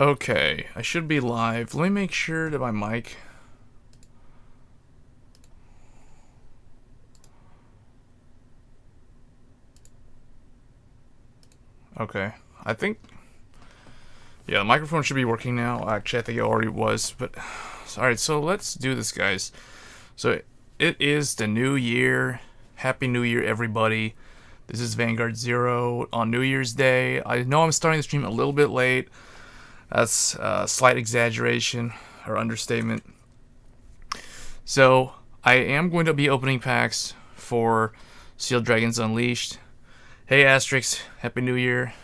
Okay, I should be live. Let me make sure that my mic... Okay, I think... Yeah, the microphone should be working now. Actually, I think it already was, but... Alright, so let's do this, guys. So, it is the new year. Happy New Year, everybody. This is Vanguard Zero on New Year's Day. I know I'm starting the stream a little bit late. That's a slight exaggeration or understatement. So, I am going to be opening packs for Sealed Dragons Unleashed. Hey Asterix, Happy New Year.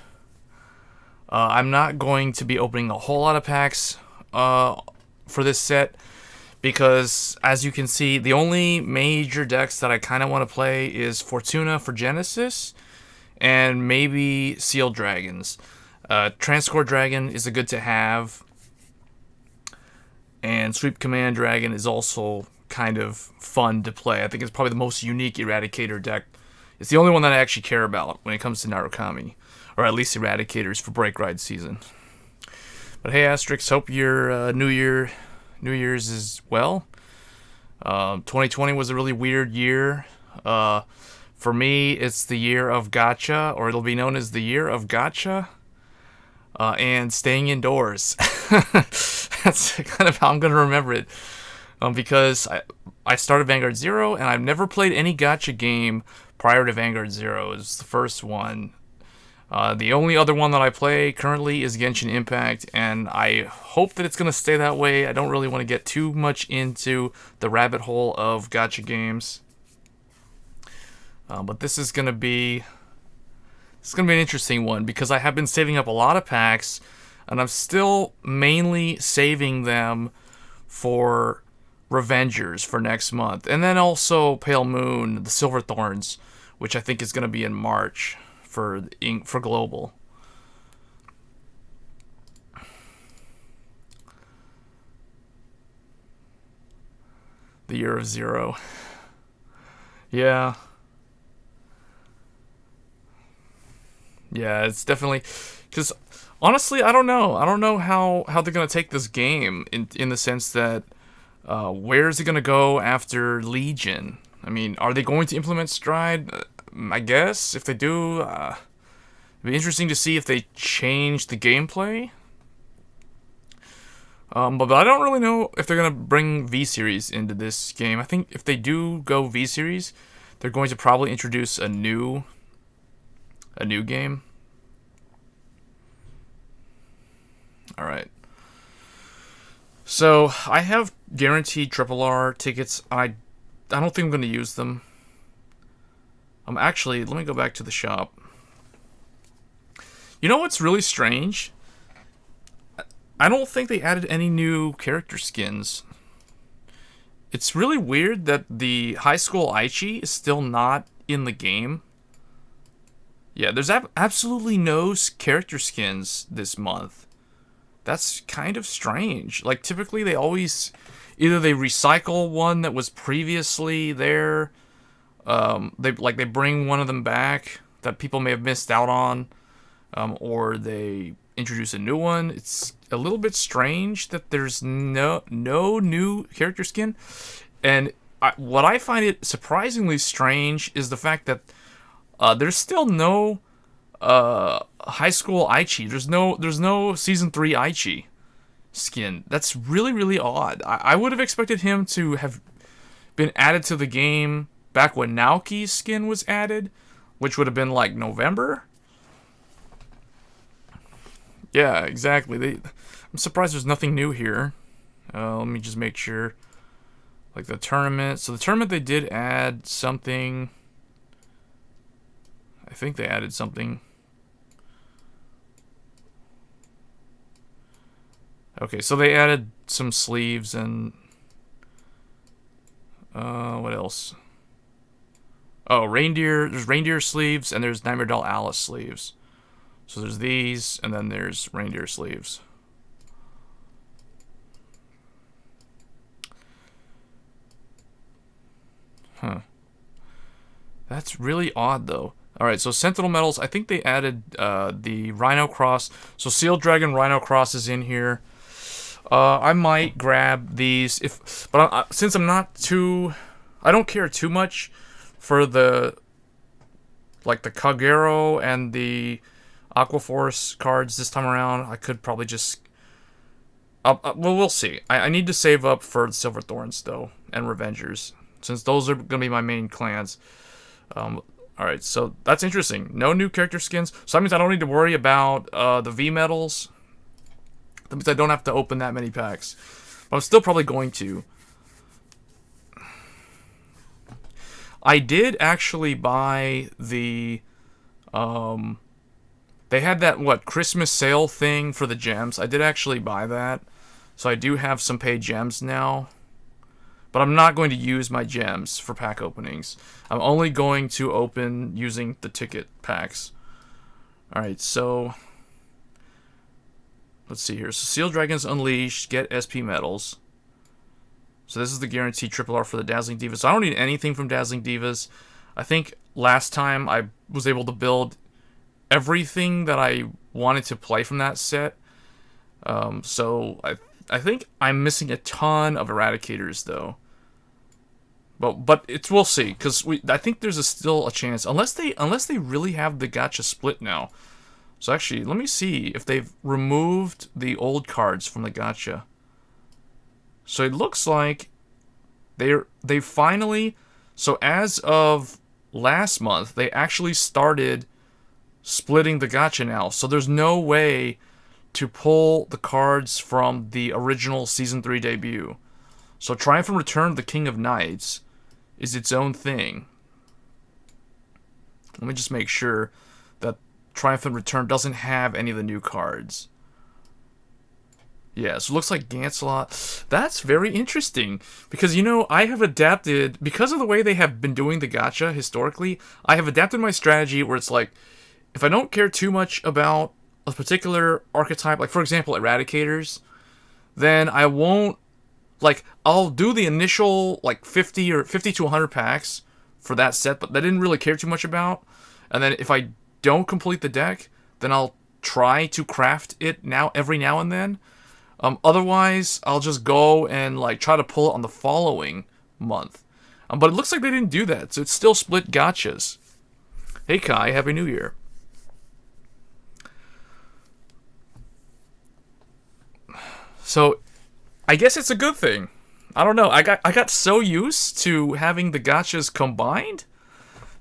I'm not going to be opening a whole lot of packs for this set because, as you can see, the only major decks that I kind of want to play is Fortuna for Genesis and maybe Sealed Dragons. Transcore Dragon is a good to have, and Sweep Command Dragon is also kind of fun to play. I think it's probably the most unique Eradicator deck. It's the only one that I actually care about when it comes to Narukami, or at least Eradicators for Break Ride season. But hey, Asterix, hope your New Year's is well. 2020 was a really weird year. For me, it's the year of gacha, or it'll be known as the year of gacha. And staying indoors. That's kind of how I'm going to remember it. Because I started Vanguard Zero, and I've never played any gacha game prior to Vanguard Zero. It was the first one. The only other one that I play currently is Genshin Impact, and I hope that it's going to stay that way. I don't really want to get too much into the rabbit hole of gacha games. But this is going to be... It's going to be an interesting one because I have been saving up a lot of packs, and I'm still mainly saving them for Revengers for next month. And then also Pale Moon, the Silver Thorns, which I think is going to be in March for Global. The Year of Zero. Yeah. Yeah, it's definitely... Because, honestly, I don't know. I don't know how they're going to take this game in the sense that... where is it going to go after Legion? I mean, are they going to implement Stride? I guess. If they do, it'd be interesting to see if they change the gameplay. But I don't really know if they're going to bring V-Series into this game. I think if they do go V-Series, they're going to probably introduce a new game. Alright. So, I have guaranteed RRR tickets. I don't think I'm going to use them. Actually, let me go back to the shop. You know what's really strange? I don't think they added any new character skins. It's really weird that the High School Aichi is still not in the game. Yeah, there's absolutely no character skins this month. That's kind of strange. Like, typically they always... Either they recycle one that was previously there... They bring one of them back that people may have missed out on, or they introduce a new one. It's a little bit strange that there's no new character skin, and what I find it surprisingly strange is the fact that there's still no High School Aichi. There's no Season 3 Aichi skin. That's really, really odd. I would have expected him to have been added to the game back when Naoki's skin was added, which would have been like November. Yeah, exactly. I'm surprised there's nothing new here. Let me just make sure. Like the tournament. So the tournament, they did add something. I think they added something. Okay, so they added some sleeves and... what else? Oh, reindeer. There's reindeer sleeves, and there's Nightmare Doll Alice sleeves. So there's these, and then there's reindeer sleeves. Huh. That's really odd, though. Alright, so Sentinel medals, I think they added the Rhino Cross. So Seal Dragon Rhino Cross is in here. I might grab these but since I'm not too, I don't care too much for the Kagero and the Aquaforce cards this time around. I could probably just, well, we'll see. I need to save up for the Silver Thorns though and Revengers, since those are gonna be my main clans. Alright, so that's interesting. No new character skins, so that means I don't need to worry about the V medals. That means I don't have to open that many packs. But I'm still probably going to. I did actually buy the... they had that, Christmas sale thing for the gems. I did actually buy that. So I do have some paid gems now. But I'm not going to use my gems for pack openings. I'm only going to open using the ticket packs. Alright, so... let's see here. So Seal Dragons Unleashed, get SP medals. So this is the guaranteed triple R for the Dazzling Divas. So I don't need anything from Dazzling Divas. I think last time I was able to build everything that I wanted to play from that set. So I think I'm missing a ton of Eradicators though. But we'll see, because I think there's still a chance, unless they really have the gacha split now. So actually, let me see if they've removed the old cards from the gacha. So it looks like they finally, so as of last month, they actually started splitting the gacha now. So there's no way to pull the cards from the original Season 3 debut. So Triumphant Return of the King of Knights is its own thing. Let me just make sure that Triumphant Return doesn't have any of the new cards. Yeah, so it looks like Gancelot. That's very interesting. Because, you know, I have adapted, because of the way they have been doing the gacha historically, I have adapted my strategy where it's like, if I don't care too much about a particular archetype, like for example, Eradicators, then I won't, I'll do the initial, 50 to 100 packs for that set, but I didn't really care too much about. And then if I don't complete the deck, then I'll try to craft it every now and then. Otherwise, I'll just go and try to pull it on the following month. But it looks like they didn't do that, so it's still split gachas. Hey Kai, Happy New Year. So, I guess it's a good thing. I don't know. I got so used to having the gachas combined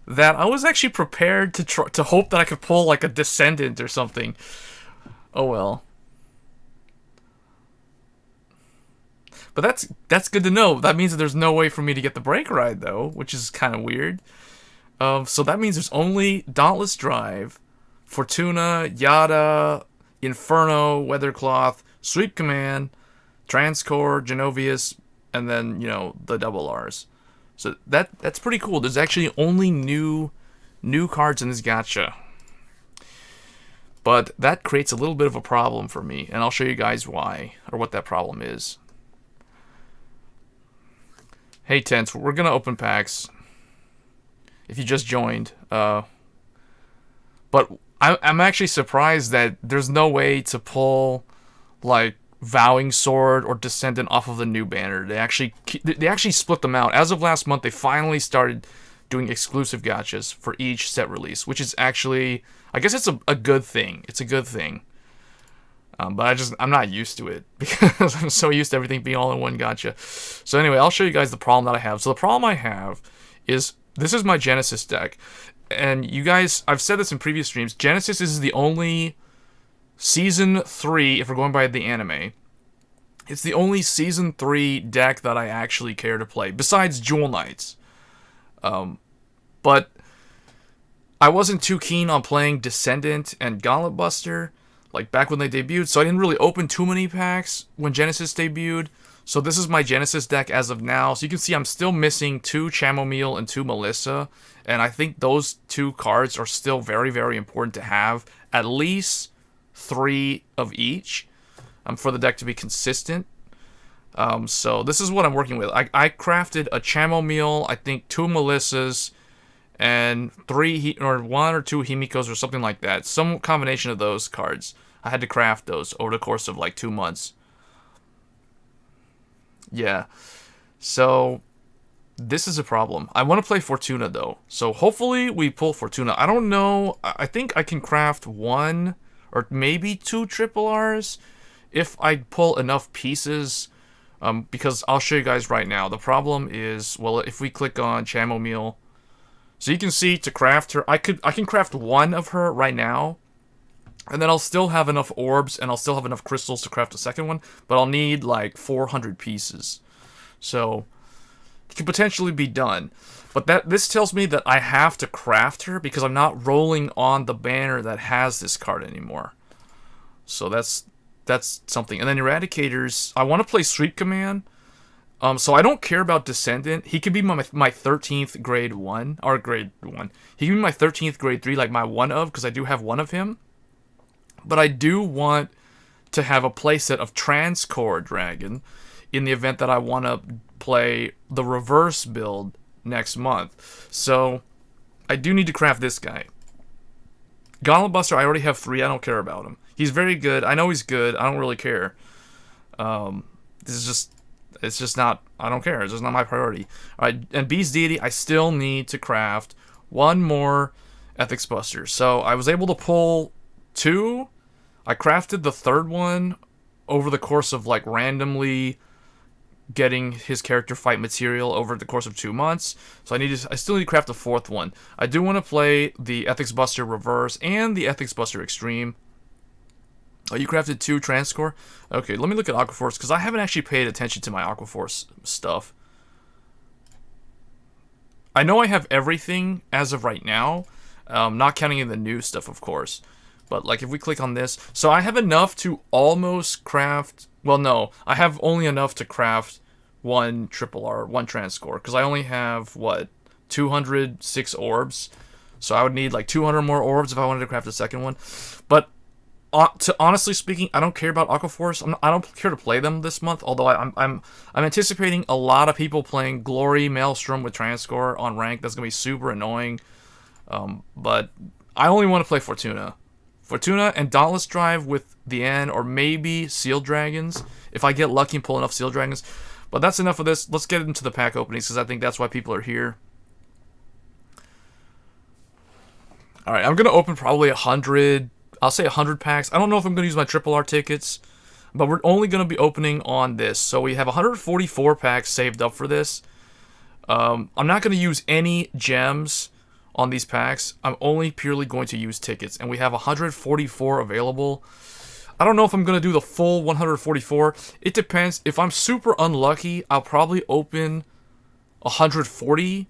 that I was actually prepared to hope that I could pull a Descendant or something. Oh well. But that's good to know. That means that there's no way for me to get the break ride though, which is kind of weird. So that means there's only Dauntless Drive, Fortuna, Yada, Inferno, Weathercloth, Sweep Command, Transcore, Genovius, and then, the double R's. So that's pretty cool. There's actually only new cards in this gacha. But that creates a little bit of a problem for me, and I'll show you guys why, or what that problem is. Hey Tense, we're gonna open packs. If you just joined. But I'm actually surprised that there's no way to pull, Vowing Sword or Descendant off of the new banner. They actually split them out. As of last month, they finally started doing exclusive gachas for each set release, which is actually, I guess it's a good thing. It's a good thing. But I'm not used to it because I'm so used to everything being all in one gacha. So anyway, I'll show you guys the problem that I have. So the problem I have is, this is my Genesis deck. And you guys, I've said this in previous streams, Genesis is the only Season 3, if we're going by the anime, it's the only Season 3 deck that I actually care to play, besides Jewel Knights. But I wasn't too keen on playing Descendant and Gauntlet Buster, back when they debuted, so I didn't really open too many packs when Genesis debuted. So this is my Genesis deck as of now. So you can see I'm still missing 2 Chamomile and 2 Melissa, and I think those 2 cards are still very, very important to have. At least 3 of each for the deck to be consistent. So this is what I'm working with. I crafted a Chamomile, I think 2 Melissas, and or 1 or 2 Himikos or something like that. Some combination of those cards. I had to craft those over the course of like 2 months. Yeah. So this is a problem. I want to play Fortuna though. So hopefully we pull Fortuna. I don't know. I think I can craft 1 or maybe 2 triple Rs if I pull enough pieces. Because I'll show you guys right now. The problem is, well, if we click on Chamomile, so you can see to craft her, I can craft 1 of her right now, and then I'll still have enough orbs and I'll still have enough crystals to craft a second one, but I'll need like 400 pieces. So it could potentially be done. But this tells me that I have to craft her because I'm not rolling on the banner that has this card anymore. So that's something. And then Eradicators, I want to play Sweep Command. So I don't care about Descendant. He could be my 13th grade 1, or grade 1. He can be my 13th grade 3, like my 1 of, because I do have 1 of him. But I do want to have a playset of Transcore Dragon in the event that I want to play the reverse build next month. So I do need to craft this guy. Gauntlet Buster, I already have 3. I don't care about him. He's very good. I know he's good. I don't really care. This is just... It's just not... I don't care. It's just not my priority. Alright, and Beast Deity, I still need to craft 1 more Ethics Buster. So I was able to pull 2. I crafted the 3rd one over the course of, like, randomly getting his character fight material over the course of 2 months. So I still need to craft the 4th one. I do want to play the Ethics Buster Reverse and the Ethics Buster Extreme. Oh, you crafted 2 Transcore? Okay, let me look at Aquaforce, because I haven't actually paid attention to my Aquaforce stuff. I know I have everything as of right now, not counting in the new stuff, of course. But, like, if we click on this... So I have enough to almost craft... Well, no. I have only enough to craft 1 triple R, 1 Transcore, because I only have, what, 206 orbs? So I would need, like, 200 more orbs if I wanted to craft a second one. But... honestly speaking, I don't care about Aquaforce. I don't care to play them this month. Although I'm anticipating a lot of people playing Glory Maelstrom with Transcore on rank. That's gonna be super annoying. But I only want to play Fortuna and Dauntless Drive with the N, or maybe Seal Dragons if I get lucky and pull enough Seal Dragons. But that's enough of this. Let's get into the pack openings because I think that's why people are here. All right, I'm gonna open probably 100. I'll say 100 packs. I don't know if I'm going to use my triple R tickets, but we're only going to be opening on this. So we have 144 packs saved up for this. I'm not going to use any gems on these packs. I'm only purely going to use tickets, and we have 144 available. I don't know if I'm going to do the full 144. It depends. If I'm super unlucky, I'll probably open 140.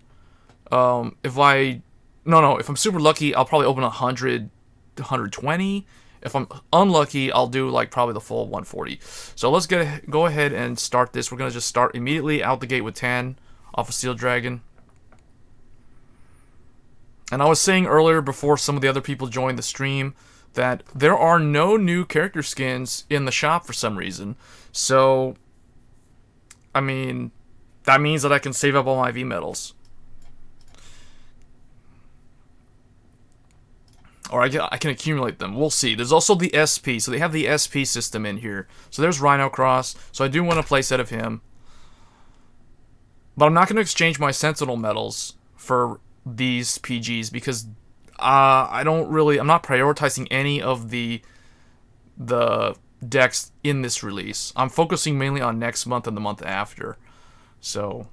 If I'm super lucky, I'll probably open 100. 120. If I'm unlucky, I'll do like probably the full 140. So let's go ahead and start this. We're gonna just start immediately out the gate with 10 off of Steel Dragon. And I was saying earlier, before some of the other people joined the stream, that there are no new character skins in the shop for some reason. So, I mean, that means that I can save up all my V medals. Or I can accumulate them. We'll see. There's also the SP. So they have the SP system in here. So there's Rhino Cross. So I do want a playset of him. But I'm not going to exchange my Sentinel medals for these PGs because I'm not prioritizing any of the decks in this release. I'm focusing mainly on next month and the month after. So,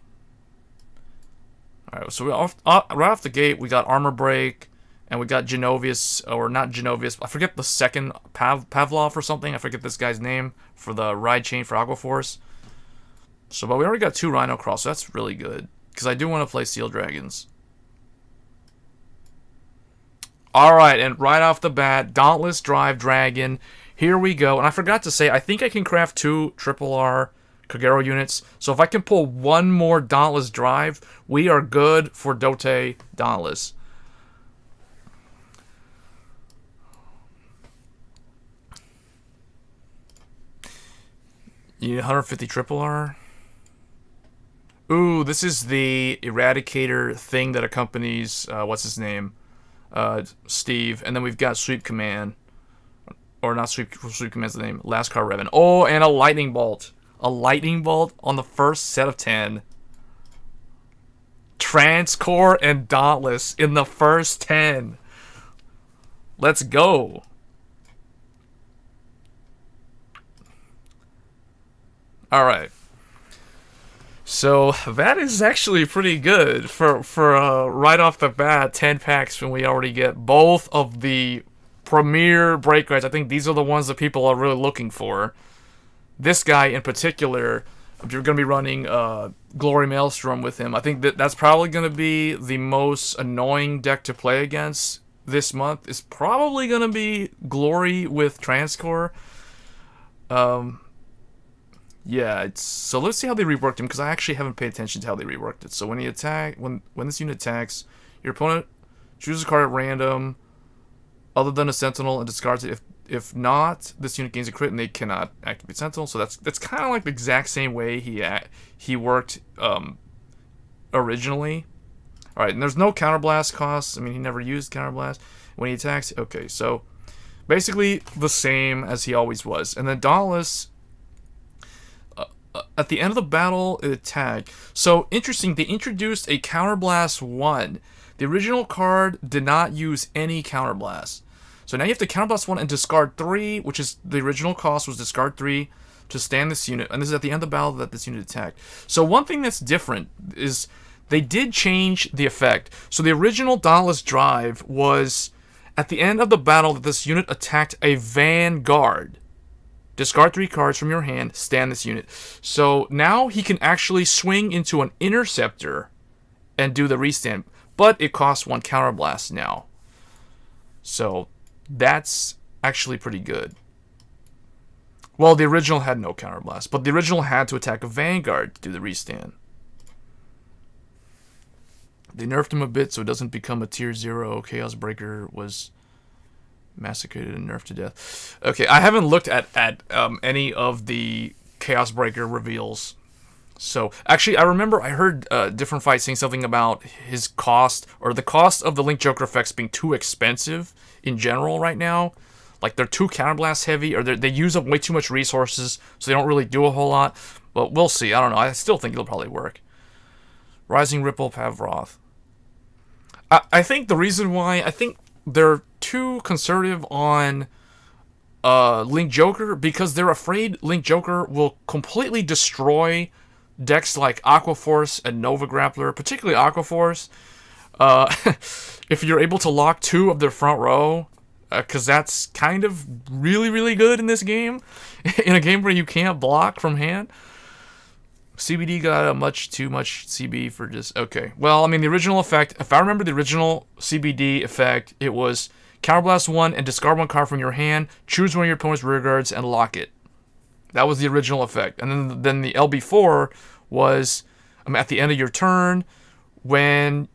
alright, so right off the gate, we got Armor Break. And we got Genovius, or not Genovius, I forget the second, Pavlov or something. I forget this guy's name for the ride chain for Aquaforce. So, but we already got 2 Rhino Cross, so that's really good. Because I do want to play Steel Dragons. Alright, and right off the bat, Dauntless Drive Dragon. Here we go. And I forgot to say, I think I can craft 2 triple R Kagero units. So if I can pull 1 more Dauntless Drive, we are good for Dote Dauntless. You need 150 triple R. Ooh, this is the Eradicator thing that accompanies, what's his name? Steve. And then we've got Sweep Command. Or not Sweep Command's the name. Last Car Revan. Oh, and a Lightning Bolt. A Lightning Bolt on the first set of 10. Transcore and Dauntless in the first 10. Let's go. Alright. So that is actually pretty good for right off the bat 10 packs when we already get both of the premier break rights. I think these are the ones that people are really looking for. This guy in particular, if you're going to be running Glory Maelstrom with him, I think that's probably going to be the most annoying deck to play against this month. Is probably going to be Glory with Transcore. Yeah, so let's see how they reworked him, because I actually haven't paid attention to how they reworked it. So when this unit attacks, your opponent chooses a card at random, other than a Sentinel, and discards it. If not, this unit gains a crit, and they cannot activate Sentinel. So that's kind of like the exact same way he worked originally. All right, and there's no counterblast costs. I mean, he never used counterblast when he attacks. Okay, so basically the same as he always was. And then Dauntless. At the end of the battle, it attacked. So, interesting, they introduced a Counterblast 1. The original card did not use any Counterblast. So now you have to Counterblast 1 and discard 3, which is the original cost was discard 3 to stand this unit. And this is at the end of the battle that this unit attacked. So one thing that's different is they did change the effect. So the original Dauntless Drive was at the end of the battle that this unit attacked a Vanguard. Discard 3 cards from your hand, stand this unit. So now he can actually swing into an Interceptor and do the restand. But it costs 1 Counterblast now. So that's actually pretty good. Well, the original had no Counterblast, but the original had to attack a Vanguard to do the restand. They nerfed him a bit so it doesn't become a tier 0. Chaos Breaker was massacred and nerfed to death. Okay, I haven't looked at any of the Chaos Breaker reveals. So, actually, I remember I heard different fights saying something about his cost, or the cost of the Link Joker effects being too expensive in general right now. Like, they're too counterblast heavy, or they use up way too much resources, so they don't really do a whole lot. But we'll see. I don't know. I still think it'll probably work. Rising Ripple, Pavroth. I think the reason why, I think they're too conservative on Link Joker, because they're afraid Link Joker will completely destroy decks like Aquaforce and Nova Grappler, particularly Aquaforce. If you're able to lock 2 of their front row, because that's kind of really, really good in this game, in a game where you can't block from hand. CBD got a much too much CB for just... Okay, well, I mean, the original effect, if I remember the original CBD effect, it was Counterblast 1 and discard 1 card from your hand, choose one of your opponent's rear guards, and lock it. That was the original effect. And then the LB4 was at the end of your turn, when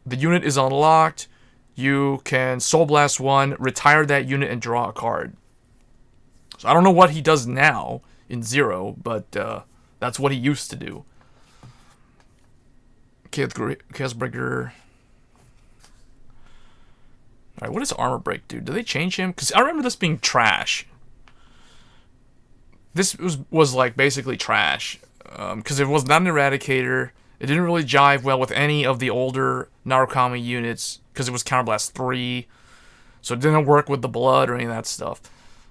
the unit is unlocked, you can Soul Blast 1, retire that unit, and draw a card. So I don't know what he does now in Zero, but that's what he used to do. Chaos Breaker. Alright, what does Armor Break do? Do they change him? Because I remember this being trash. This was like basically trash. Because it was not an Eradicator. It didn't really jive well with any of the older Narukami units, because it was Counterblast 3. So it didn't work with the blood or any of that stuff.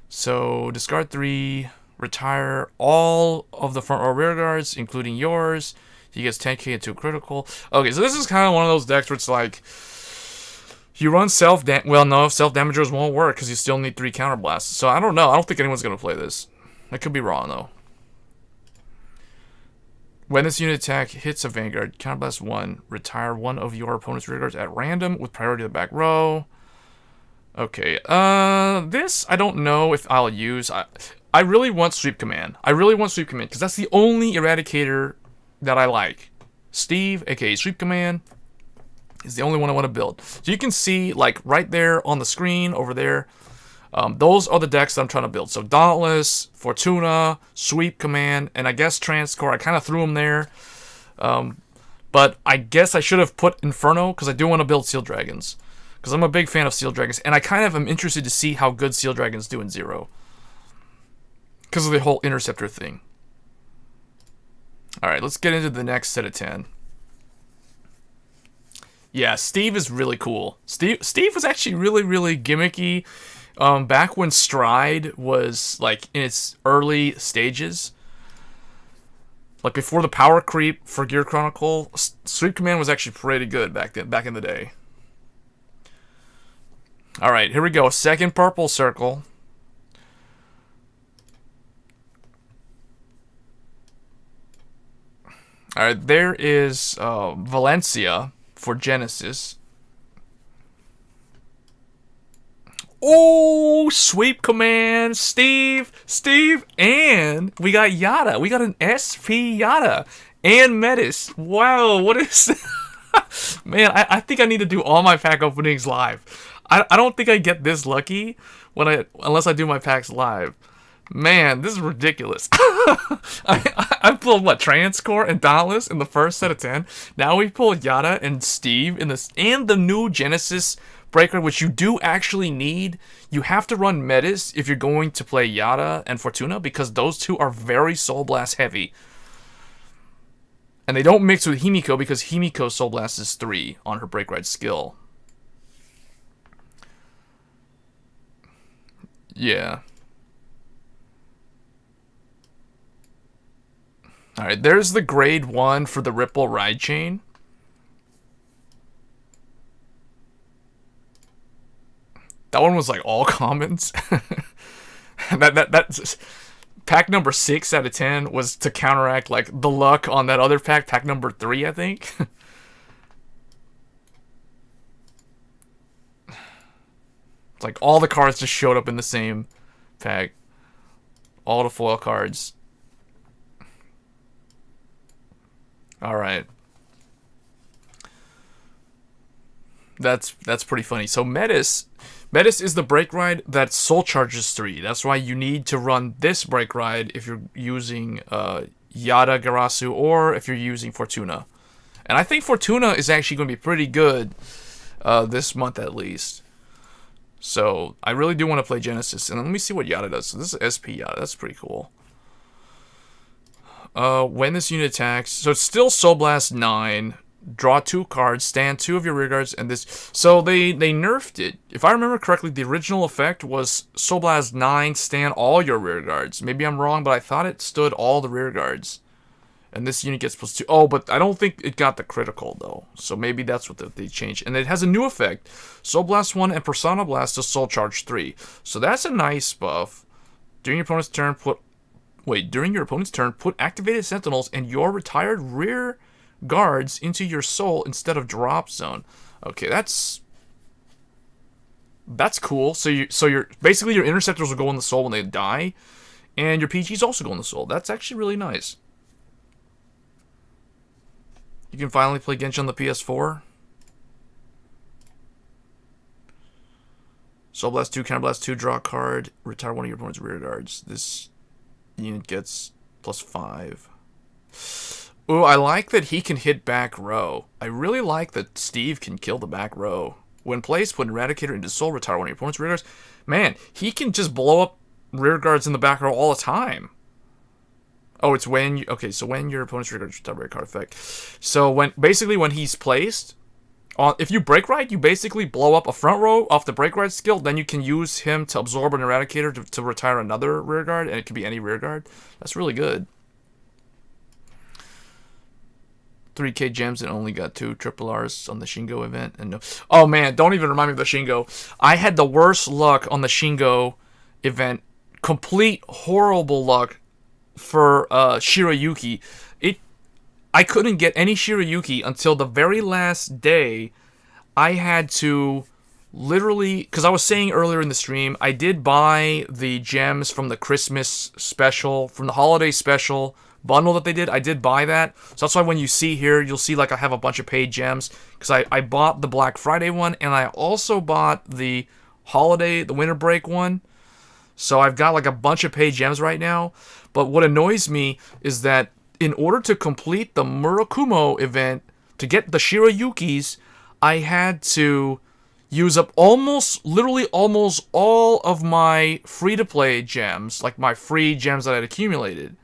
So discard 3, retire all of the front row rear guards, including yours. He gets 10k into a critical. Okay, so this is kind of one of those decks where it's like, you run self-damage. Well, no, self-damagers won't work because you still need 3 counterblasts. So I don't know. I don't think anyone's going to play this. I could be wrong, though. When this unit attack hits a Vanguard, Counterblast 1, retire 1 of your opponent's rear guards at random with priority to the back row. Okay, this I don't know if I'll use. I really want Sweep Command. I really want Sweep Command because that's the only Eradicator that I like. Steve, aka Sweep Command, is the only one I want to build. So you can see, like, right there on the screen over there, those are the decks that I'm trying to build. So Dauntless, Fortuna, Sweep Command, and I guess Transcore. I kind of threw them there. But I guess I should have put Inferno because I do want to build Seal Dragons. Because I'm a big fan of Seal Dragons. And I kind of am interested to see how good Seal Dragons do in Zero. Because of the whole Interceptor thing. Alright, let's get into the next set of 10. Yeah, Steve is really cool. Steve was actually really, really gimmicky. Back when Stride was like in its early stages. Like before the power creep for Gear Chronicle, Sweep Command was actually pretty good back in the day. Alright, here we go. Second purple circle. Alright, there is Valencia for Genesis. Oh, Sweep Command, Steve, and we got Yada. We got an SP Yada and Metis. Wow, what is... Man, I think I need to do all my pack openings live. I don't think I get this lucky unless I do my packs live. Man, this is ridiculous. I pulled, what, Transcore and Dauntless in the first set of 10. Now we pull Yada and Steve in this, and the new Genesis breaker, which you do actually need. You have to run Metis if you're going to play Yada and Fortuna, because those two are very Soul Blast heavy. And they don't mix with Himiko, because Himiko Soul Blast is 3 on her Break Ride skill. Yeah. Alright, there's the grade 1 for the Ripple Ride Chain. That one was like all commons. That's pack number 6 out of 10 was to counteract like the luck on that other pack number 3, I think. It's like all the cards just showed up in the same pack. All the foil cards. Alright. That's pretty funny. So Metis is the break ride that soul charges 3. That's why you need to run this break ride if you're using Yada Garasu or if you're using Fortuna. And I think Fortuna is actually going to be pretty good this month at least. So I really do want to play Genesis. And let me see what Yada does. So this is SP Yada. That's pretty cool. When this unit attacks, so it's still Soul Blast 9. Draw 2 cards, stand 2 of your rear guards, and this. So they nerfed it. If I remember correctly, the original effect was Soul Blast 9, stand all your rear guards. Maybe I'm wrong, but I thought it stood all the rear guards. And this unit gets +2. Oh, but I don't think it got the critical, though. So maybe that's what they changed. And it has a new effect. Soul Blast 1 and Persona Blast to Soul Charge 3. So that's a nice buff. During your opponent's turn, put activated sentinels and your retired rear guards into your soul instead of drop zone. Okay, that's cool. So you're basically your interceptors will go in the soul when they die, and your PGs also go in the soul. That's actually really nice. You can finally play Genshin on the PS4. Soul Blast 2, Counter Blast 2, draw a card, retire one of your opponent's rear guards. This unit gets +5. Ooh, I like that he can hit back row. I really like that Steve can kill the back row. When placed, put an Eradicator into soul, retire one of your opponent's rear guards. Man, he can just blow up rear guards in the back row all the time. Oh, it's when you... Okay, so when your opponent's rear guards retire break card effect. So when he's placed, if you break ride, you basically blow up a front row off the break ride skill, then you can use him to absorb an Eradicator to retire another rear guard, and it can be any rear guard. That's really good. 3k gems and only got 2 triple Rs on the Shingo event. And no, oh man, don't even remind me of the Shingo. I had the worst luck on the Shingo event. Complete horrible luck for Shirayuki. I couldn't get any Shirayuki until the very last day. I had to literally, because I was saying earlier in the stream, I did buy the gems from the Christmas special, from the holiday special bundle that they did. I did buy that. So that's why when you see here, you'll see like I have a bunch of paid gems. Because I bought the Black Friday one, and I also bought the holiday, the winter break one. So I've got like a bunch of paid gems right now. But what annoys me is that in order to complete the Murakumo event, to get the Shirayukis, I had to use up literally almost all of my free-to-play gems, like my free gems that I'd accumulated,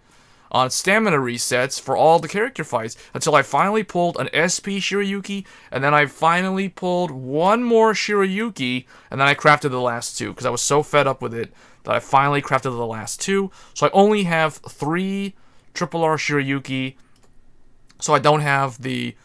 on stamina resets for all the character fights, until I finally pulled an SP Shirayuki, and then I finally pulled one more Shirayuki, and then I crafted the last two, because I was so fed up with it that I finally crafted the last two. So I only have 3 Triple R Shirayuki, so I don't have the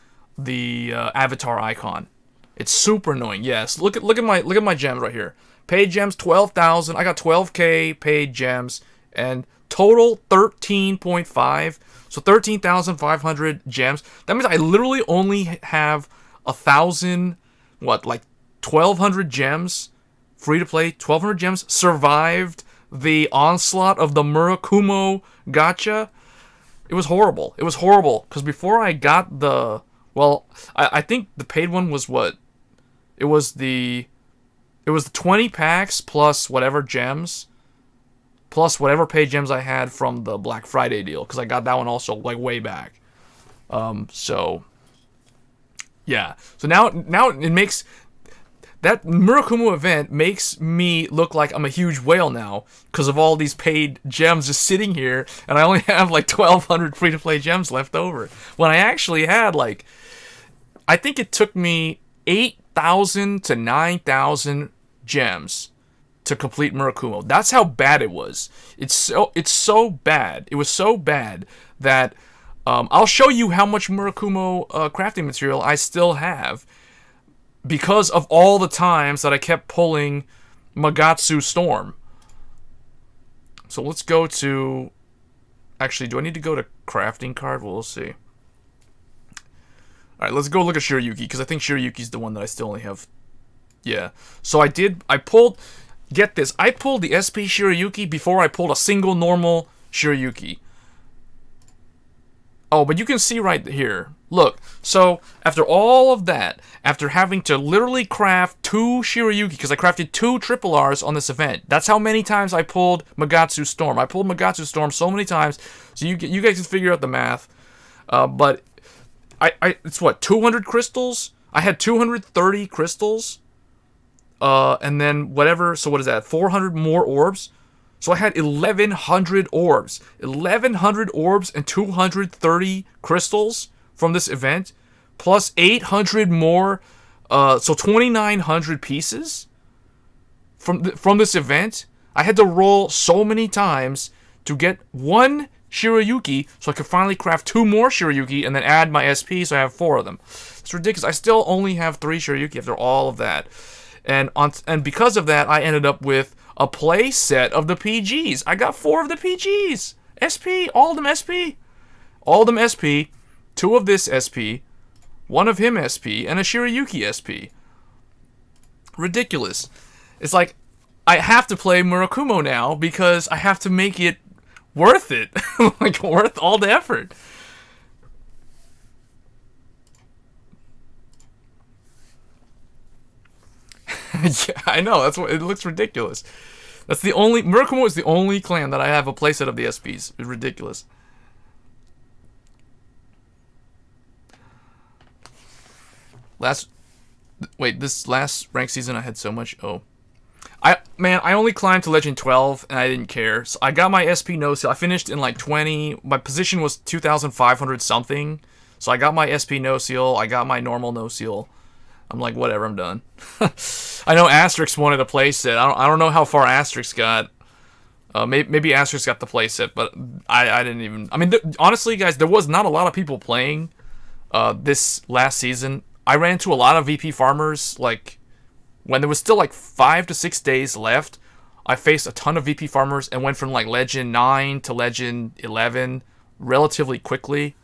avatar icon. It's super annoying. Yes, look at my gems right here. Paid gems 12,000. I got 12k paid gems and total 13.5. So 13,500 gems. That means I literally only have 1,000, like 1,200 gems, free to play. 1,200 gems survived the onslaught of the Murakumo gacha. It was horrible. It was horrible because before I got the, well, I think the paid one was what? It was the 20 packs plus whatever gems, plus whatever paid gems I had from the Black Friday deal, because I got that one also like way back. So yeah. So now it makes that Murakumo event makes me look like I'm a huge whale now because of all these paid gems just sitting here, and I only have like 1,200 free to play gems left over. When I actually had like, I think it took me 8,000 to 9,000 gems to complete Murakumo. That's how bad it was. It's so bad. It was so bad that I'll show you how much Murakumo crafting material I still have because of all the times that I kept pulling Magatsu Storm. So let's go to, actually, do I need to go to crafting card? Well, we'll see. Alright, let's go look at Shirayuki, because I think Shirayuki's the one that I still only have. Yeah. So I pulled, get this, I pulled the SP Shirayuki before I pulled a single normal Shirayuki. Oh, but you can see right here. Look, so after all of that, after having to literally craft 2 Shirayuki, because I crafted 2 triple Rs on this event, that's how many times I pulled Magatsu Storm. I pulled Magatsu Storm so many times, so you guys can figure out the math. But it's what, 200 crystals? I had 230 crystals, and then whatever, so what is that, 400 more orbs? So I had 1,100 orbs. 1,100 orbs and 230 crystals from this event, plus 800 more, so 2,900 pieces from this event. I had to roll so many times to get 1 Shirayuki, so I could finally craft 2 more Shirayuki and then add my SP, so I have 4 of them. It's ridiculous. I still only have 3 Shirayuki after all of that. And because of that, I ended up with a play set of the PGs. I got 4 of the PGs. SP, all of them SP. All of them SP, 2 of this SP, 1 of him SP, and a Shirayuki SP. Ridiculous. It's like, I have to play Murakumo now because I have to make it worth it. Like, worth all the effort. Yeah, I know, that's what, it looks ridiculous. That's the only, Murakumo is the only clan that I have a playset of the SPs. It's ridiculous. This last ranked season I had so much, I only climbed to Legend 12 and I didn't care. So I got my SP no seal. I finished in like 20, my position was 2,500 something. So I got my SP no seal, I got my normal no seal. I'm like, whatever, I'm done. I know Asterix wanted a playset. I don't know how far Asterix got. Maybe Asterix got the playset, but I didn't even. I mean, honestly, guys, there was not a lot of people playing this last season. I ran into a lot of VP farmers. Like, when there was still like 5 to 6 days left, I faced a ton of VP farmers and went from like Legend 9 to Legend 11 relatively quickly.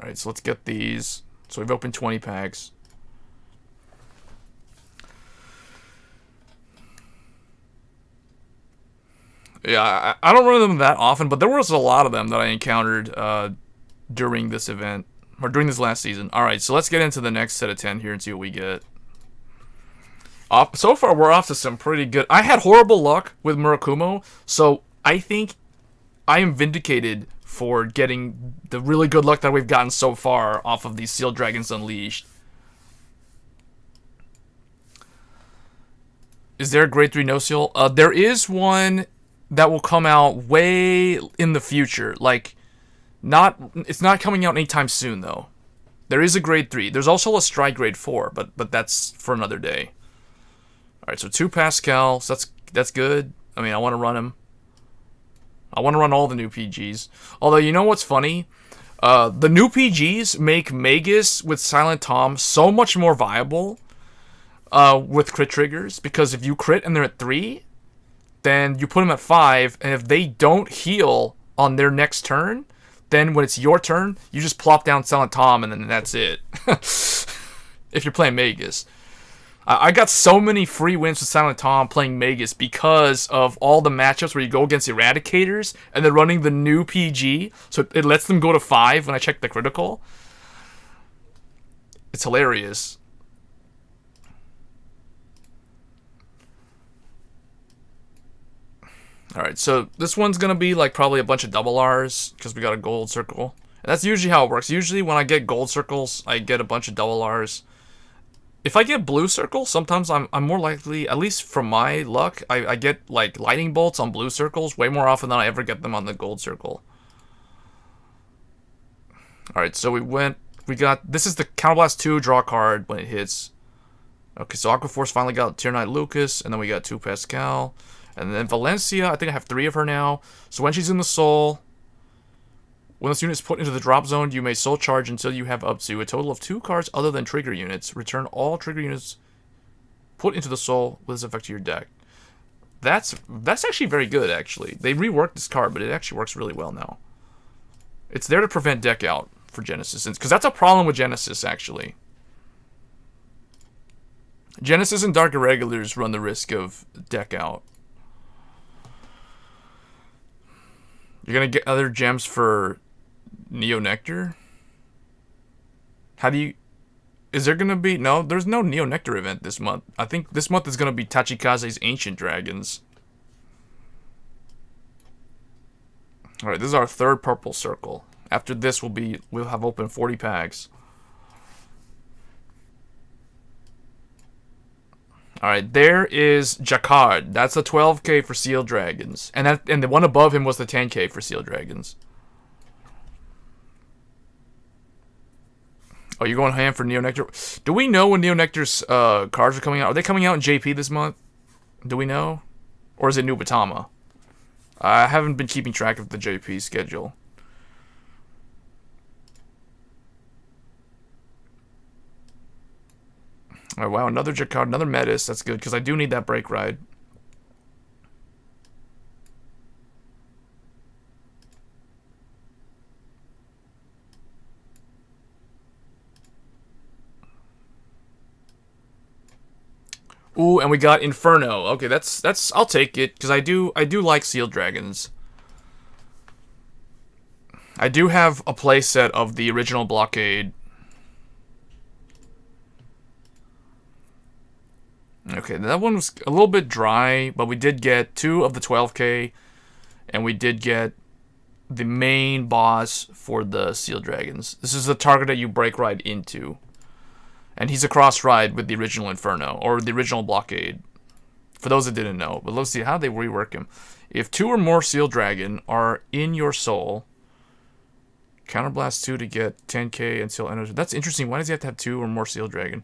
Alright, so let's get these. So we've opened 20 packs. Yeah, I don't run them that often, but there was a lot of them that I encountered during this event, or during this last season. Alright, so let's get into the next set of 10 here and see what we get. So far, we're off to some pretty good... I had horrible luck with Murakumo, so I think I am vindicated for getting the really good luck that we've gotten so far off of these Sealed Dragons Unleashed. Is there a grade 3 no seal? There is one that will come out way in the future. Like, it's not coming out anytime soon, though. There is a grade 3. There's also a strike grade 4, but that's for another day. Alright, so 2 Pascal, so that's good. I mean, I want to run him. I want to run all the new PGs. Although, you know what's funny? The new PGs make Magus with Silent Tom so much more viable with crit triggers, because if you crit and they're at 3, then you put them at 5, and if they don't heal on their next turn, then when it's your turn, you just plop down Silent Tom, and then that's it. If you're playing Magus. I got so many free wins with Silent Tom playing Magus because of all the matchups where you go against Eradicators, and they're running the new PG, so it lets them go to 5 when I check the critical. It's hilarious. Alright, so this one's going to be like probably a bunch of double Rs, because we got a gold circle. And that's usually how it works. Usually when I get gold circles, I get a bunch of double Rs. If I get blue circles, sometimes I'm more likely, at least from my luck, I get like lightning bolts on blue circles way more often than I ever get them on the gold circle. Alright, so we got, this is the Counterblast 2 draw card when it hits. Okay, so Aqua Force finally got Tier 9 Lucas, and then we got 2 Pascal. And then Valencia, I think I have 3 of her now. So when she's in the soul, when this unit is put into the drop zone, you may soul charge until you have up to a total of 2 cards other than trigger units. Return all trigger units put into the soul with this effect to your deck. That's actually very good, actually. They reworked this card, but it actually works really well now. It's there to prevent deck out for Genesis, because that's a problem with Genesis, actually. Genesis and Dark Irregulars run the risk of deck out. You're going to get other gems for Neo Nectar? How do you... Is there going to be... No, there's no Neo Nectar event this month. I think this month is going to be Tachikaze's Ancient Dragons. Alright, this is our 3rd purple circle. After this, we'll have open 40 packs. Alright, there is Jacquard. That's a 12k for Sealed Dragons. And the one above him was the 10k for Sealed Dragons. Oh, you're going ham for Neo Nectar? Do we know when Neo Nectar's cards are coming out? Are they coming out in JP this month? Do we know? Or is it Nubatama? I haven't been keeping track of the JP schedule. Oh, wow, another Jacquard, another Metis. That's good, because I do need that break ride. Ooh, and we got Inferno. Okay, that's I'll take it, because I do like Sealed Dragons. I do have a playset of the original Blockade. Okay, that one was a little bit dry, but we did get 2 of the 12k, and we did get the main boss for the Sealed Dragons. This is the target that you break ride into. And he's a cross ride with the original Inferno, or the original Blockade. For those that didn't know. But let's see how they rework him. If 2 or more Sealed Dragon are in your soul, Counterblast 2 to get 10k and Seal Energy. That's interesting. Why does he have to have 2 or more Sealed Dragon?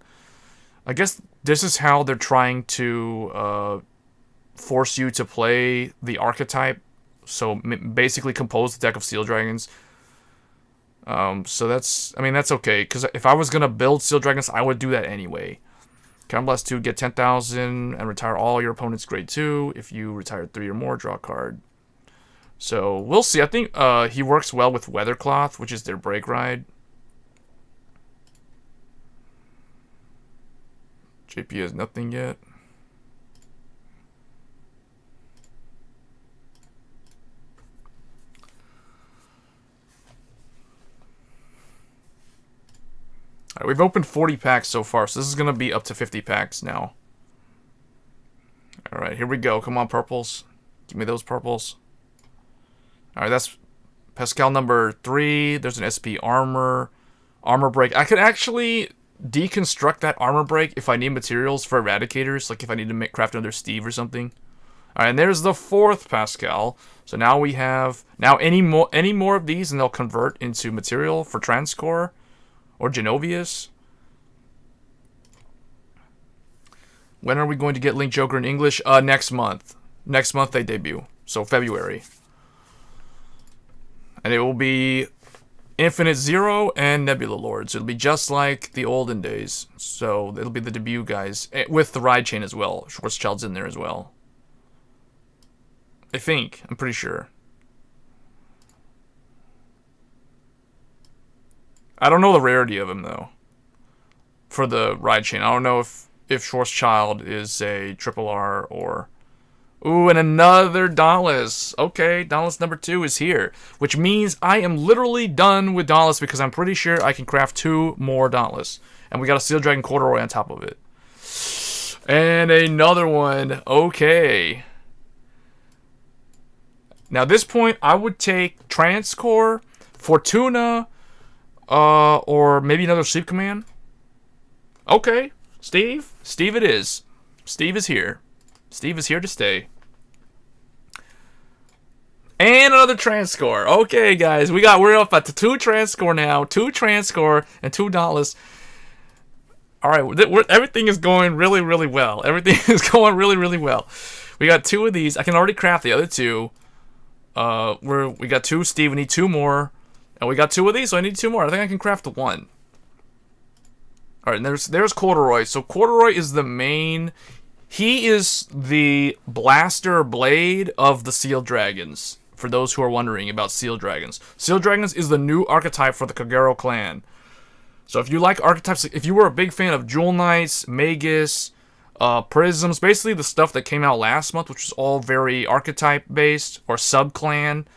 I guess this is how they're trying to force you to play the archetype. So basically compose the deck of Sealed Dragons. So that's okay. Because if I was going to build Sealed Dragons, I would do that anyway. Counterblast 2, get 10,000 and retire all your opponent's grade 2. If you retire 3 or more, draw a card. So we'll see. I think he works well with Weathercloth, which is their break ride. JP has nothing yet. Alright, we've opened 40 packs so far, so this is going to be up to 50 packs now. Alright, here we go. Come on, purples. Give me those purples. Alright, that's Pascal number 3. There's an SP armor. Armor break. I could actually deconstruct that armor break if I need materials for eradicators. Like if I need to craft another Steve or something. Alright, and there's the 4th Pascal. So now we have... Now any more of these and they'll convert into material for Transcore. Or Genovius. When are we going to get Link Joker in English? Next month. Next month they debut. So February. And it will be Infinite Zero and Nebula Lords. It'll be just like the olden days. So it'll be the debut guys. With the ride chain as well. Schwarzschild's in there as well. I think. I'm pretty sure. I don't know the rarity of him, though. For the ride chain. I don't know if Schwarzschild is a triple R or... Ooh, and another Dauntless. Okay, Dauntless number 2 is here. Which means I am literally done with Dauntless because I'm pretty sure I can craft 2 more Dauntless. And we got a Steel Dragon Corduroy on top of it. And another one. Okay. Now, at this point, I would take Transcore, Fortuna, or maybe another Sleep Command. Okay, Steve. Steve it is. Steve is here. Steve is here to stay. And another Transcore. Okay, guys, we're up at 2 Transcore now. 2 Transcore and 2 Dauntless. All right, everything is going really, really well. Everything is going really, really well. We got 2 of these. I can already craft the other 2. We got 2 Steve. We need 2 more. And we got 2 of these, so I need 2 more. I think I can craft 1. Alright, and there's Corduroy. So Corduroy is the main... He is the blaster blade of the Seal Dragons. For those who are wondering about Seal Dragons. Seal Dragons is the new archetype for the Kagero clan. So if you like archetypes... If you were a big fan of Jewel Knights, Magus, Prisms... Basically the stuff that came out last month, which was all very archetype-based. Or sub-clan.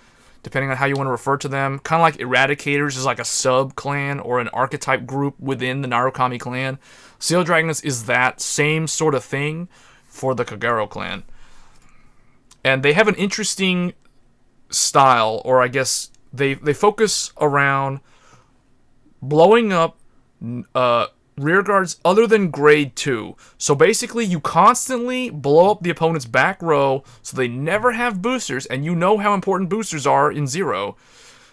Depending on how you want to refer to them. Kind of like Eradicators is like a sub-clan or an archetype group within the Narukami clan. Seal Dragons is that same sort of thing for the Kagero clan. And they have an interesting style, or I guess they focus around blowing up rear guards other than grade 2. So basically, you constantly blow up the opponent's back row so they never have boosters, and you know how important boosters are in Zero.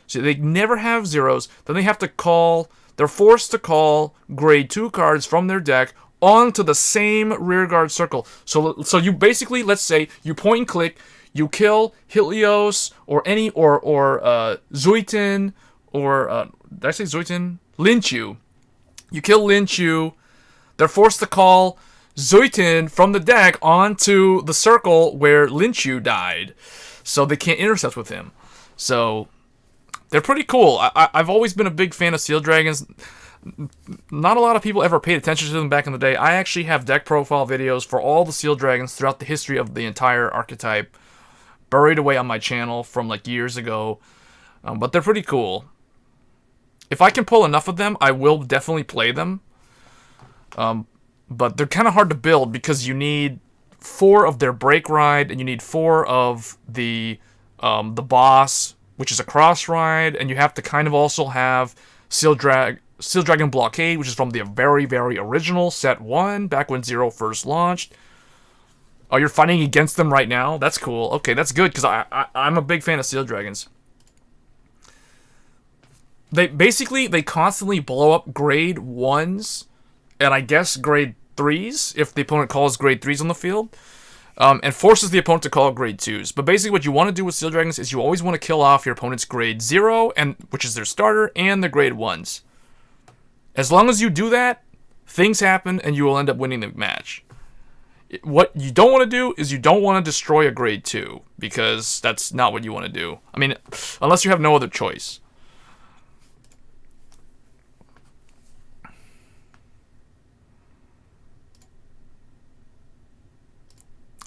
So they never have zeros. Then they have to call... They're forced to call grade 2 cards from their deck onto the same rear guard circle. So you basically, let's say, you point and click, you kill Helios, or Zuitin, or... did I say Zuitin? Linchu. You kill Linchu, they're forced to call Zuitin from the deck onto the circle where Linchu died. So they can't intercept with him. So they're pretty cool. I've always been a big fan of Seal Dragons. Not a lot of people ever paid attention to them back in the day. I actually have deck profile videos for all the Seal Dragons throughout the history of the entire archetype buried away on my channel from like years ago. But they're pretty cool. If I can pull enough of them, I will definitely play them. But they're kind of hard to build because you need 4 of their break ride, and you need 4 of the boss, which is a cross ride, and you have to kind of also have Seal Dragon Blockade, which is from the very, very original set 1, back when Zero first launched. Oh, you're fighting against them right now? That's cool. Okay, that's good, because I'm a big fan of Seal Dragons. They constantly blow up grade 1s, and I guess grade 3s, if the opponent calls grade 3s on the field, and forces the opponent to call grade 2s. But basically what you want to do with Seal Dragons is you always want to kill off your opponent's grade 0, which is their starter, and their grade 1s. As long as you do that, things happen, and you will end up winning the match. What you don't want to do is you don't want to destroy a grade 2, because that's not what you want to do. I mean, unless you have no other choice.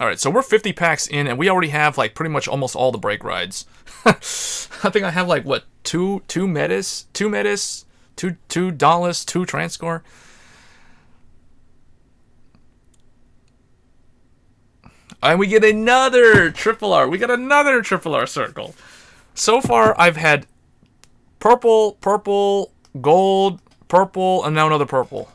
Alright, so we're 50 packs in, and we already have, like, pretty much almost all the break rides. I think I have, like, what, 2 Metis, 2 Dauntless, 2 Transcore. And we get another triple R. We got another triple R circle. So far, I've had purple, purple, gold, purple, and now another purple.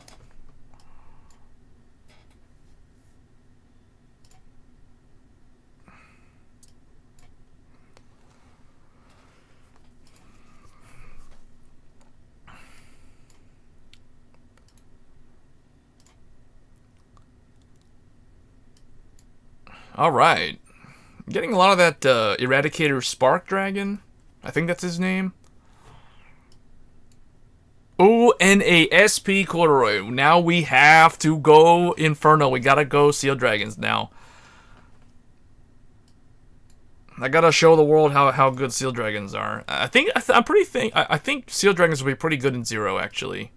Alright. Getting a lot of that Eradicator Spark Dragon. I think that's his name. Ooh, NASP Corduroy. Now we have to go Inferno. We gotta go Seal Dragons now. I gotta show the world how good Seal Dragons are. I think Seal Dragons will be pretty good in Zero, actually.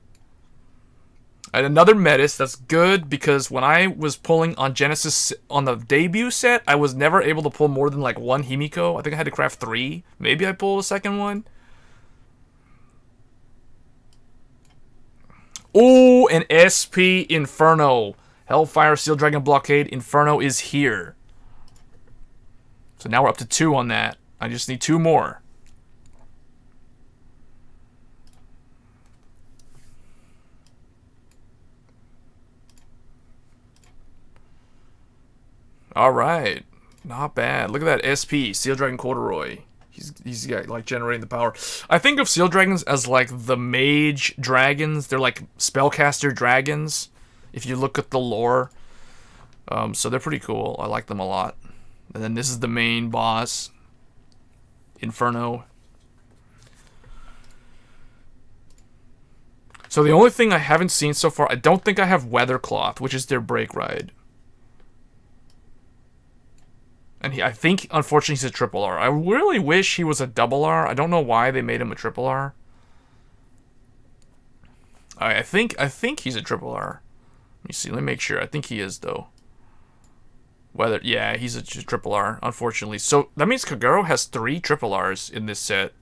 And another Metis, that's good, because when I was pulling on Genesis on the debut set, I was never able to pull more than like one Himiko. I think I had to craft 3. Maybe I pulled a second one. Ooh, an SP Inferno. Hellfire Seal Dragon Blockade Inferno is here. So now we're up to 2 on that. I just need 2 more. Alright. Not bad. Look at that SP, Seal Dragon Corduroy. He's got, like, generating the power. I think of Seal Dragons as, like, the mage dragons. They're, like, spellcaster dragons, if you look at the lore. So they're pretty cool. I like them a lot. And then this is the main boss, Inferno. So the only thing I haven't seen so far, I don't think I have Weathercloth, which is their break ride. And I think, unfortunately, he's a triple R. I really wish he was a double R. I don't know why they made him a triple R. I think he's a triple R. Let me see. Let me make sure. I think he is, though. Yeah, he's a triple R, unfortunately. So that means Kagero has 3 triple Rs in this set.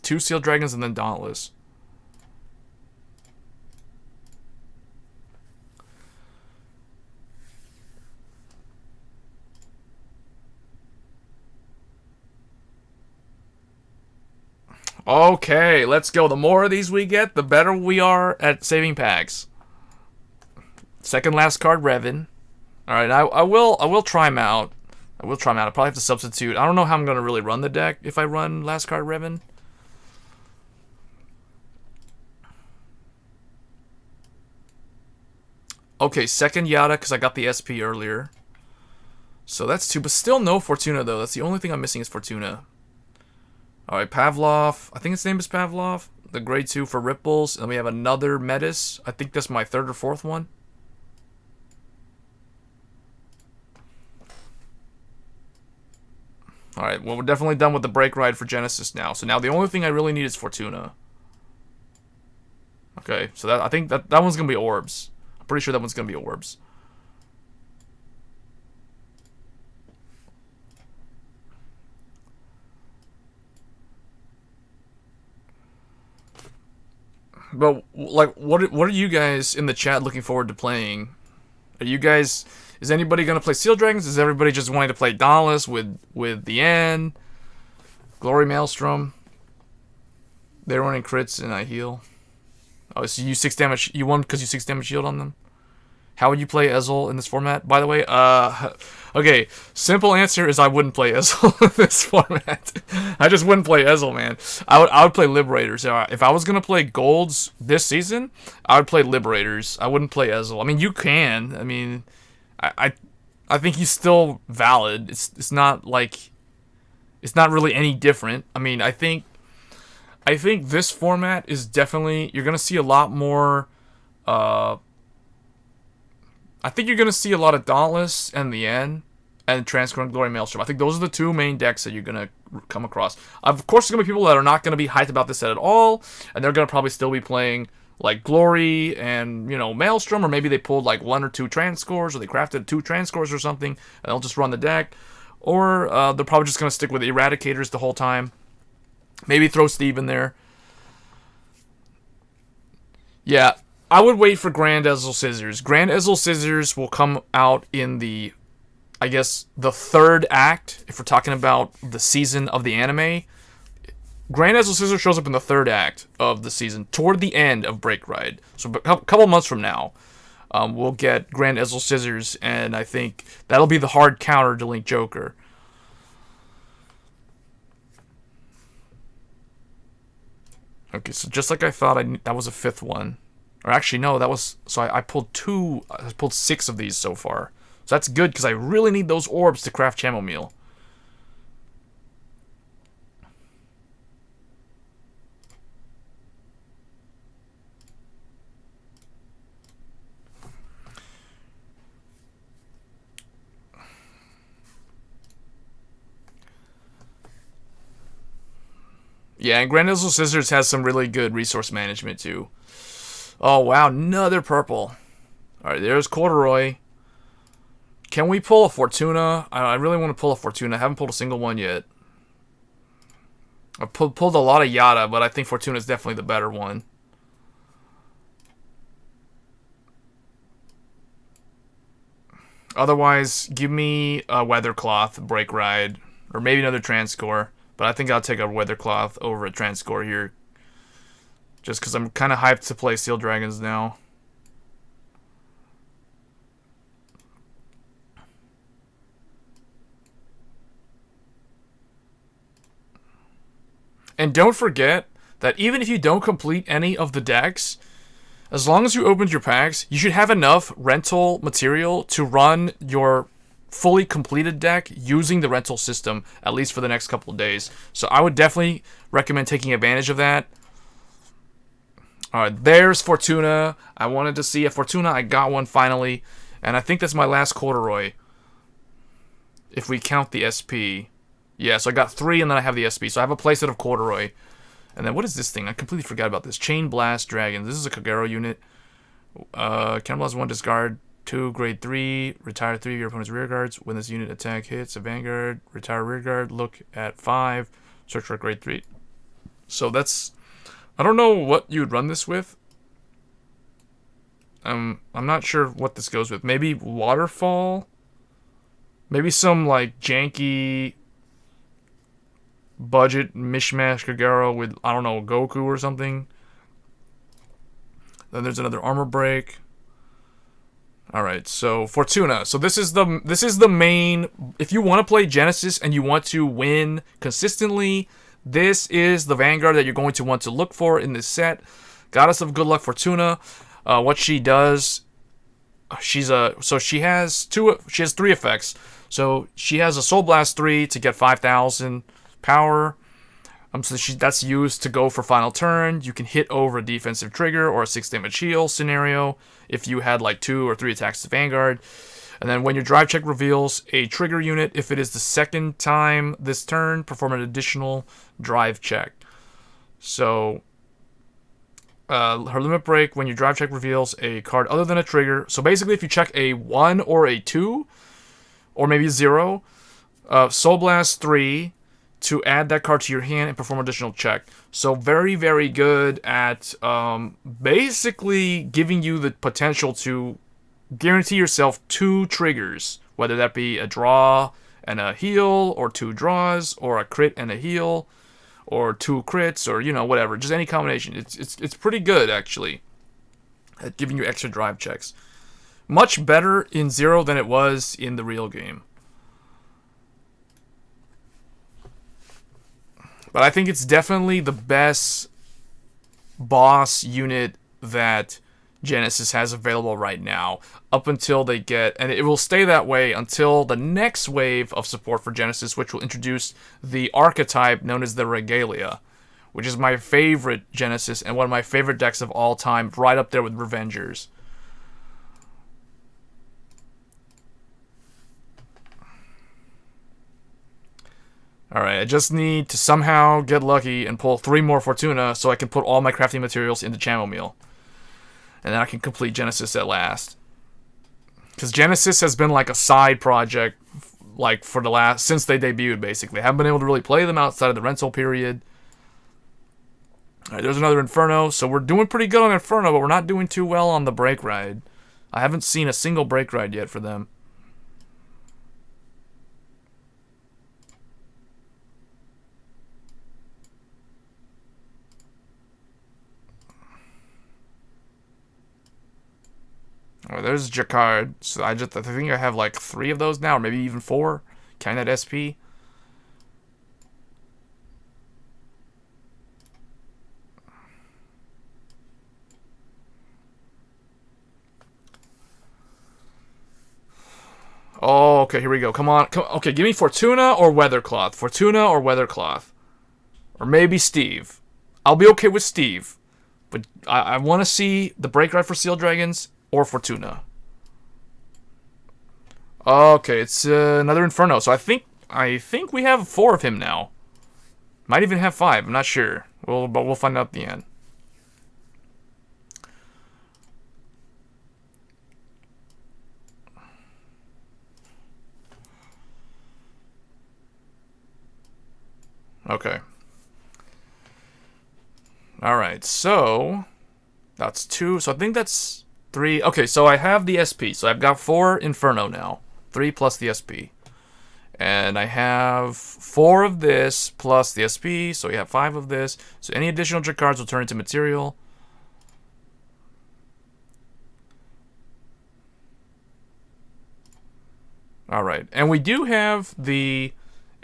2 Seal Dragons and then Dauntless. Okay, let's go. The more of these we get, the better we are at saving packs. Second last card, Revan. Alright, I will try him out. I'll probably have to substitute. I don't know how I'm going to really run the deck if I run last card, Revan. Okay, second Yada, because I got the SP earlier. So that's 2, but still no Fortuna, though. That's the only thing I'm missing is Fortuna. Alright, Pavlov. I think his name is Pavlov. The grade 2 for Ripples. And then we have another Metis. I think that's my 3rd or 4th one. Alright, well, we're definitely done with the break ride for Genesis now. So now the only thing I really need is Fortuna. Okay, so I think that one's going to be Orbs. I'm pretty sure that one's going to be Orbs. But, like, what are you guys in the chat looking forward to playing? Are you guys... Is anybody going to play Seal Dragons? Is everybody just wanting to play Dauntless with the N? Glory Maelstrom? They're running crits and I heal. Oh, so you 6 damage... You won because you 6 damage shield on them? How would you play Ezel in this format, by the way? Okay, simple answer is I wouldn't play Ezel in this format. I just wouldn't play Ezel, man. I would play Liberators. If I was going to play Golds this season, I would play Liberators. I wouldn't play Ezel. I mean, you can. I mean, I think he's still valid. It's not like... It's not really any different. I mean, I think this format is definitely... You're going to see a lot more... I think you're going to see a lot of Dauntless and the N and Transcurrent Glory Maelstrom. I think those are the 2 main decks that you're going to come across. Of course, there's going to be people that are not going to be hyped about this set at all, and they're going to probably still be playing, like, Glory and, you know, Maelstrom, or maybe they pulled, like, 1 or 2 Transcores, or they crafted 2 Transcores or something, and they'll just run the deck. Or they're probably just going to stick with the Eradicators the whole time. Maybe throw Steve in there. Yeah. I would wait for Grand Ezel Scissors. Grand Ezel Scissors will come out in the, I guess, the third act, if we're talking about the season of the anime. Grand Ezel Scissors shows up in the third act of the season, toward the end of Break Ride. So a couple months from now, we'll get Grand Ezel Scissors, and I think that'll be the hard counter to Link Joker. Okay, so just like I thought, that was a fifth one. Or actually, no, that was... So I pulled two... I pulled 6 of these so far. So that's good, because I really need those orbs to craft chamomile. Yeah, and Grand Ezel Scissors has some really good resource management, too. Oh, wow, another purple. Alright, there's Corduroy. Can we pull a Fortuna? I really want to pull a Fortuna. I haven't pulled a single one yet. I've pulled a lot of Yada, but I think Fortuna is definitely the better one. Otherwise, give me a Weathercloth, Break Ride, or maybe another Transcore. But I think I'll take a Weathercloth over a Transcore here. Just because I'm kind of hyped to play Steel Dragons now. And don't forget that even if you don't complete any of the decks, as long as you opened your packs, you should have enough rental material to run your fully completed deck using the rental system, at least for the next couple of days. So I would definitely recommend taking advantage of that. Alright, there's Fortuna. I wanted to see a Fortuna. I got one finally. And I think that's my last Corduroy, if we count the SP. Yeah, so I got 3 and then I have the SP. So I have a playset of Corduroy. And then what is this thing? I completely forgot about this. Chain Blast Dragon. This is a Kagero unit. Cannibalize 1, discard 2, grade 3, retire 3 of your opponent's rear guards. When this unit attack hits a Vanguard, retire rear guard, look at 5, search for grade 3. So that's... I don't know what you'd run this with. I'm not sure what this goes with. Maybe Waterfall? Maybe some, like, janky budget mishmash Kagero with, I don't know, Goku or something. Then there's another Armor Break. Alright, so Fortuna. So this is the main... If you want to play Genesis and you want to win consistently, this is the Vanguard that you're going to want to look for in this set. Goddess of Good Luck Fortuna. What she does... she has 3 effects. So she has a Soul Blast 3 to get 5,000 power. That's used to go for final turn. You can hit over a defensive trigger or a 6 damage heal scenario if you had like 2 or 3 attacks to Vanguard. And then when your drive check reveals a trigger unit, if it is the second time this turn, perform an additional drive check. So her limit break, when your drive check reveals a card other than a trigger. So basically if you check a 1 or a 2, or maybe 0, Soul Blast 3, to add that card to your hand and perform additional check. So very, very good at basically giving you the potential to guarantee yourself 2 triggers, whether that be a draw and a heal, or 2 draws, or a crit and a heal, or 2 crits, or, you know, whatever. Just any combination. It's pretty good, actually, at giving you extra drive checks. Much better in Zero than it was in the real game. But I think it's definitely the best boss unit that Genesis has available right now, up until they get, and it will stay that way until the next wave of support for Genesis, which will introduce the archetype known as the Regalia, which is my favorite Genesis and one of my favorite decks of all time, right up there with Revengers. Alright, I just need to somehow get lucky and pull 3 more Fortuna so I can put all my crafting materials into chamomile. And then I can complete Genesis at last. Because Genesis has been like a side project, like for the last... since they debuted, basically. I haven't been able to really play them outside of the rental period. Alright, there's another Inferno. So we're doing pretty good on Inferno, but we're not doing too well on the Break Ride. I haven't seen a single Break Ride yet for them. Oh, there's Jacquard. So I think I have like 3 of those now, or maybe even 4. Counting that SP. Oh, okay, here we go. Come on. Okay, give me Fortuna or Weathercloth. Fortuna or Weathercloth. Or maybe Steve. I'll be okay with Steve. But I want to see the Break Ride for Seal Dragons or Fortuna. Okay, it's another Inferno. So I think we have 4 of him now. Might even have 5. I'm not sure. But we'll find out at the end. Okay. Alright, so that's 2. So I think that's 3. Okay, so I have the SP. So I've got 4 Inferno now. 3 plus the SP. And I have 4 of this plus the SP. So we have 5 of this. So any additional trick cards will turn into material. Alright, and we do have the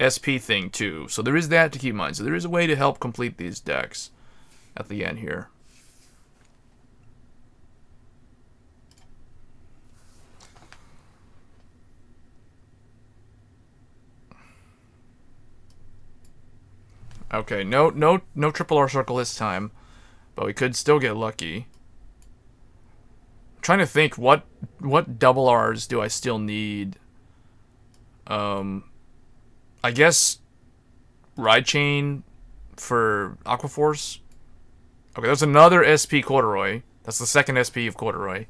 SP thing too. So there is that to keep in mind. So there is a way to help complete these decks at the end here. Okay, no triple R circle this time, but we could still get lucky. I'm trying to think what double R's do I still need? I guess Ride Chain for Aquaforce. Okay, there's another SP Corduroy. That's the second SP of Corduroy.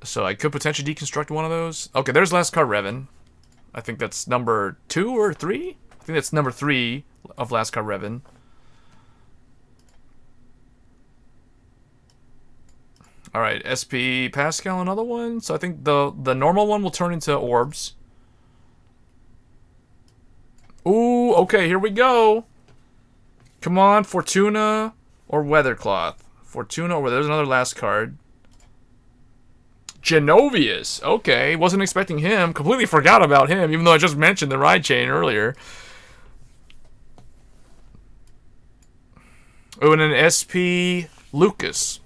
So I could potentially deconstruct one of those. Okay, there's Last Card Revan. I think that's number 2 or 3? I think that's number 3 of Last Card Revan. Alright, SP Pascal, another one. So I think the normal one will turn into orbs. Ooh, okay, here we go. Come on, Fortuna or Weathercloth. Fortuna or there's another last card. Genovius. Okay, wasn't expecting him. Completely forgot about him, even though I just mentioned the Ride Chain earlier. Oh, and an SP Lucas.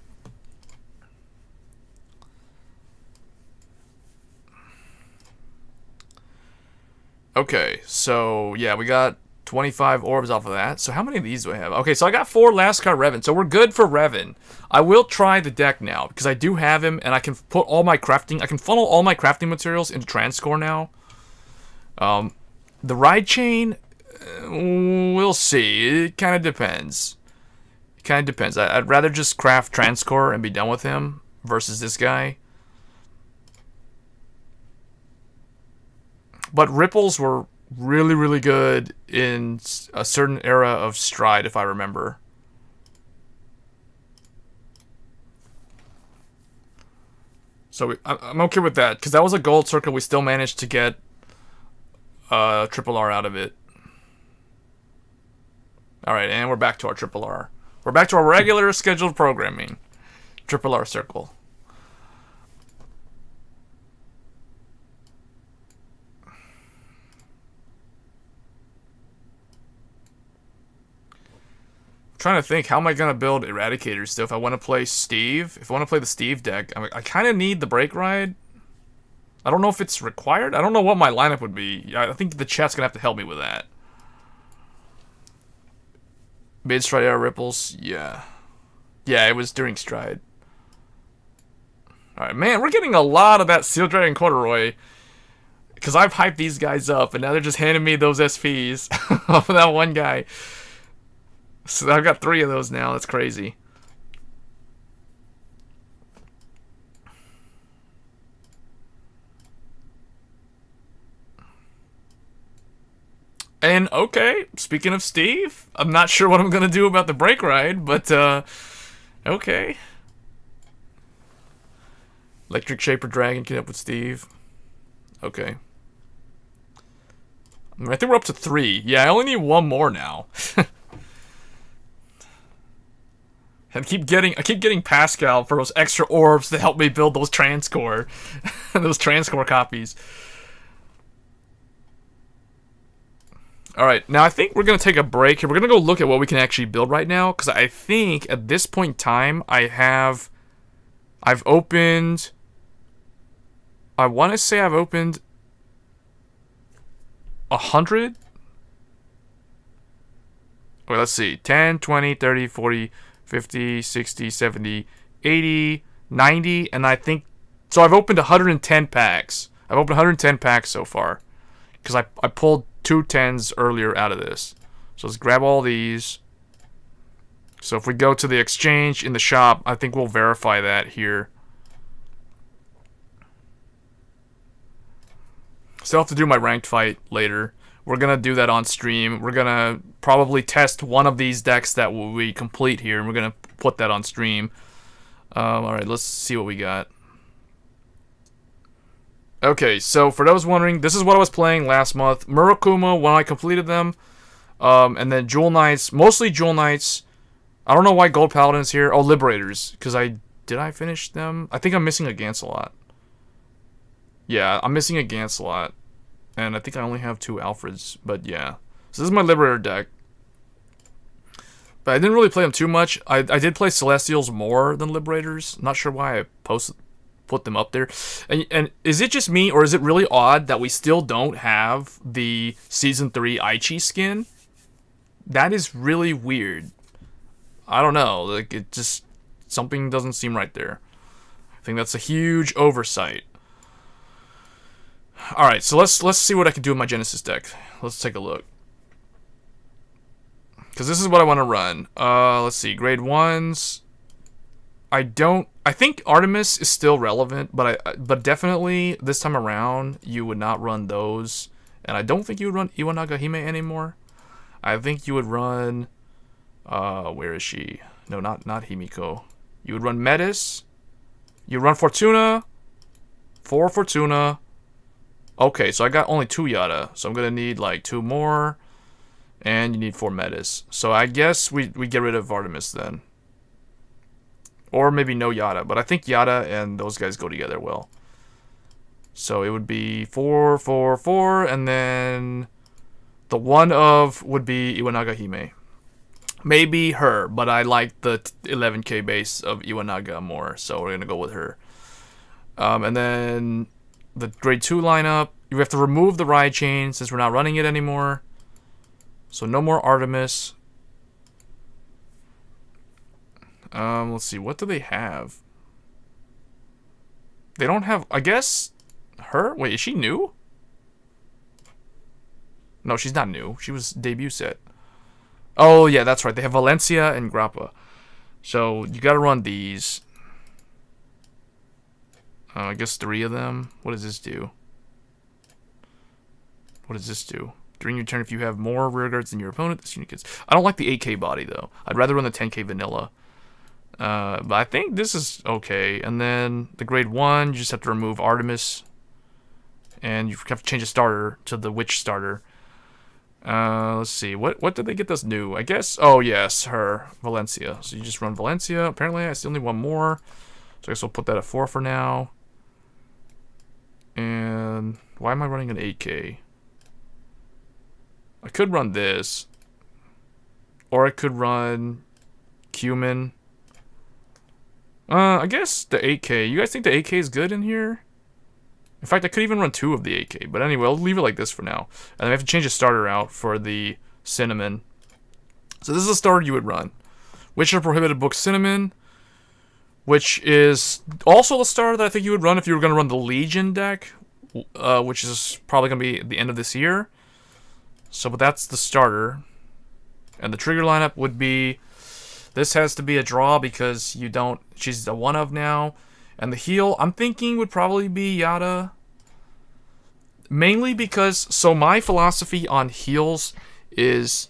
Okay, so yeah, we got 25 orbs off of that. So how many of these do I have? Okay, so I got 4 last card Revan. So we're good for Revan. I will try the deck now because I do have him, and I can put all my crafting. I can funnel all my crafting materials into Transcore now. The Ride Chain, we'll see. It kind of depends. It kind of depends. I'd rather just craft Transcore and be done with him versus this guy. But Ripples were really, really good in a certain era of Stride, if I remember. So I'm okay with that, because that was a gold circle. We still managed to get triple R out of it. Alright, and we're back to our triple R. We're back to our regular scheduled programming. Triple R circle. Trying to think, how am I gonna build Eradicators still if I want to play Steve? If I want to play the Steve deck, I kind of need the Break Ride. I don't know if it's required. I don't know what my lineup would be. I think the chat's gonna have to help me with that. Mid-Stride era Ripples, yeah. Yeah, it was during Stride. Alright, man, we're getting a lot of that Seal Dragon Corduroy. Because I've hyped these guys up, and now they're just handing me those SPs off of that one guy. So I've got 3 of those now. That's crazy. And okay, speaking of Steve, I'm not sure what I'm gonna do about the brake ride, but okay. Electric Shaper Dragon, get up with Steve. Okay. I think we're up to 3. Yeah, I only need 1 more now. And I keep getting Pascal for those extra orbs to help me build those transcore. Those transcore copies. Alright, now I think we're going to take a break here. We're going to go look at what we can actually build right now. Because I think at this point in time, I've opened... I want to say I've opened 100? Okay, let's see. 10, 20, 30, 40, 50, 60, 70, 80, 90, and I think... So I've opened 110 packs. I've opened 110 packs so far. Because I pulled 2 10s earlier out of this. So let's grab all these. So if we go to the exchange in the shop, I think we'll verify that here. Still have to do my ranked fight later. We're going to do that on stream. We're going to probably test one of these decks that we complete here, and we're going to put that on stream. Alright, let's see what we got. Okay, so for those wondering, this is what I was playing last month. Murokuma, when I completed them. And then Jewel Knights, mostly Jewel Knights. I don't know why Gold Paladin is here. Oh, Liberators, because did I finish them? I think I'm missing a Gancelot. Yeah, I'm missing a Gancelot. And I think I only have 2 Alfreds, but yeah. So this is my Liberator deck. But I didn't really play them too much. I did play Celestials more than Liberators. Not sure why I put them up there. And is it just me, or is it really odd that we still don't have the Season 3 Aichi skin? That is really weird. I don't know. Like, it just... Something doesn't seem right there. I think that's a huge oversight. Alright, so let's see what I can do with my Genesis deck. Let's take a look. Because this is what I want to run. Let's see. Grade 1s. I think Artemis is still relevant, but definitely this time around, you would not run those. And I don't think you would run Iwanaga Hime anymore. I think you would run... where is she? No, not Himiko. You would run Metis. You would run Fortuna. 4 Fortuna. Okay, so I got only 2 Yada. So I'm going to need like 2 more. And you need 4 Metis. So I guess we get rid of Artemis then. Or maybe no Yada. But I think Yada and those guys go together well. So it would be 4, 4, 4. And then the one of would be Iwanaga Hime. Maybe her, but I like the 11k base of Iwanaga more, so we're going to go with her. And then the grade 2 lineup, you have to remove the Ride Chain since we're not running it anymore. So no more Artemis. Let's see, what do they have? They don't have, I guess, her? Wait, is she new? No, she's not new. She was debut set. Oh, yeah, that's right. They have Valencia and Grappa. So, you gotta run these. I guess 3 of them. What does this do? What does this do? During your turn, if you have more rear guards than your opponent, this unit gets... I don't like the 8k body, though. I'd rather run the 10k vanilla. But I think this is okay. And then the grade 1, you just have to remove Artemis. And you have to change a starter to the Witch starter. Let's see. What did they get this new? I guess... Oh, yes, her. Valencia. So you just run Valencia. Apparently, I still need 1 more. So I guess we'll put that at 4 for now. And... Why am I running an 8k? I could run this. Or I could run... Cumin. I guess the 8k. You guys think the 8k is good in here? In fact, I could even run 2 of the 8k. But anyway, I'll leave it like this for now. And then I have to change the starter out for the Cinnamon. So this is the starter you would run. Witcher Prohibited Book Cinnamon. Which is also the starter that I think you would run if you were going to run the Legion deck. Which is probably going to be at the end of this year. So, but that's the starter. And the trigger lineup would be... This has to be a draw because you don't... She's a 1 of now. And the heal, I'm thinking, would probably be Yada. Mainly because, so my philosophy on heals is,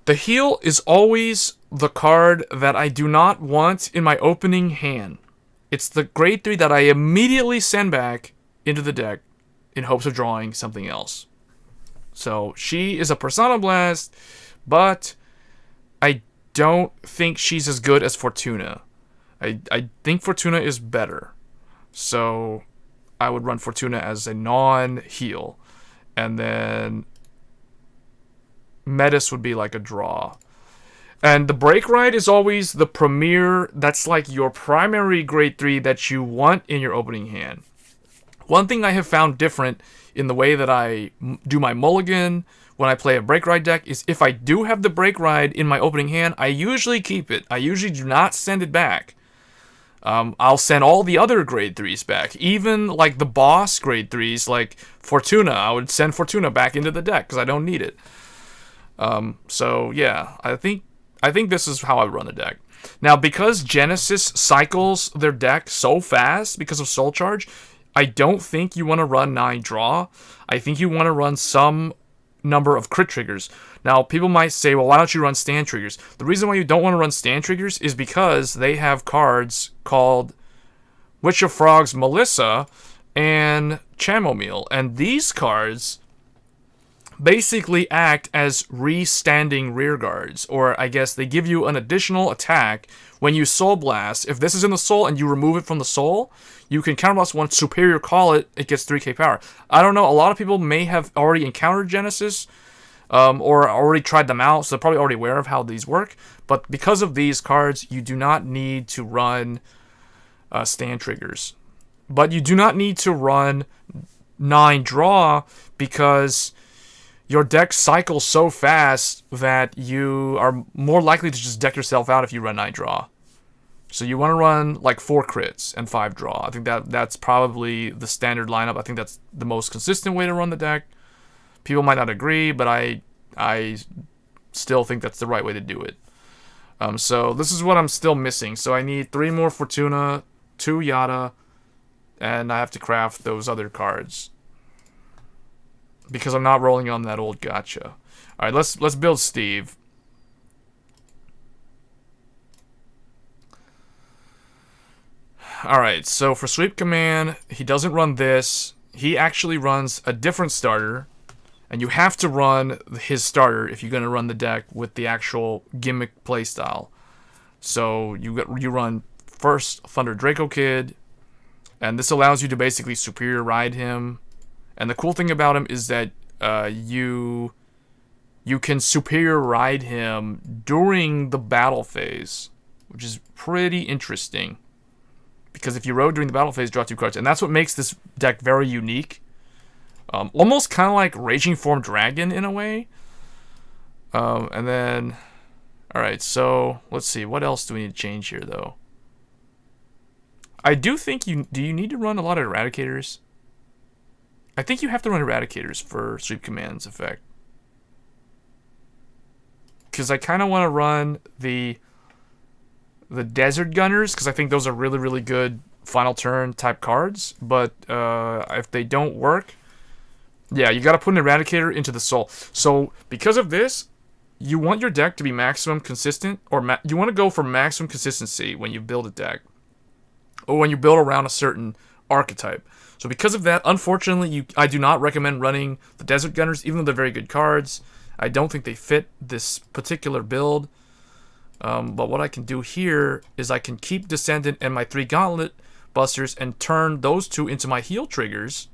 the heal is always the card that I do not want in my opening hand. It's the grade 3 that I immediately send back into the deck in hopes of drawing something else. So she is a Persona Blast, but I don't think she's as good as Fortuna. I think Fortuna is better. So I would run Fortuna as a non-heal. And then Metis would be like a draw. And the Break Ride is always the premier, that's like your primary grade 3 that you want in your opening hand. One thing I have found different in the way that I do my mulligan when I play a Break Ride deck is if I do have the Break Ride in my opening hand, I usually keep it. I usually do not send it back. I'll send all the other grade 3s back. Even like the boss grade 3s, like Fortuna, I would send Fortuna back into the deck because I don't need it. So yeah, I think this is how I run the deck. Now, because Genesis cycles their deck so fast because of Soul Charge, I don't think you want to run 9 draw. I think you want to run some number of crit triggers. Now, people might say, well, why don't you run stand triggers? The reason why you don't want to run stand triggers is because they have cards called Witch of Frogs Melissa and Chamomile. And these cards basically act as re-standing rear guards. Or I guess they give you an additional attack when you Soul Blast. If this is in the Soul and you remove it from the Soul, you can counterblast one Superior Call it gets 3k power. I don't know, a lot of people may have already encountered Genesis, or already tried them out, so they're probably already aware of how these work. But because of these cards, you do not need to run stand triggers. But you do not need to run 9 draw because your deck cycles so fast that you are more likely to just deck yourself out if you run 9 draw. So you want to run like 4 crits and 5 draw. I think that's probably the standard lineup. I think that's the most consistent way to run the deck. People might not agree, but I still think that's the right way to do it. So this is what I'm still missing. So I need 3 more Fortuna, 2 Yada, and I have to craft those other cards because I'm not rolling on that old gacha. All right, let's build Steve. Alright, so for Sweep Command, he doesn't run this. He actually runs a different starter. And you have to run his starter if you're going to run the deck with the actual gimmick playstyle. So you run first Thunder Draco Kid. And this allows you to basically Superior Ride him. And the cool thing about him is that you can Superior Ride him during the battle phase. Which is pretty interesting. Because if you rode during the battle phase, draw 2 cards. And that's what makes this deck very unique. Almost kind of like Raging Form Dragon in a way. And then... Alright, so let's see. What else do we need to change here, though? I do think do you need to run a lot of Eradicators? I think you have to run Eradicators for Sweep Command's effect. Because I kind of want to run the Desert Gunners, because I think those are really, really good final turn type cards. But if they don't work, yeah, you got to put an Eradicator into the Soul. So because of this, you want your deck to be maximum consistent, or you want to go for maximum consistency when you build a deck, or when you build around a certain archetype. So because of that, unfortunately, I do not recommend running the Desert Gunners, even though they're very good cards. I don't think they fit this particular build. But what I can do here is I can keep Descendant and my 3 Gauntlet Busters and turn those 2 into my heal triggers.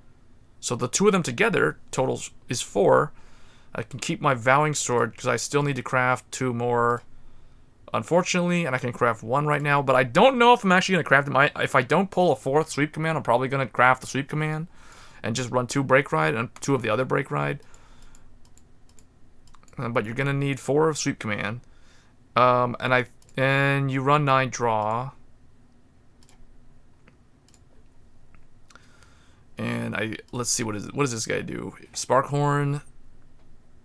So the 2 of them together, total is 4. I can keep my Vowing Sword because I still need to craft 2 more, unfortunately, and I can craft 1 right now. But I don't know if I'm actually going to craft them. If I don't pull a 4th Sweep Command, I'm probably going to craft the Sweep Command and just run 2 Break Ride and 2 of the other Break Ride. But you're going to need 4 of Sweep Command. And you run 9 draw. And let's see, what does this guy do? Sparkhorn.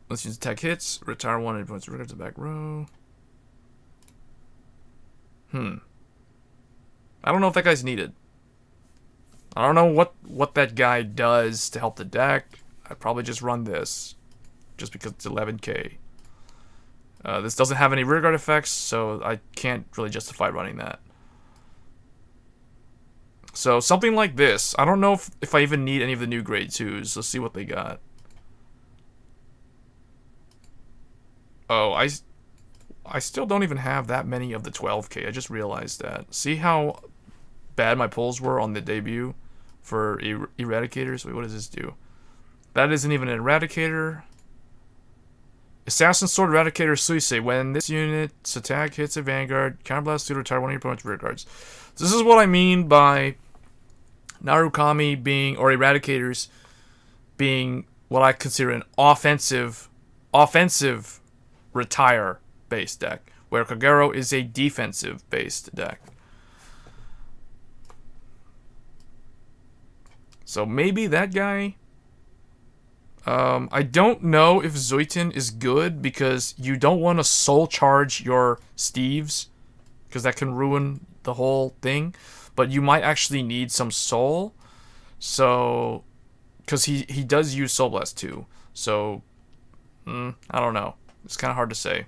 Let's use attack hits. Retire 1 and points to the back row. I don't know if that guy's needed. I don't know what that guy does to help the deck. I'd probably just run this, just because it's 11k. This doesn't have any rearguard effects, so I can't really justify running that. So something like this. I don't know if I even need any of the new grade 2s. Let's see what they got. Oh, I still don't even have that many of the 12k. I just realized that. See how bad my pulls were on the debut for Eradicators? Wait, what does this do? That isn't even an Eradicator. Assassin Sword Eradicator Suisei. When this unit's attack hits a Vanguard, counterblast to retire one of your opponent's rear guards. So this is what I mean by Narukami being, or Eradicators being, what I consider an offensive retire based deck, where Kagero is a defensive based deck. So maybe that guy. I don't know if Zoitin is good because you don't want to soul charge your Steves because that can ruin the whole thing. But you might actually need some soul. So, because he does use Soul Blast too. So, I don't know. It's kind of hard to say.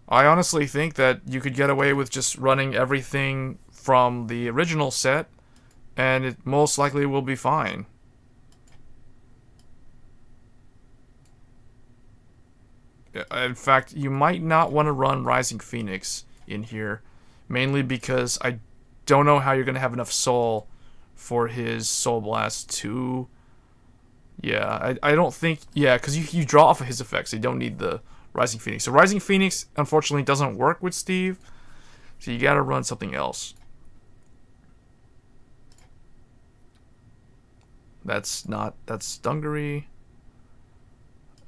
I honestly think that you could get away with just running everything from the original set, and it most likely will be fine. In fact, you might not want to run Rising Phoenix in here, mainly because I don't know how you're going to have enough soul for his Soul Blast to... Yeah, I don't think... Yeah, because you draw off of his effects, so you don't need the Rising Phoenix. So Rising Phoenix, unfortunately, doesn't work with Steve, so you gotta run something else. That's Dungaree.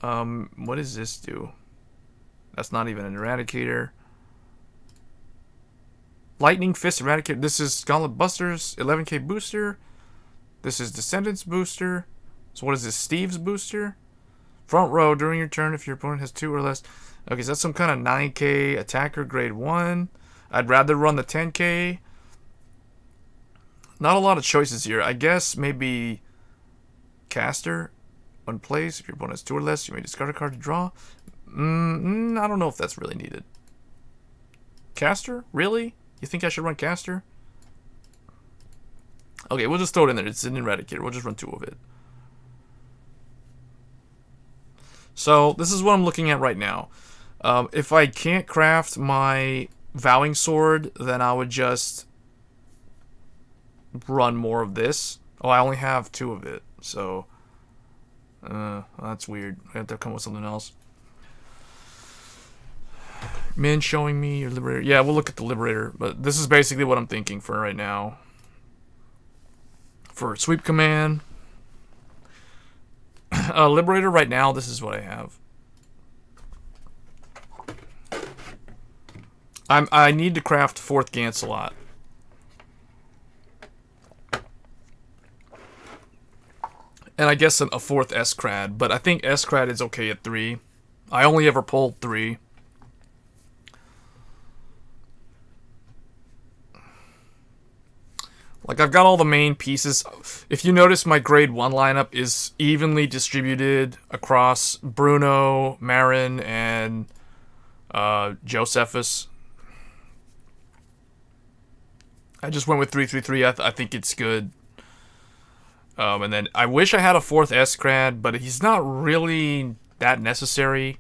What does this do? That's not even an Eradicator. Lightning Fist Eradicator. This is Gauntlet Busters, 11k booster. This is Descendants booster. So what is this, Steve's booster? Front row during your turn if your opponent has 2 or less. Okay, so that's some kind of 9k attacker grade 1. I'd rather run the 10k. Not a lot of choices here. I guess maybe Caster. One place. If your opponent has 2 or less, you may discard a card to draw. I don't know if that's really needed. Caster? Really? You think I should run Caster? Okay, we'll just throw it in there. It's an Eradicator. We'll just run 2 of it. So, this is what I'm looking at right now. If I can't craft my Vowing Sword, then I would just run more of this. Oh, I only have 2 of it, so... that's weird. I have to come with something else. Min showing me your Liberator. Yeah, we'll look at the Liberator, but this is basically what I'm thinking for right now. For Sweep Command... Liberator right now, this is what I have. I need to craft 4th Gancelot. And I guess a 4th S-Crad, but I think S-Crad is okay at 3. I only ever pulled 3. Like, I've got all the main pieces. If you notice, my grade 1 lineup is evenly distributed across Bruno, Marin, and Josephus. I just went with 3-3-3. I think it's good. And then I wish I had a 4th S-Crad, but he's not really that necessary.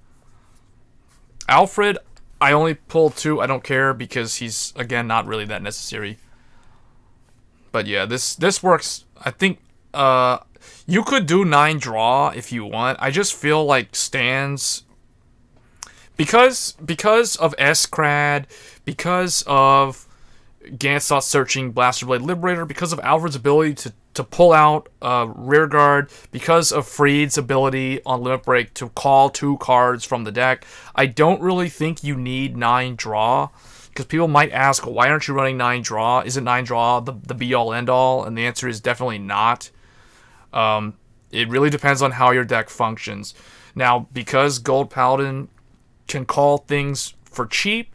Alfred, I only pulled 2. I don't care because he's, again, not really that necessary. But yeah, this works. I think you could do 9 draw if you want. I just feel like stands because of S-Crad, because of Gancelot searching Blaster Blade Liberator, because of Alfred's ability to pull out rear guard, because of Freed's ability on Limit Break to call 2 cards from the deck. I don't really think you need 9 draw. Because people might ask, why aren't you running 9 draw? Isn't 9 draw the be-all, end-all? And the answer is definitely not. It really depends on how your deck functions. Now, because Gold Paladin can call things for cheap,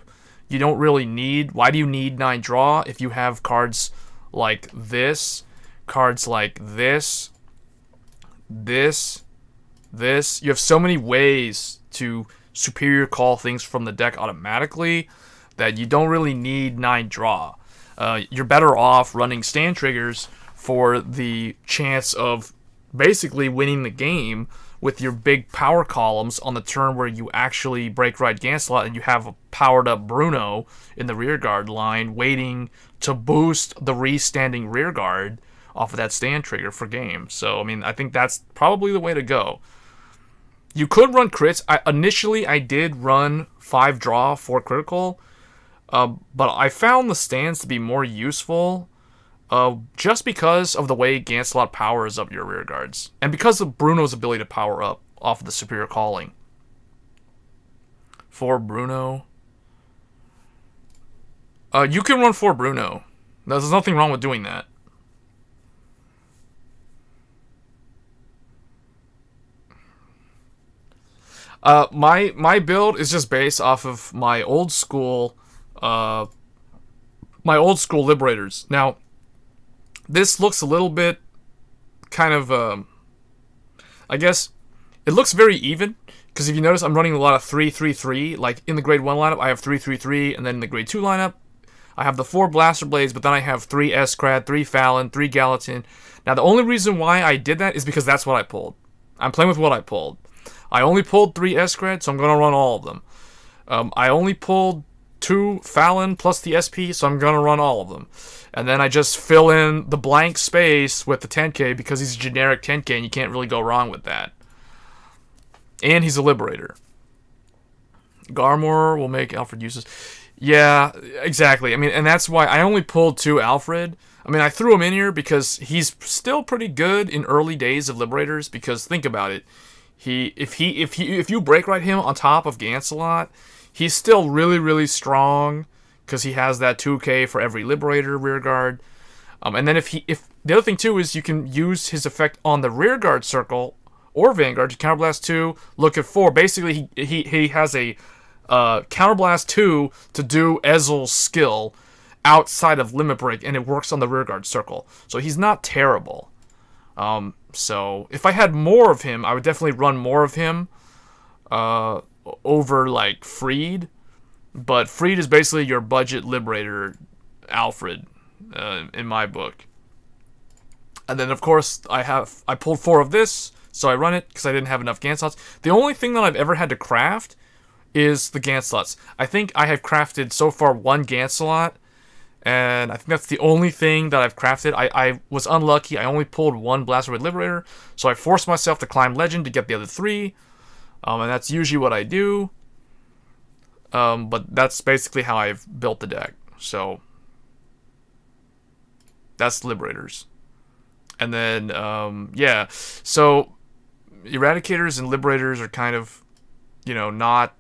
you don't really need. Why do you need 9 draw if you have cards like this, cards like this, this, this? You have so many ways to superior call things from the deck automatically that you don't really need 9 draw. You're better off running stand triggers for the chance of basically winning the game with your big power columns on the turn where you actually break right Ganslot and you have a powered up Bruno in the rearguard line waiting to boost the re-standing rearguard off of that stand trigger for game. So, I mean, I think that's probably the way to go. You could run crits. Initially, I did run 5 draw, 4 critical, but I found the stands to be more useful just because of the way Ganslot powers up your rear guards. And because of Bruno's ability to power up off of the superior calling. For Bruno. You can run 4 Bruno. There's nothing wrong with doing that. My build is just based off of my old school Liberators. Now, this looks a little bit kind of, I guess, it looks very even, because if you notice, I'm running a lot of 3-3-3. Like, in the Grade 1 lineup, I have 3-3-3, and then in the Grade 2 lineup, I have the 4 Blaster Blades, but then I have 3 S-Crad, 3 Fallon, 3 Gallatin. Now, the only reason why I did that is because that's what I pulled. I'm playing with what I pulled. I only pulled 3 S-Crad, so I'm going to run all of them. I only pulled 2 Fallon plus the SP, so I'm going to run all of them. And then I just fill in the blank space with the 10k because he's a generic 10k and you can't really go wrong with that. And he's a Liberator. Garmor will make Alfred uses. Yeah, exactly. I mean, and that's why I only pulled 2 Alfred. I mean, I threw him in here because he's still pretty good in early days of Liberators. Because think about it, if you break right him on top of Ganslot, he's still really, really strong because he has that 2k for every Liberator rearguard. And then if the other thing too is you can use his effect on the rearguard circle or Vanguard to counterblast 2, look at 4. Basically, he has a counterblast 2 to do Ezel's skill outside of Limit Break, and it works on the rearguard circle. So he's not terrible. So if I had more of him, I would definitely run more of him over like Freed. But Freed is basically your budget Liberator Alfred in my book. And then of course I pulled 4 of this, so I run it because I didn't have enough Ganslots. The only thing that I've ever had to craft is the Ganslots. I think I have crafted so far 1 Ganslot, and I think that's the only thing that I've crafted. I was unlucky. I only pulled 1 Blaster Blade Liberator, so I forced myself to climb Legend to get the other 3. And that's usually what I do. But that's basically how I've built the deck. So that's Liberators. And then, yeah. So Eradicators and Liberators are kind of, you know, not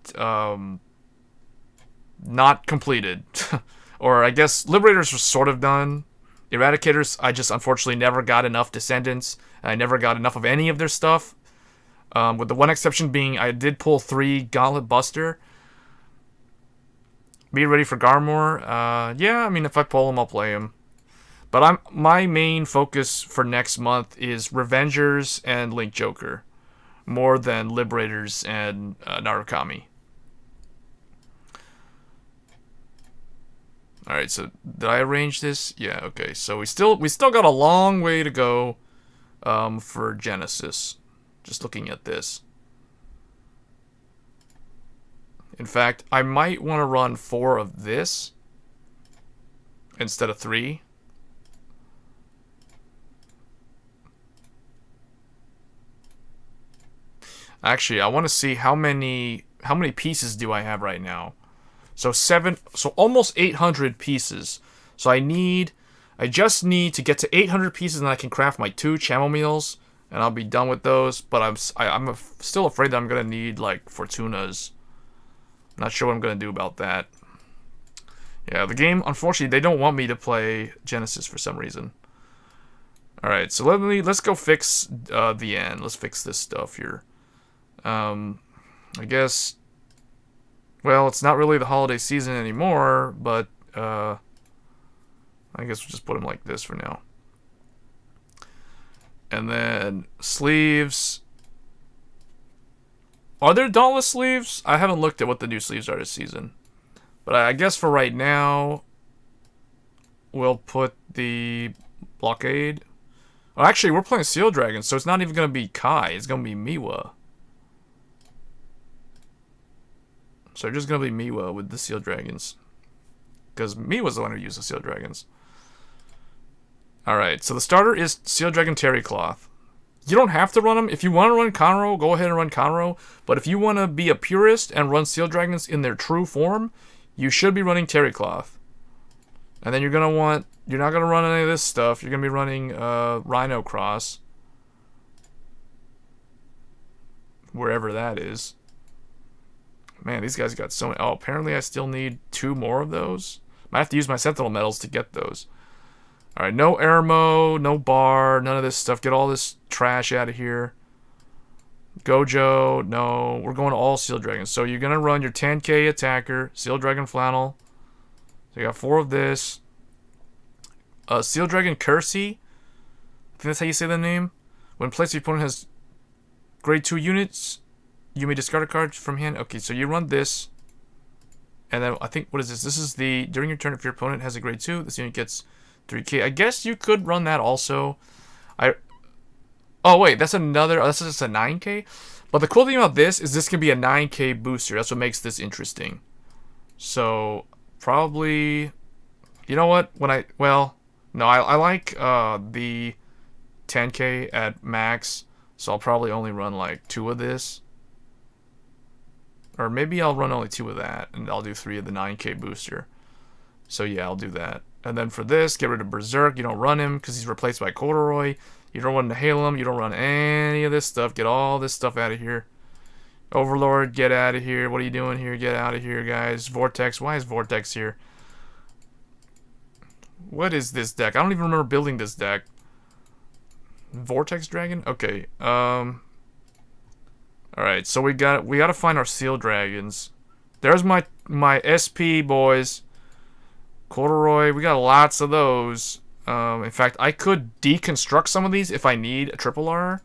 completed. Or I guess Liberators are sort of done. Eradicators, I just unfortunately never got enough Descendants. And I never got enough of any of their stuff. With the one exception being I did pull 3 Gauntlet Buster. Be ready for Garmor. Yeah, I mean, if I pull him, I'll play him. But my main focus for next month is Revengers and Link Joker, more than Liberators and Narukami. All right, so did I arrange this? Yeah, okay. So we still got a long way to go for Genesis. Just looking at this. In fact, I might want to run 4 of this instead of 3. Actually, I want to see how many pieces do I have right now. So almost 800 pieces. So I just need to get to 800 pieces, and I can craft my 2 Chamomeals, and I'll be done with those. But I'm still afraid that I'm gonna need like Fortunas. Not sure what I'm gonna do about that. Yeah, the game, unfortunately, they don't want me to play Genesis for some reason. All right, so let's go fix the end. Let's fix this stuff here. I guess Well, it's not really the holiday season anymore, but I guess we'll just put them like this for now. And then sleeves. Are there dauntless sleeves? I haven't looked at what the new sleeves are this season. But I guess for right now, we'll put the blockade. Well, actually, we're playing Seal Dragon, so it's not even going to be Kai. It's going to be Miwa. So just going to be Miwa with the Seal Dragons. Because Miwa's the one who used the Seal Dragons. Alright, so the starter is Seal Dragon Terry Cloth. You don't have to run them. If you want to run Conroe, go ahead and run Conroe. But if you want to be a purist and run Seal Dragons in their true form, you should be running Terry Cloth. And then you're not going to run any of this stuff. You're going to be running Rhino Cross. Wherever that is. Man, these guys got so many. Oh, apparently I still need 2 more of those. Might have to use my Sentinel medals to get those. Alright, no Airmo, no bar, none of this stuff. Get all this trash out of here. Gojo, no. We're going to all Seal Dragons. So you're going to run your 10k attacker, Seal Dragon Flannel. So you got 4 of this. Seal Dragon Kersey. I think that's how you say the name. When placed, your opponent has grade 2 units. You may discard a card from hand. Okay, so you run this. And then, I think, what is this? This is the, during your turn, if your opponent has a grade 2, this unit gets 3k. I guess you could run that also. Oh, wait, that's another, that's just a 9k? But the cool thing about this is this can be a 9k booster. That's what makes this interesting. So, probably, you know what? Well, no, I like the 10k at max. So I'll probably only run like 2 of this. Or maybe I'll run only 2 of that, and I'll do 3 of the 9k booster. So yeah, I'll do that. And then for this, get rid of Berserk. You don't run him because he's replaced by Corduroy. You don't run Halem. You don't run any of this stuff. Get all this stuff out of here. Overlord, get out of here. What are you doing here? Get out of here, guys. Vortex. Why is Vortex here? What is this deck? I don't even remember building this deck. Vortex Dragon? Okay. Alright, so we gotta find our Seal Dragons. There's my SP boys. Corduroy, we got lots of those. In fact, I could deconstruct some of these if I need a triple R.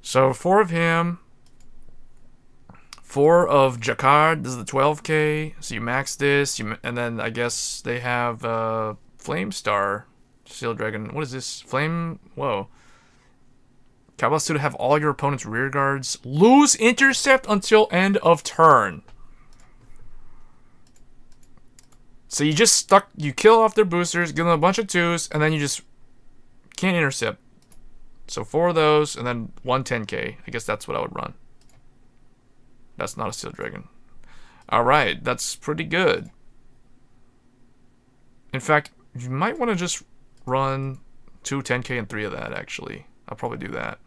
So 4 of him. 4 of Jacquard. This is the 12k. So you max this, and then I guess they have Flame Star Seal Dragon. What is this? Flame. Whoa. Cabal to have all your opponent's rear guards lose intercept until end of turn. So you just you kill off their boosters, give them a bunch of 2s, and then you just can't intercept. So 4 of those, and then 1 10k. I guess that's what I would run. That's not a Seal Dragon. Alright, that's pretty good. In fact, you might want to just run 2 10k and 3 of that, actually. I'll probably do that.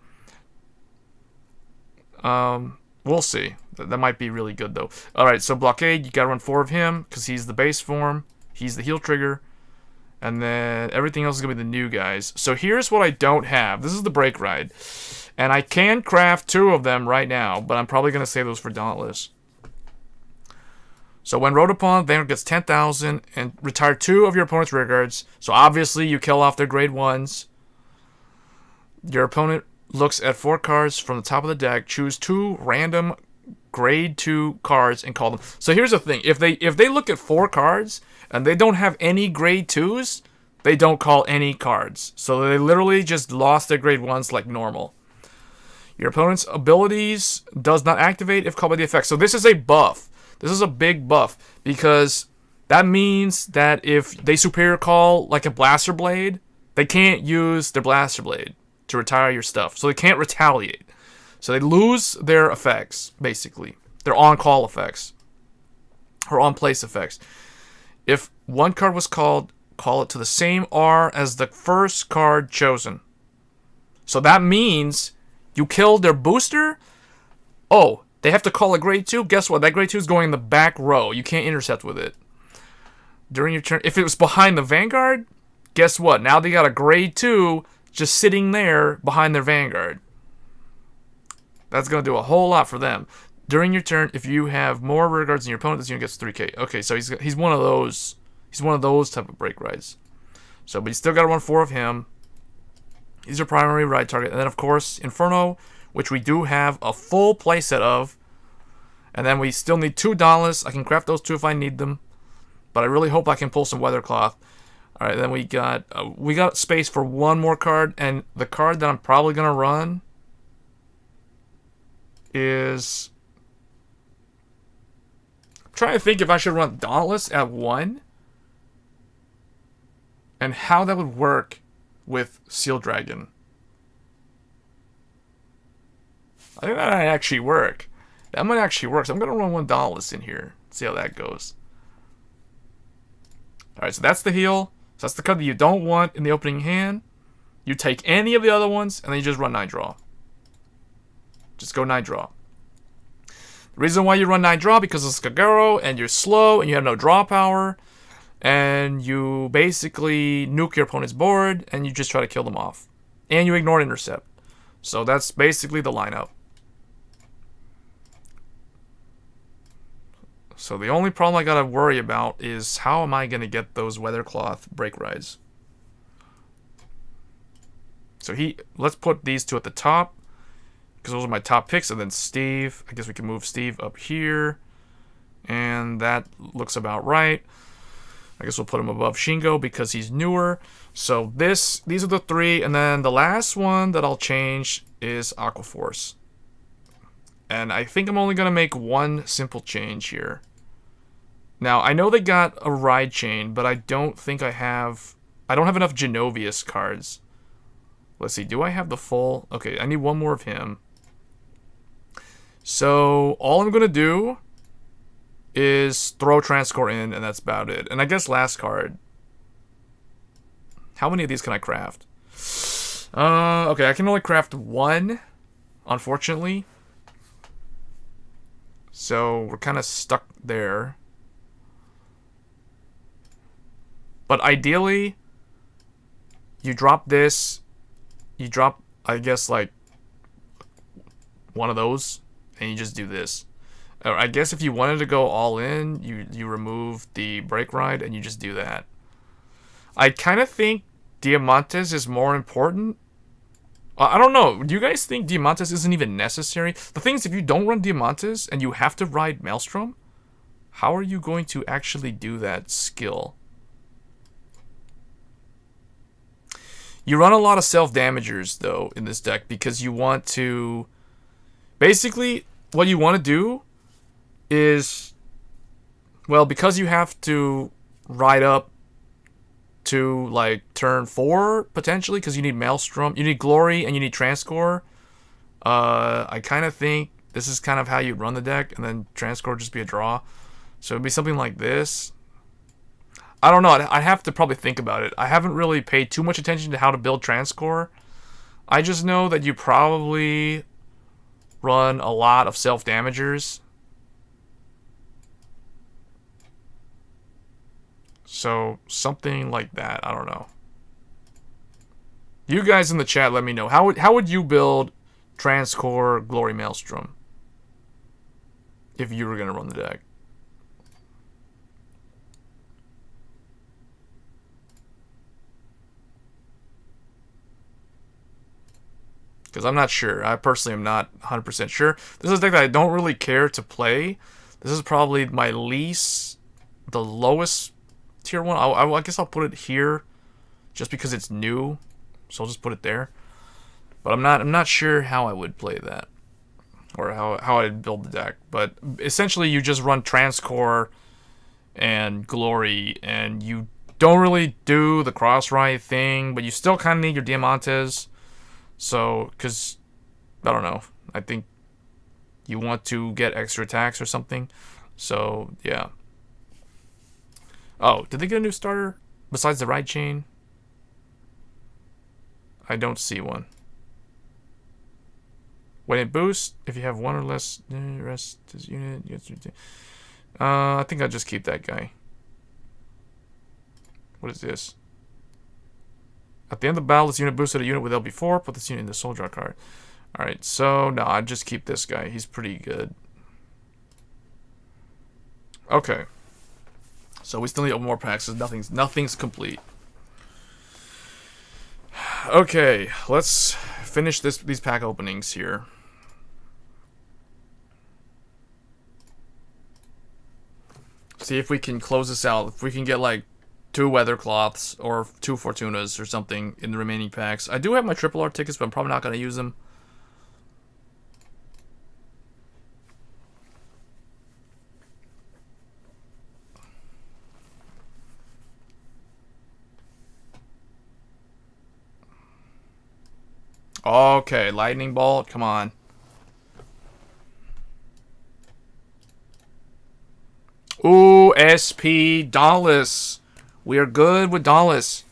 We'll see. That might be really good, though. Alright, so Blockade, you gotta run 4 of him, because he's the base form. He's the heal trigger. And then everything else is gonna be the new guys. So here's what I don't have. This is the Break Ride. And I can craft 2 of them right now, but I'm probably gonna save those for Dauntless. So when rode upon, Vanguard gets 10,000, and retire 2 of your opponent's rear guards. So obviously, you kill off their grade 1s. Your opponent looks at 4 cards from the top of the deck, choose 2 random grade 2 cards, and call them. So here's the thing: if they look at 4 cards and they don't have any grade 2s, they don't call any cards. So they literally just lost their grade 1s like normal. Your opponent's abilities does not activate if called by the effect. So this is a buff. This is a big buff because that means that if they superior call like a Blaster Blade, they can't use their Blaster Blade to retire your stuff. So they can't retaliate. So they lose their effects, basically. Their on-call effects. Or on-place effects. If 1 card was called, call it to the same R as the first card chosen. So that means you killed their booster. Oh, they have to call a grade 2. Guess what? That grade 2 is going in the back row. You can't intercept with it. During your turn, if it was behind the Vanguard, guess what? Now they got a grade 2 just sitting there behind their Vanguard. That's going to do a whole lot for them. During your turn, if you have more rear guards than your opponent, this unit gets 3k. Okay, so he's one of those. He's one of those type of break rides. So, but you still got to run 4 of him. He's your primary ride target. And then, of course, Inferno, which we do have a full playset of. And then we still need 2 Dauntless. I can craft those 2 if I need them. But I really hope I can pull some Weathercloth. Alright, then we got space for 1 more card. And the card that I'm probably going to run is... I'm trying to think if I should run Dauntless at 1. And how that would work with Seal Dragon. I think that might actually work. That might actually work. So I'm going to run 1 Dauntless in here. See how that goes. Alright, so that's the heal. So that's the card that you don't want in the opening hand. You take any of the other ones, and then you just run 9 draw. Just go 9 draw. The reason why you run 9 draw, because it's Kagero, and you're slow, and you have no draw power. And you basically nuke your opponent's board, and you just try to kill them off. And you ignore intercept. So that's basically the lineup. So the only problem I gotta worry about is how am I gonna get those Weathercloth break rides. So let's put these 2 at the top, because those are my top picks, and then Steve. I guess we can move Steve up here. And that looks about right. I guess we'll put him above Shingo because he's newer. So these are the 3, and then the last one that I'll change is Aquaforce. And I think I'm only gonna make 1 simple change here. Now I know they got a ride chain, but I don't think I have enough Genovius cards. Let's see, do I have the full? Okay, I need 1 more of him. So all I'm gonna do is throw Transcore in, and that's about it. And I guess last card. How many of these can I craft? Okay, I can only craft 1, unfortunately. So we're kind of stuck there. But ideally, you drop this. You drop, I guess, like 1 of those, and you just do this. I guess if you wanted to go all in, you remove the break ride and you just do that. I kind of think Diamantes is more important. I don't know. Do you guys think Diamantes isn't even necessary? The thing is, if you don't run Diamantes and you have to ride Maelstrom, how are you going to actually do that skill? You run a lot of self-damagers, though, in this deck because you want to... Basically, what you want to do is, well, because you have to ride up to like turn 4 potentially, because you need Maelstrom, you need Glory, and you need Transcore. I kind of think this is kind of how you run the deck, and then Transcore just be a draw. So it'd be something like this. I don't know. I'd have to probably think about it. I haven't really paid too much attention to how to build Transcore. I just know that you probably run a lot of self-damagers. So, something like that. I don't know. You guys in the chat, let me know. How would you build Transcore Glory Maelstrom if you were going to run the deck? Because I'm not sure. I personally am not 100% sure. This is a deck that I don't really care to play. This is probably my least, the lowest tier one. I guess I'll put it here just because it's new. So I'll just put it there. But I'm not sure how I would play that. Or how I'd build the deck. But essentially you just run Transcore and Glory, and you don't really do the cross ride thing, but you still kind of need your Diamantes. So, because, I don't know, I think you want to get extra attacks or something. So, yeah. Oh, did they get a new starter besides the ride chain? I don't see one. When it boosts, if you have 1 or less, rest this unit. I think I'll just keep that guy. What is this? At the end of the battle, this unit boosted a unit with LB4. Put this unit in the soul draw card. Alright, so no, I'd just keep this guy. He's pretty good. Okay. So we still need more packs, so nothing's complete. Okay, let's finish these pack openings here. See if we can close this out. If we can get like 2 weather cloths or 2 Fortunas or something in the remaining packs. I do have my Triple R tickets, but I'm probably not going to use them. Okay, lightning bolt, come on. Ooh, SP Dauntless. We are good with Dauntless.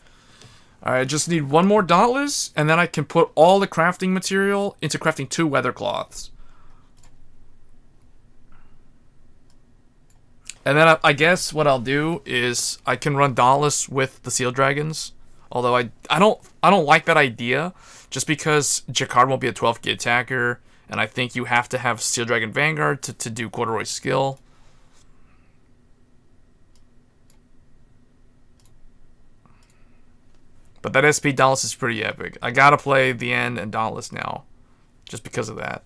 Alright, I just need one more Dauntless, and then I can put all the crafting material into crafting 2 weather cloths. And then I guess what I'll do is I can run Dauntless with the Seal Dragons. Although I don't like that idea, just because Jakar won't be a 12th attacker, and I think you have to have Steel Dragon Vanguard to do Corduroy skill. But that SP Dauntless is pretty epic. I gotta play the end and Dauntless now, just because of that.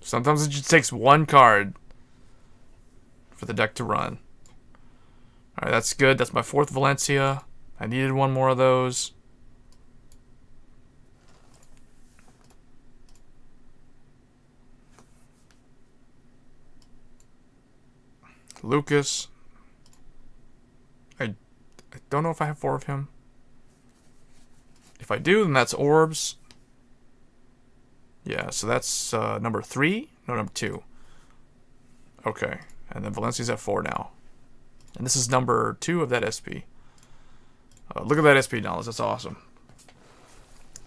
Sometimes it just takes one card for the deck to run. Alright, that's good. That's my 4th Valencia. I needed one more of those. Lucas. I don't know if I have 4 of him. If I do, then that's Orbs. Yeah, so that's number 3? No, number 2. Okay, and then Valencia's at 4 now. And this is number 2 of that SP. Look at that SP Dauntless, that's awesome.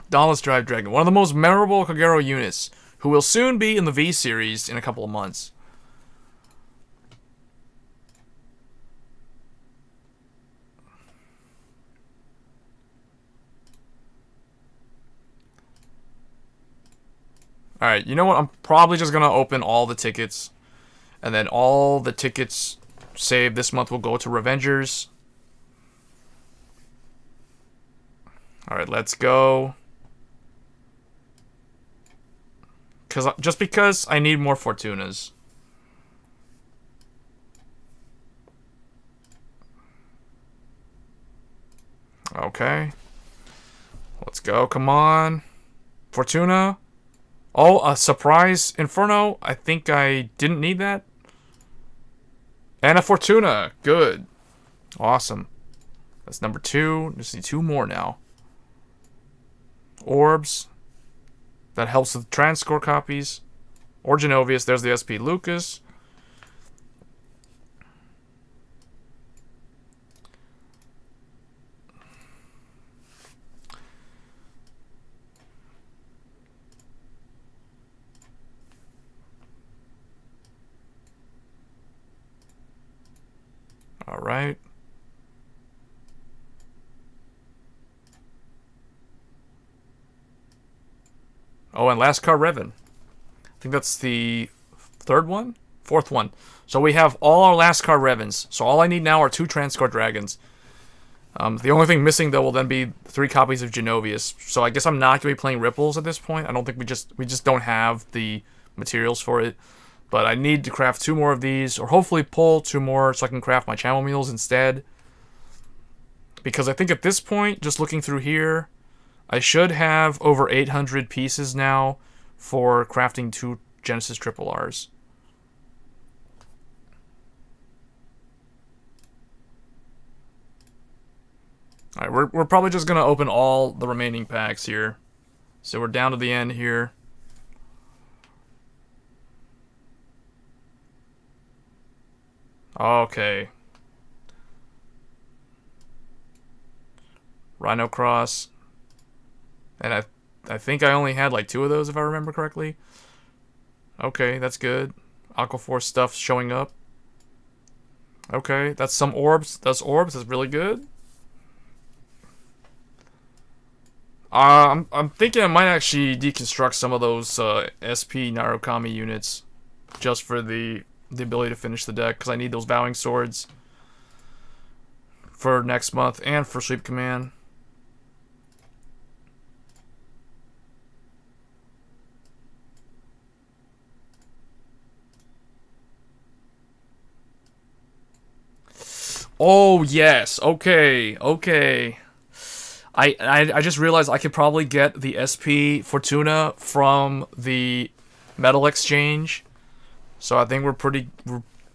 Dauntless Drive Dragon, one of the most memorable Kagero units, who will soon be in the V series in a couple of months. Alright, you know what? I'm probably just going to open all the tickets. And then all the tickets saved this month will go to Revengers. Alright, let's go. Just because I need more Fortunas. Okay. Let's go, come on. Fortuna. Oh, a surprise Inferno. I think I didn't need that. And a Fortuna. Good. Awesome. That's number 2. Just need 2 more now. Orbs. That helps with Transcore copies. Or Genovius. There's the SP Lucas. Alright. Oh, and last card, Revan. I think that's the 3rd one? 4th one. So we have all our last card Revans. So all I need now are 2 Transcore Dragons. The only thing missing, though, will then be 3 copies of Genovius. So I guess I'm not going to be playing Ripples at this point. I don't think we just don't have the materials for it. But I need to craft 2 more of these, or hopefully pull 2 more so I can craft my Chamomile Mules instead. Because I think at this point, just looking through here, I should have over 800 pieces now for crafting 2 Genesis Triple Rs. Alright, we're probably just going to open all the remaining packs here. So we're down to the end here. Okay. Rhino Cross. And I think I only had like 2 of those if I remember correctly. Okay, that's good. Aquaforce stuff showing up. Okay, that's some orbs. That's orbs. That's really good. I'm thinking I might actually deconstruct some of those SP Narukami units. just for the ability to finish the deck, because I need those Vowing Swords for next month and for Sweep Command. Oh, yes. Okay. Okay. I just realized I could probably get the SP Fortuna from the Metal Exchange. So I think we're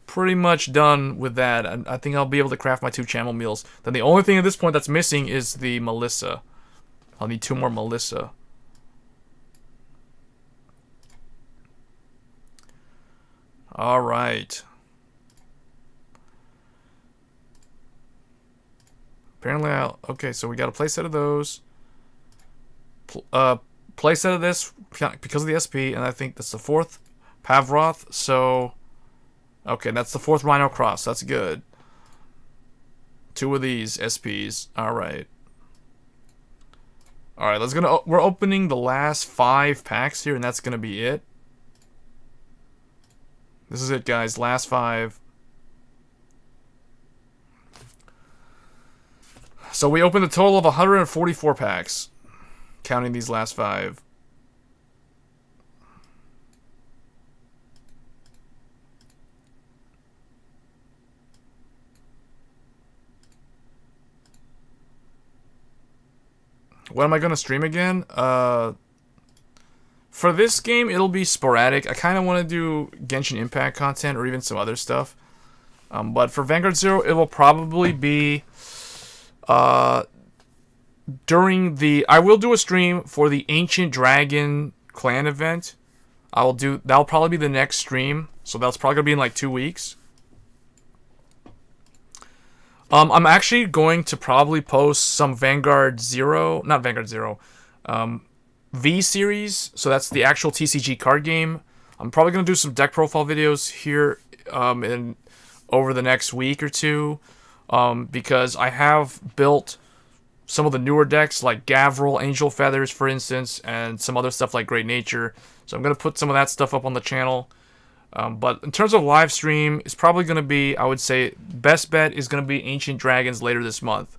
pretty much done with that. I think I'll be able to craft my 2 Chamomils. Then the only thing at this point that's missing is the Melissa. I'll need 2 more Melissa. Alright. Apparently, okay, so we got a playset of those. Playset of this because of the SP, and I think that's the 4th Pavroth. So, okay, that's the 4th Rhino Cross. That's good. 2 of these SPs. All right. All right, we're opening the last 5 packs here, and that's gonna be it. This is it, guys. Last 5. So we opened a total of 144 packs, counting these last 5. When am I going to stream again? For this game, it'll be sporadic. I kind of want to do Genshin Impact content or even some other stuff. But for Vanguard Zero, it will probably be... during I will do a stream for the Ancient Dragon clan event. That'll probably be the next stream, so that's probably gonna be in like 2 weeks. I'm actually going to probably post some Vanguard Zero, not Vanguard Zero, V series. So that's the actual TCG card game. I'm probably gonna do some deck profile videos here, over the next week or 2. Because I have built some of the newer decks like Gavril, Angel Feathers, for instance, and some other stuff like Great Nature. So I'm going to put some of that stuff up on the channel. But in terms of live stream, it's probably going to be, I would say, best bet is going to be Ancient Dragons later this month.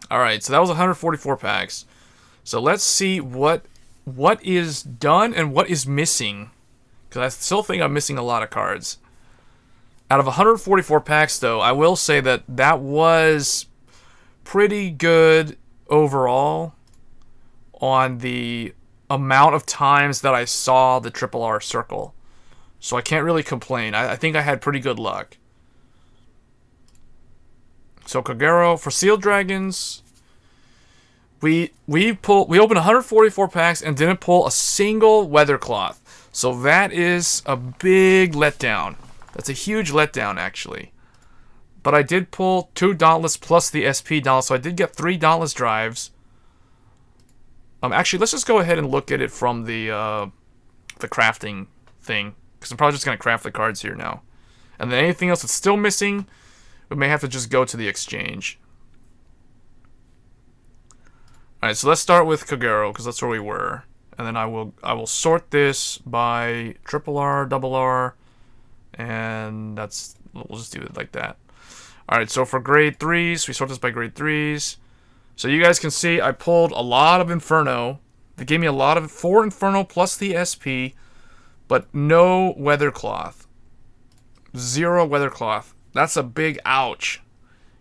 Alright, so that was 144 packs. So let's see what is done and what is missing, because I still think I'm missing a lot of cards. Out of 144 packs, though, I will say that that was pretty good overall on the amount of times that I saw the Triple R circle. So I can't really complain. I think I had pretty good luck. So Kogero for Sealed Dragons... We opened 144 packs and didn't pull a single Weathercloth. So that is a big letdown. That's a huge letdown, actually. But I did pull 2 Dauntless plus the SP Dauntless, so I did get 3 Dauntless drives. Actually, let's just go ahead and look at it from the crafting thing, because I'm probably just going to craft the cards here now. And then anything else that's still missing, we may have to just go to the exchange. Alright, so let's start with Kogero, because that's where we were. And then I will sort this by triple R, double R, and we'll just do it like that. Alright, so for grade 3s, we sort this by grade 3s. So you guys can see I pulled a lot of Inferno. They gave me a lot of 4 Inferno plus the SP, but no Weathercloth. 0 Weathercloth. That's a big ouch.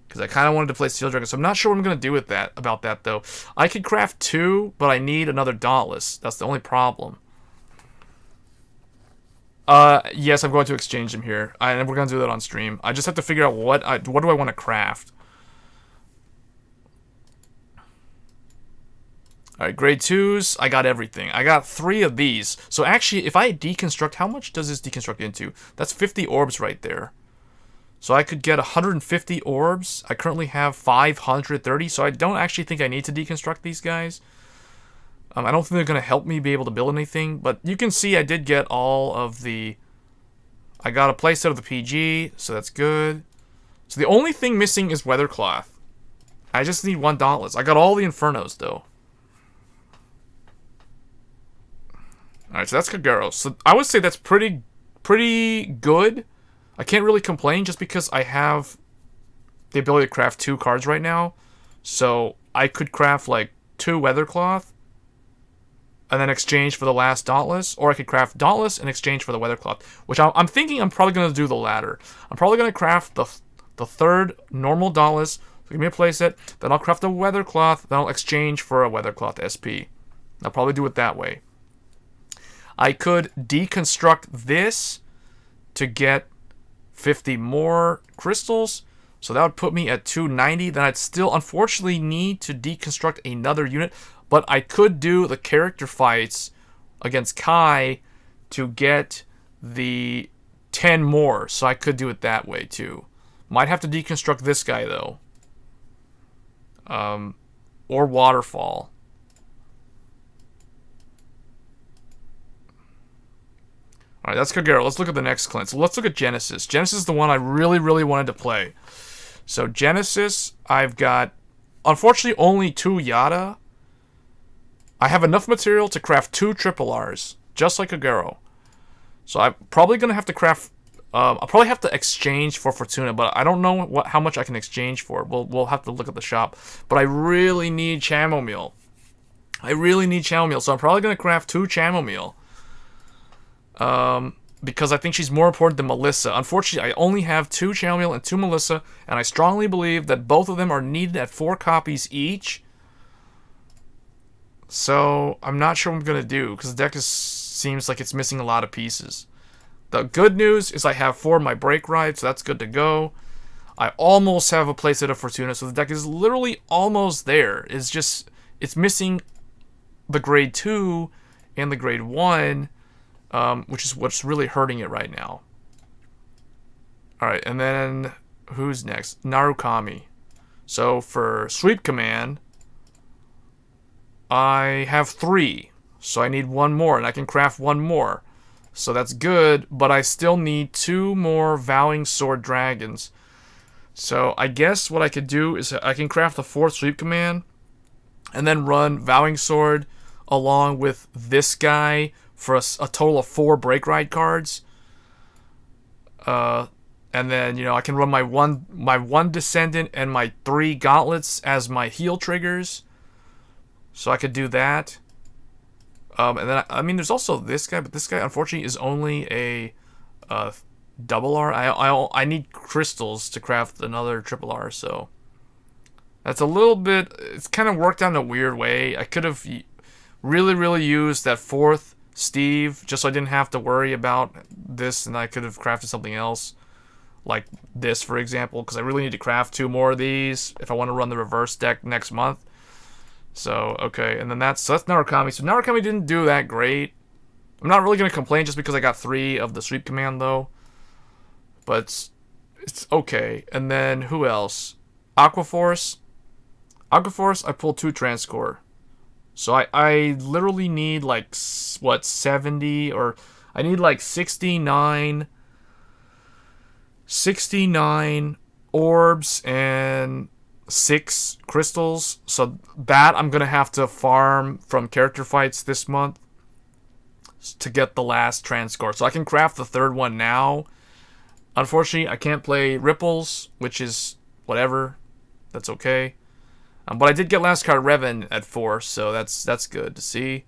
Because I kind of wanted to play Steel Dragon, so I'm not sure what I'm going to do with about that, though. I could craft 2, but I need another Dauntless. That's the only problem. Yes, I'm going to exchange them here. And we're going to do that on stream. I just have to figure out what do I want to craft. Alright, grade 2s, I got everything. I got 3 of these. So actually, if I deconstruct, how much does this deconstruct into? That's 50 orbs right there. So I could get 150 orbs. I currently have 530, so I don't actually think I need to deconstruct these guys. I don't think they're going to help me be able to build anything, but you can see I did get all of the... I got a playset of the PG, so that's good. So the only thing missing is Weathercloth. I just need one Dauntless. I got all the Infernos, though. Alright, so that's Kagero. So I would say that's pretty good. I can't really complain just because I have the ability to craft 2 cards right now. So I could craft like 2 Weathercloth and then exchange for the last Dauntless, or I could craft Dauntless and exchange for the Weathercloth, which I'm thinking I'm probably going to do the latter. I'm probably going to craft the third normal Dauntless, so give me a playset, then I'll craft a Weathercloth, then I'll exchange for a Weathercloth SP. I'll probably do it that way. I could deconstruct this to get 50 more crystals, so that would put me at 290. Then I'd still, unfortunately, need to deconstruct another unit, but I could do the character fights against Kai to get the 10 more, so I could do it that way, too. Might have to deconstruct this guy, though. Or Waterfall. Alright, that's Kagero. Let's look at the next client. So let's look at Genesis. Genesis is the one I really wanted to play. So Genesis, I've got, unfortunately, only 2 Yada. I have enough material to craft 2 triple Rs, just like Kagero. So I'm probably going to have to craft, I'll probably have to exchange for Fortuna, but I don't know how much I can exchange for. We'll have to look at the shop. But I really need Chamomile. I really need Chamomile, so I'm probably going to craft 2 Chamomile. Because I think she's more important than Melissa. Unfortunately, I only have 2 Chamomile and 2 Melissa, and I strongly believe that both of them are needed at 4 copies each. So, I'm not sure what I'm going to do, because the deck seems like it's missing a lot of pieces. The good news is I have 4 of my Break Ride, so that's good to go. I almost have a playset of Fortuna, so the deck is literally almost there. It's just, it's missing the grade 2 and the grade 1. Which is what's really hurting it right now. Alright, and then who's next? Narukami. So for Sweep Command, I have 3. So I need 1 more, and I can craft 1 more. So that's good, but I still need 2 more Vowing Sword Dragons. So I guess what I could do is I can craft the 4th Sweep Command, and then run Vowing Sword along with this guy for a total of 4 Break Ride cards. And then, you know, I can run my one Descendant and my 3 Gauntlets as my heal triggers. So I could do that. And then, I mean, there's also this guy, but this guy, unfortunately, is only a double R. I need crystals to craft another triple R, so that's a little bit, it's kind of worked out in a weird way. I could have really used that 4th Steve, just so I didn't have to worry about this, and I could have crafted something else, like this, for example, because I really need to craft 2 more of these if I want to run the reverse deck next month. So, okay, and then that's Narukami. So Narukami didn't do that great. I'm not really going to complain just because I got 3 of the Sweep Command, though. But it's okay. And then, who else? Aquaforce. Aquaforce, I pulled 2 Transcore. So I literally need like, what, 70, or I need like 69 orbs and 6 crystals. So that I'm going to have to farm from character fights this month to get the last Transcore. So I can craft the 3rd one now. Unfortunately, I can't play Ripples, which is whatever. That's okay. But I did get last card Revan at 4, so that's good to see.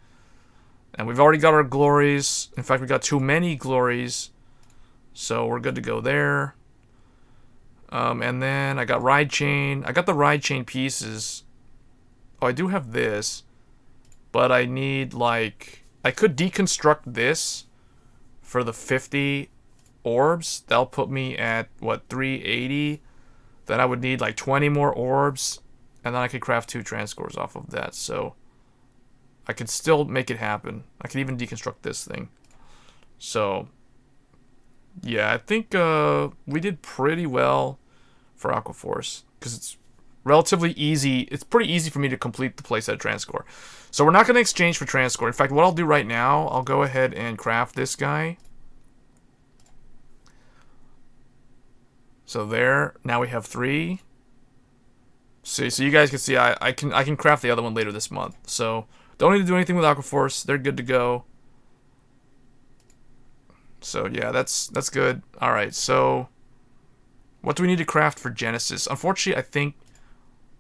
And we've already got our glories. In fact, we got too many glories, so we're good to go there. And then I got Ride Chain. I got the Ride Chain pieces. Oh, I do have this, but I need, like, I could deconstruct this for the 50 orbs. That'll put me at, what, 380? Then I would need like 20 more orbs. And then I could craft 2 Transcores off of that, so I could still make it happen. I could even deconstruct this thing. So, yeah, I think we did pretty well for Aquaforce, because it's relatively easy. It's pretty easy for me to complete the playset Transcore. So we're not going to exchange for Transcore. In fact, what I'll do right now, I'll go ahead and craft this guy. So there, now we have 3. See, so you guys can see I can craft the other one later this month. So don't need to do anything with Aquaforce. They're good to go. So yeah, that's good. All right, so what do we need to craft for Genesis? Unfortunately, I think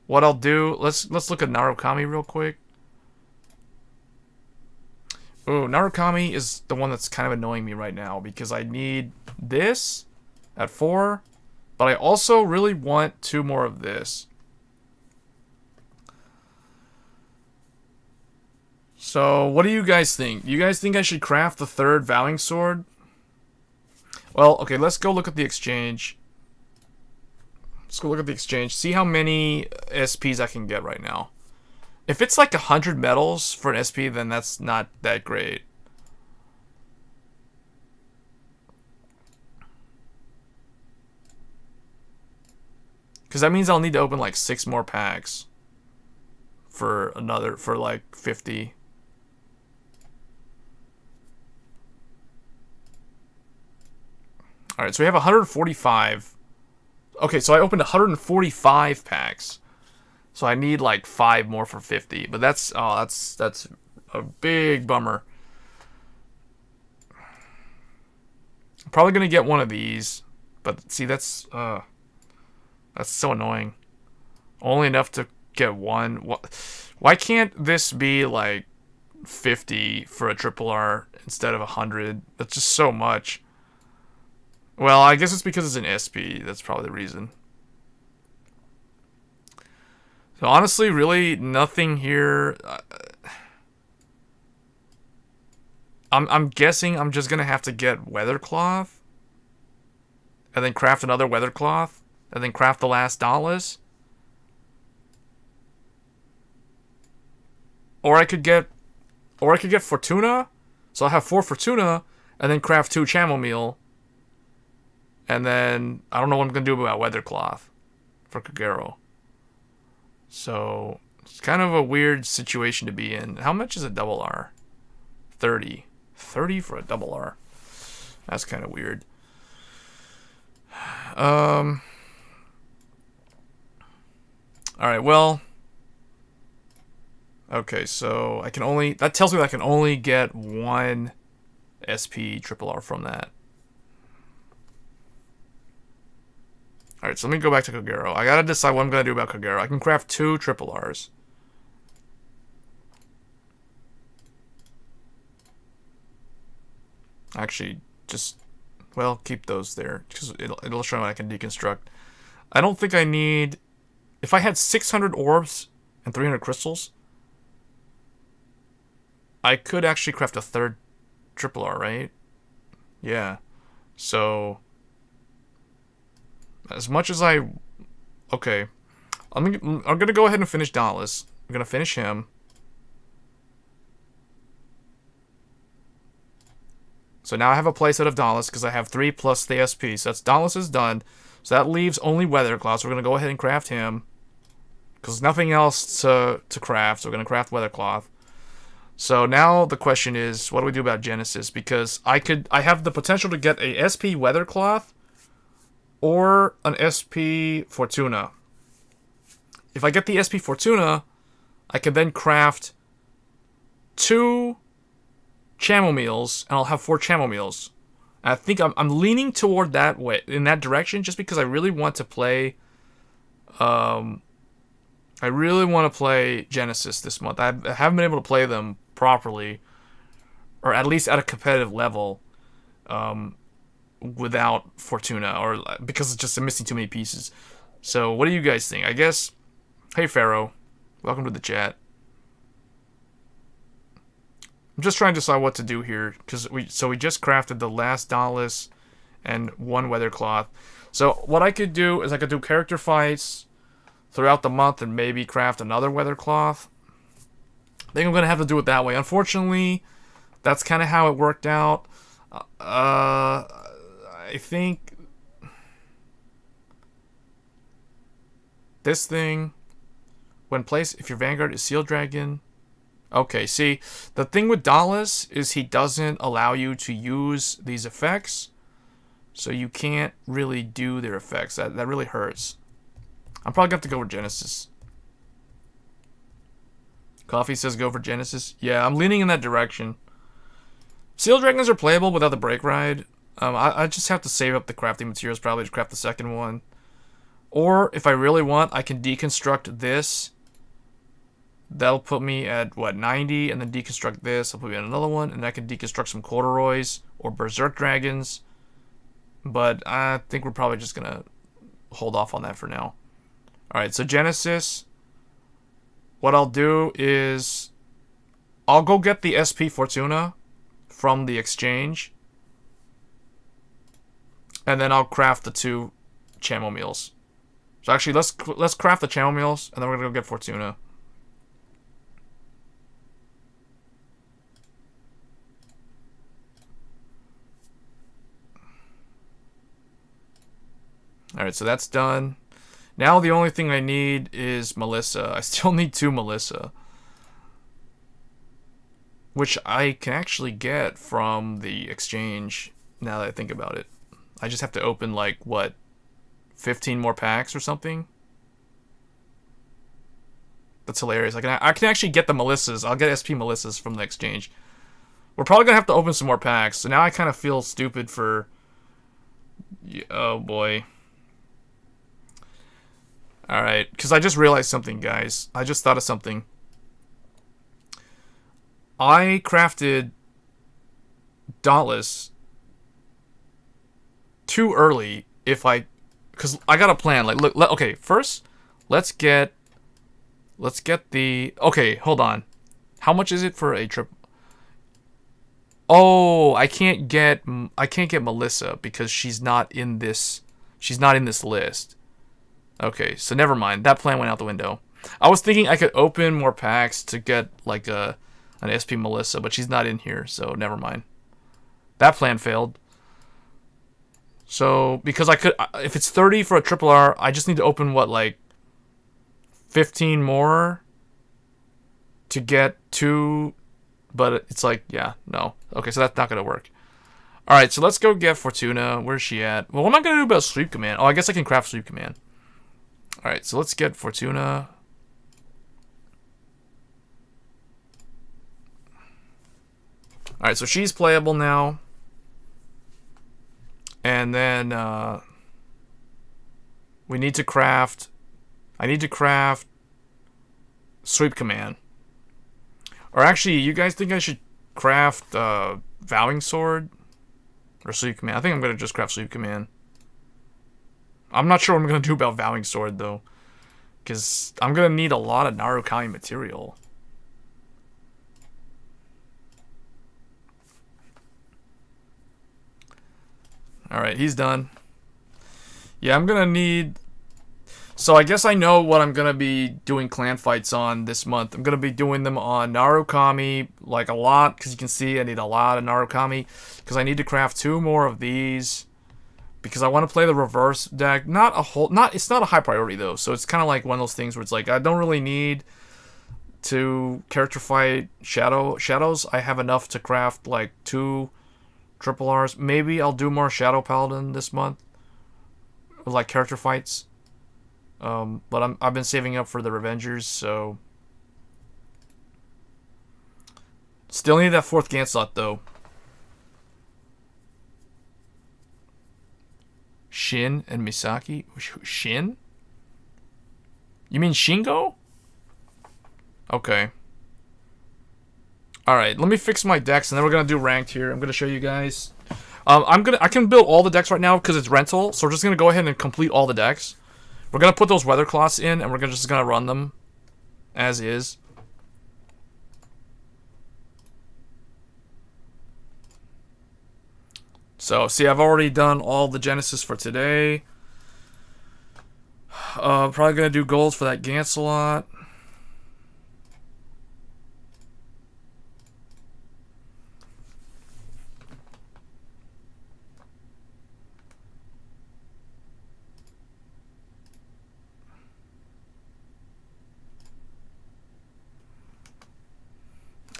what I'll do, let's look at Narukami real quick. Oh, Narukami is the one that's kind of annoying me right now because I need this at 4, but I also really want 2 more of this. So, what do you guys think? You guys think I should craft the 3rd Vowing Sword? Well, okay, let's go look at the exchange. Let's go look at the exchange. See how many SPs I can get right now. If it's like 100 medals for an SP, then that's not that great. Because that means I'll need to open like 6 more packs. For like 50. Alright, so we have 145. Okay, so I opened 145 packs. So I need like 5 more for 50. But that's a big bummer. I'm probably gonna get one of these. But see, that's so annoying. Only enough to get one. Why can't this be like 50 for a triple R instead of 100? That's just so much. Well, I guess it's because it's an SP. That's probably the reason. So honestly, really nothing here. I'm guessing I'm just gonna have to get Weathercloth, and then craft another Weathercloth, and then craft the last Dauntless. Or I could get Fortuna, so I'll have 4 Fortuna, and then craft 2 Chamomile. And then, I don't know what I'm going to do about Weathercloth for Kagero. So, it's kind of a weird situation to be in. How much is a double R? 30. 30 for a double R. That's kind of weird. Alright, well. Okay, so I can only... That tells me that I can only get 1 SP triple R from that. Alright, so let me go back to Kagero. I gotta decide what I'm gonna do about Kagero. I can craft 2 triple Rs. Actually, just... Well, keep those there, because it'll show me what I can deconstruct. I don't think I need... If I had 600 orbs and 300 crystals, I could actually craft a 3rd triple R, right? Yeah. So... As much as I... Okay. I'm gonna go ahead and finish Dauntless. I'm gonna finish him. So now I have a playset of Dauntless because I have 3 plus the SP. So that's Dauntless is done. So that leaves only Weathercloth. So we're gonna go ahead and craft him. Because there's nothing else to craft. So we're gonna craft Weathercloth. So now the question is, what do we do about Genesis? Because I have the potential to get a SP Weathercloth or an SP Fortuna. If I get the SP Fortuna, I can then craft 2 Chamomiles, and I'll have 4 Chamomiles. And I think I'm leaning toward that way, in that direction, just because I really want to play. I really want to play Genesis this month. I haven't been able to play them properly, or at least at a competitive level. Without Fortuna, or because it's just missing too many pieces. So what do you guys think? I guess, hey Pharaoh, welcome to the chat. I'm just trying to decide what to do here, because we just crafted the last Dauntless and 1 Weathercloth. So what I could do is I could do character fights throughout the month and maybe craft another Weathercloth. I think I'm gonna have to do it that way. Unfortunately, that's kind of how it worked out. I think this thing, when placed, if your Vanguard is Seal Dragon. Okay, see, the thing with Dauntless is he doesn't allow you to use these effects, so you can't really do their effects. That really hurts. I'm probably going to have to go with Genesis. Coffee says go for Genesis. Yeah, I'm leaning in that direction. Seal Dragons are playable without the brake ride. I just have to save up the crafting materials probably to craft the second one. Or, if I really want, I can deconstruct this. That'll put me at, what, 90? And then deconstruct this. I'll put me on another one. And I can deconstruct some corduroys or berserk dragons. But I think we're probably just going to hold off on that for now. Alright, so Genesis. What I'll do is I'll go get the SP Fortuna from the exchange. And then I'll craft the 2 chamomeals. So actually, let's craft the chamomeals, and then we're gonna go get Fortuna. All right, so that's done. Now the only thing I need is Melissa. I still need 2 Melissa, which I can actually get from the exchange. Now that I think about it, I just have to open like what? 15 more packs or something. That's hilarious. I can actually get the Melissas. I'll get SP Melissas from the exchange. We're probably gonna have to open some more packs. So now I kind of feel stupid for. Oh boy. All right, because I just realized something, guys. I just thought of something. I crafted Dauntless too early. Because I got a plan. Like, look, okay, first, let's get the, okay, hold on. How much is it for a trip? Oh, I can't get Melissa because she's not in this list. Okay, so never mind. That plan went out the window. I was thinking I could open more packs to get like an SP Melissa, but she's not in here, so never mind. That plan failed. So, because I could, if it's 30 for a triple R, I just need to open, what, like, 15 more to get 2, but it's like, yeah, no. Okay, so that's not going to work. Alright, so let's go get Fortuna. Where's she at? Well, what am I going to do about Sweep Command? Oh, I guess I can craft Sweep Command. Alright, so let's get Fortuna. Alright, so she's playable now. And then we need to craft. I need to craft Sweep Command. Or actually, you guys think I should craft Vowing Sword or Sweep Command? I think I'm gonna just craft Sweep Command. I'm not sure what I'm gonna do about Vowing Sword though, because I'm gonna need a lot of Narukami material. Alright, he's done. Yeah, I'm gonna need... So I guess I know what I'm gonna be doing clan fights on this month. I'm gonna be doing them on Narukami, like a lot, because you can see I need a lot of Narukami. Because I need to craft 2 more of these. Because I want to play the reverse deck. It's not a high priority though, so it's kind of like one of those things where it's like, I don't really need to character fight shadows. I have enough to craft like 2 triple R's. Maybe I'll do more Shadow Paladin this month, like character fights. But I've been saving up for the Revengers, so still need that 4th Gant slot though. Shin and Misaki. Shin? You mean Shingo? Okay. Alright, let me fix my decks, and then we're gonna do ranked here. I'm gonna show you guys. I can build all the decks right now because it's rental, so we're just gonna go ahead and complete all the decks. We're gonna put those weather cloths in, and we're just gonna run them as is. So, see, I've already done all the Genesis for today. Probably gonna do goals for that Gant slot.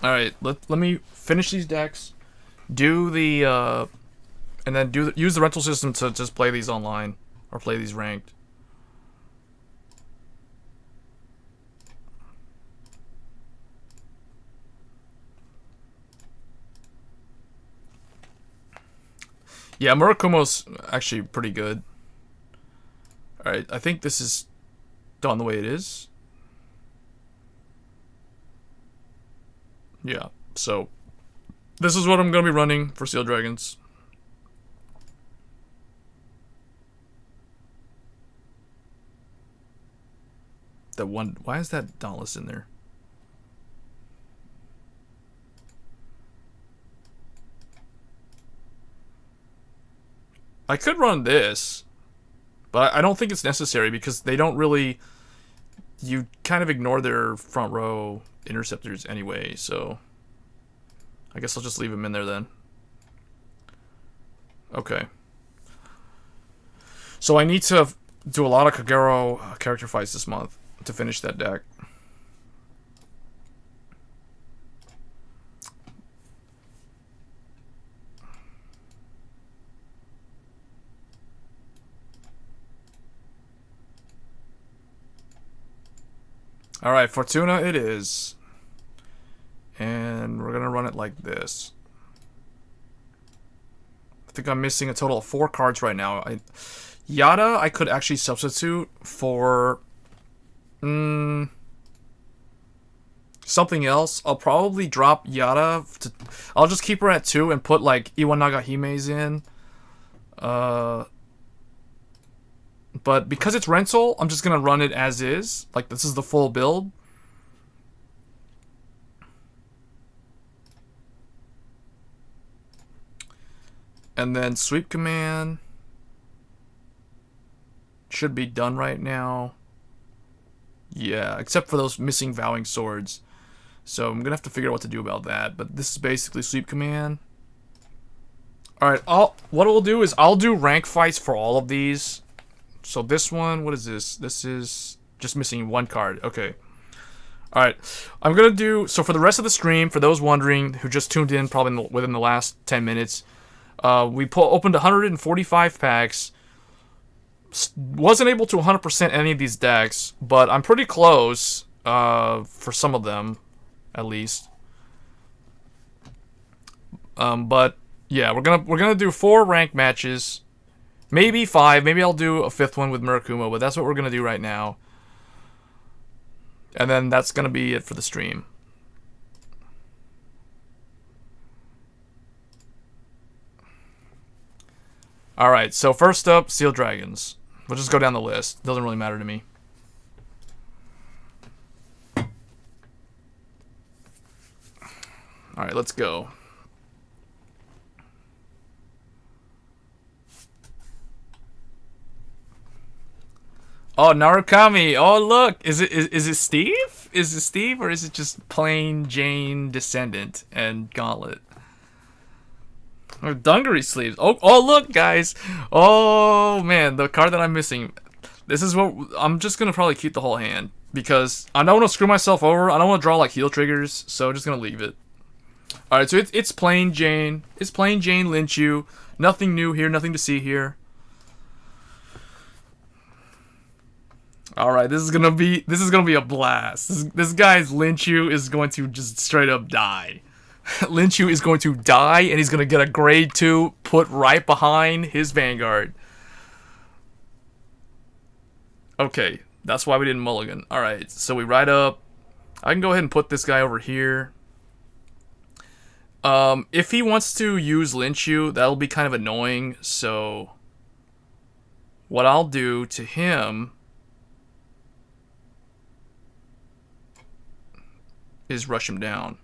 Alright, let me finish these decks, do the, and then use the rental system to just play these online, or play these ranked. Yeah, Murakumo's actually pretty good. Alright, I think this is done the way it is. Yeah, so this is what I'm going to be running for Steel Dragons. That one, why is that Dauntless in there? I could run this, but I don't think it's necessary because they don't really... You kind of ignore their front row interceptors anyway, so... I guess I'll just leave them in there then. Okay. So I need to do a lot of Kagero character fights this month to finish that deck. Alright, Fortuna it is. And we're gonna run it like this. I think I'm missing a total of 4 cards right now. Yada I could actually substitute for something else. I'll probably drop Yada. I'll just keep her at 2 and put like Iwanaga Hime's in. But because it's rental, I'm just gonna run it as is. Like this is the full build. And then Sweep Command should be done right now. Yeah, except for those missing Vowing Swords. So I'm gonna have to figure out what to do about that. But this is basically Sweep Command. Alright, what we'll do is I'll do rank fights for all of these. So this one, what is this? This is just missing 1 card. Okay. Alright, I'm gonna do... So for the rest of the stream, for those wondering who just tuned in probably within the last 10 minutes... we opened 145 packs. Wasn't able to 100% any of these decks, but I'm pretty close for some of them, at least. But yeah, we're gonna do 4 ranked matches, maybe 5. Maybe I'll do a 5th one with Murakumo, but that's what we're gonna do right now. And then that's gonna be it for the stream. Alright, so first up, Steel Dragons. We'll just go down the list. Doesn't really matter to me. Alright, let's go. Oh, Narukami. Oh, look. Is it Steve? Is it Steve or is it just plain Jane Descendant and Gauntlet? Or dungaree sleeves. Oh, look, guys. Oh, man, the card that I'm missing. This is what... I'm just going to probably keep the whole hand. Because I don't want to screw myself over. I don't want to draw, like, heal triggers. So I'm just going to leave it. Alright, so it's plain Jane. It's plain Jane Lynchu. Nothing new here. Nothing to see here. Alright, this is gonna be a blast. This guy's Lynchu is going to just straight up die. Lynchu is going to die, and he's going to get a grade 2 put right behind his Vanguard. Okay, that's why we didn't mulligan. Alright, so we ride up. I can go ahead and put this guy over here. If he wants to use Lynchu, that'll be kind of annoying, so... What I'll do to him... is rush him down.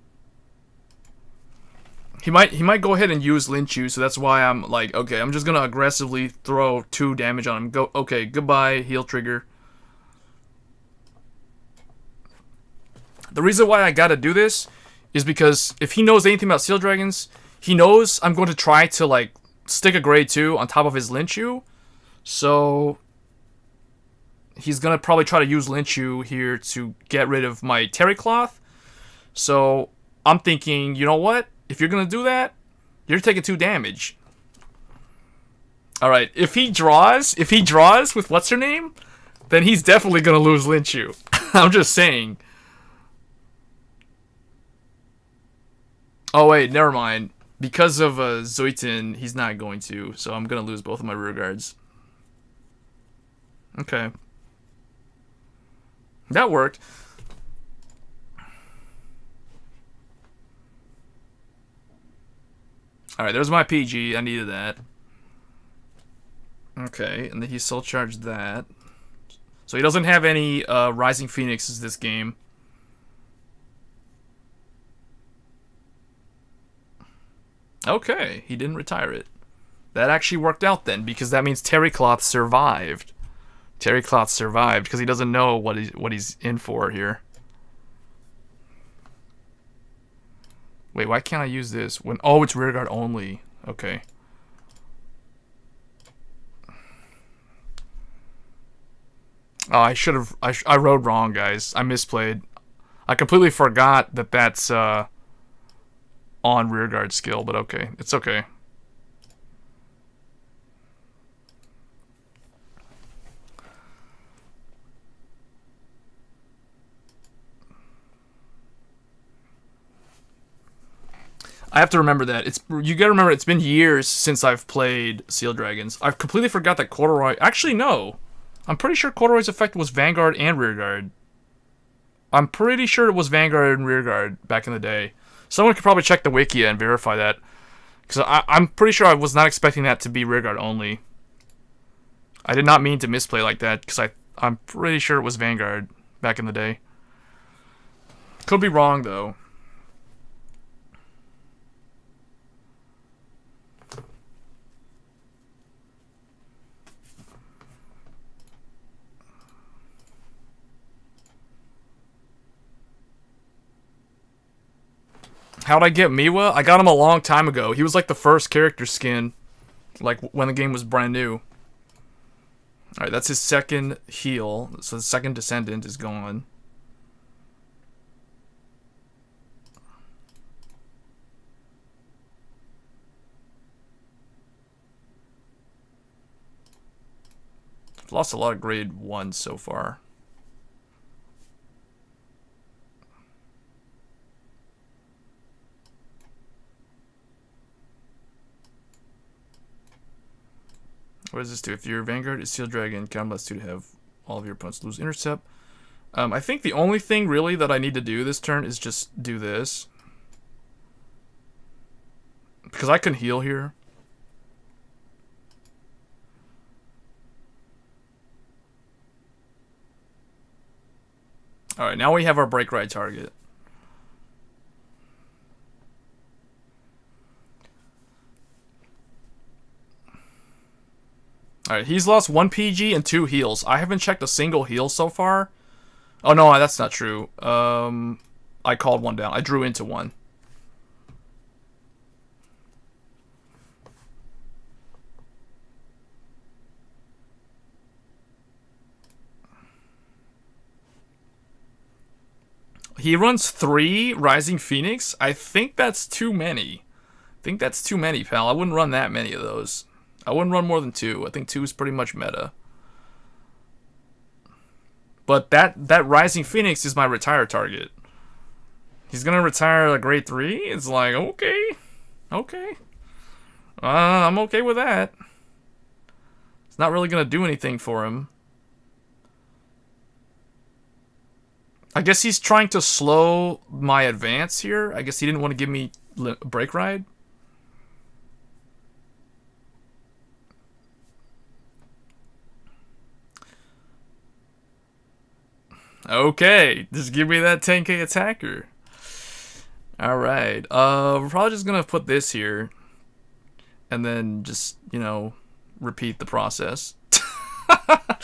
He might go ahead and use Lynchu, so that's why I'm like, okay, I'm just gonna aggressively throw 2 damage on him. Okay, goodbye, heal trigger. The reason why I gotta do this is because if he knows anything about Steel Dragons, he knows I'm going to try to like stick a grade 2 on top of his Lynchu. So he's gonna probably try to use Lynchu here to get rid of my Terry Cloth. So I'm thinking, you know what? If you're gonna do that, you're taking 2 damage. Alright, if he draws with what's her name, then he's definitely gonna lose Lynchu. I'm just saying. Oh wait, never mind. Because of Zoitin, he's not going to, so I'm going to lose both of my rear guards. Okay. That worked. Alright, there's my PG. I needed that. Okay, and then he soul charged that. So he doesn't have any Rising Phoenixes this game. Okay, he didn't retire it. That actually worked out then, because that means Terry Cloth survived. Terry Cloth survived because he doesn't know what he's in for here. Wait, why can't I use this when? Oh, it's rearguard only. Okay. Oh, I should have. I rode wrong, guys. I misplayed. I completely forgot that that's on rearguard skill, but okay, it's okay. I have to remember that. You gotta remember it's been years since I've played Seal Dragons. I've completely forgot that Corduroy. Actually, no. I'm pretty sure Corduroy's effect was Vanguard and Rearguard. I'm pretty sure it was Vanguard and Rearguard back in the day. Someone could probably check the wiki and verify that. Because I'm pretty sure I was not expecting that to be Rearguard only. I did not mean to misplay like that, because I'm pretty sure it was Vanguard back in the day. Could be wrong, though. How'd I get Miwa? I got him a long time ago. He was like the first character skin, like when the game was brand new. Alright, that's his second heal. So the second Descendant is gone. I've lost a lot of grade 1s so far. What does this do? If your Vanguard is Seal Dragon, count less 2 to have all of your opponents lose intercept. I think the only thing really that I need to do this turn is just do this. Because I can heal here. Alright, now we have our break ride target. Alright, he's lost 1 PG and 2 heals. I haven't checked a single heal so far. Oh no, that's not true. I called one down. I drew into one. He runs 3 Rising Phoenix. I think that's too many. Pal. I wouldn't run that many of those. I wouldn't run more than 2. I think 2 is pretty much meta. But that Rising Phoenix is my retire target. He's gonna retire a grade 3? It's like, okay. Okay. I'm okay with that. It's not really gonna do anything for him. I guess he's trying to slow my advance here. I guess he didn't want to give me break ride. Okay, just give me that 10k attacker. Alright, we're probably just gonna put this here. And then just, you know, repeat the process.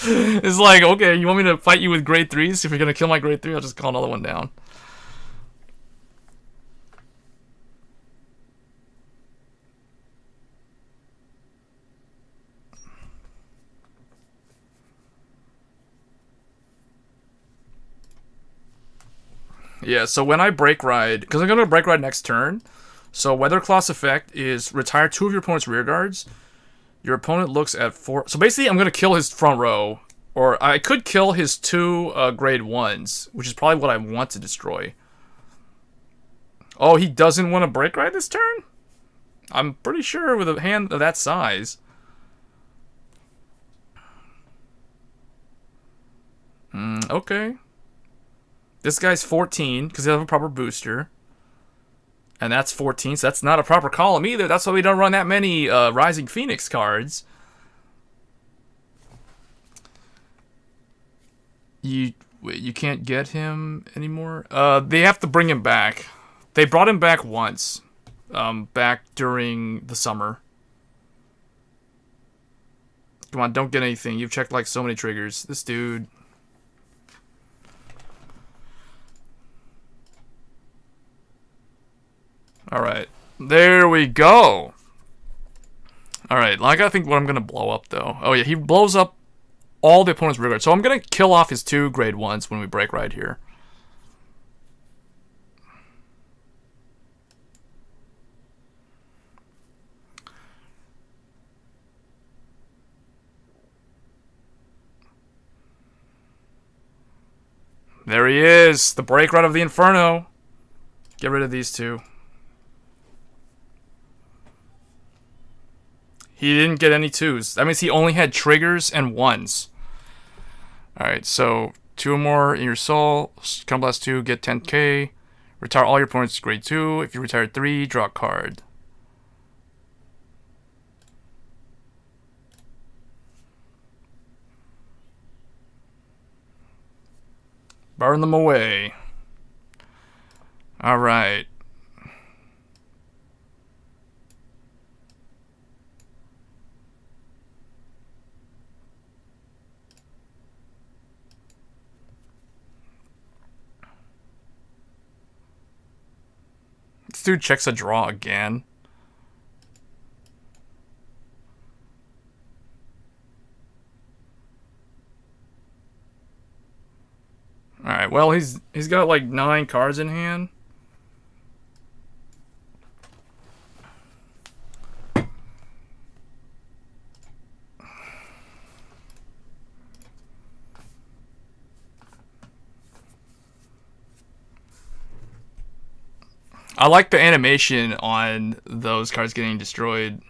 It's like, okay, you want me to fight you with grade 3s? If you're gonna kill my grade 3, I'll just call another one down. Yeah, so when I break ride, because I'm going to break ride next turn, so Weather Claw's effect is retire 2 of your opponent's rear guards. Your opponent looks at 4. So basically, I'm going to kill his front row, or I could kill his 2 grade 1s, which is probably what I want to destroy. Oh, he doesn't want to break ride this turn? I'm pretty sure with a hand of that size. Okay. This guy's 14 because he doesn't have a proper booster. And that's 14, so that's not a proper column either. That's why we don't run that many Rising Phoenix cards. You can't get him anymore? They have to bring him back. They brought him back once. Back during the summer. Come on, don't get anything. You've checked like so many triggers. This dude. Alright. There we go. Alright, I gotta think what I'm gonna blow up though. Oh yeah, he blows up all the opponent's rear guard. So I'm gonna kill off his 2 grade 1s when we break right here. There he is! The break right of the Inferno. Get rid of these 2. He didn't get any 2s. That means he only had triggers and 1s. Alright, so 2 more in your soul. Come blast 2, get 10k. Retire all your opponents grade 2. If you retire 3, draw a card. Burn them away. Alright. This dude checks a draw again. Alright, well, he's got like 9 cards in hand. I like the animation on those cards getting destroyed.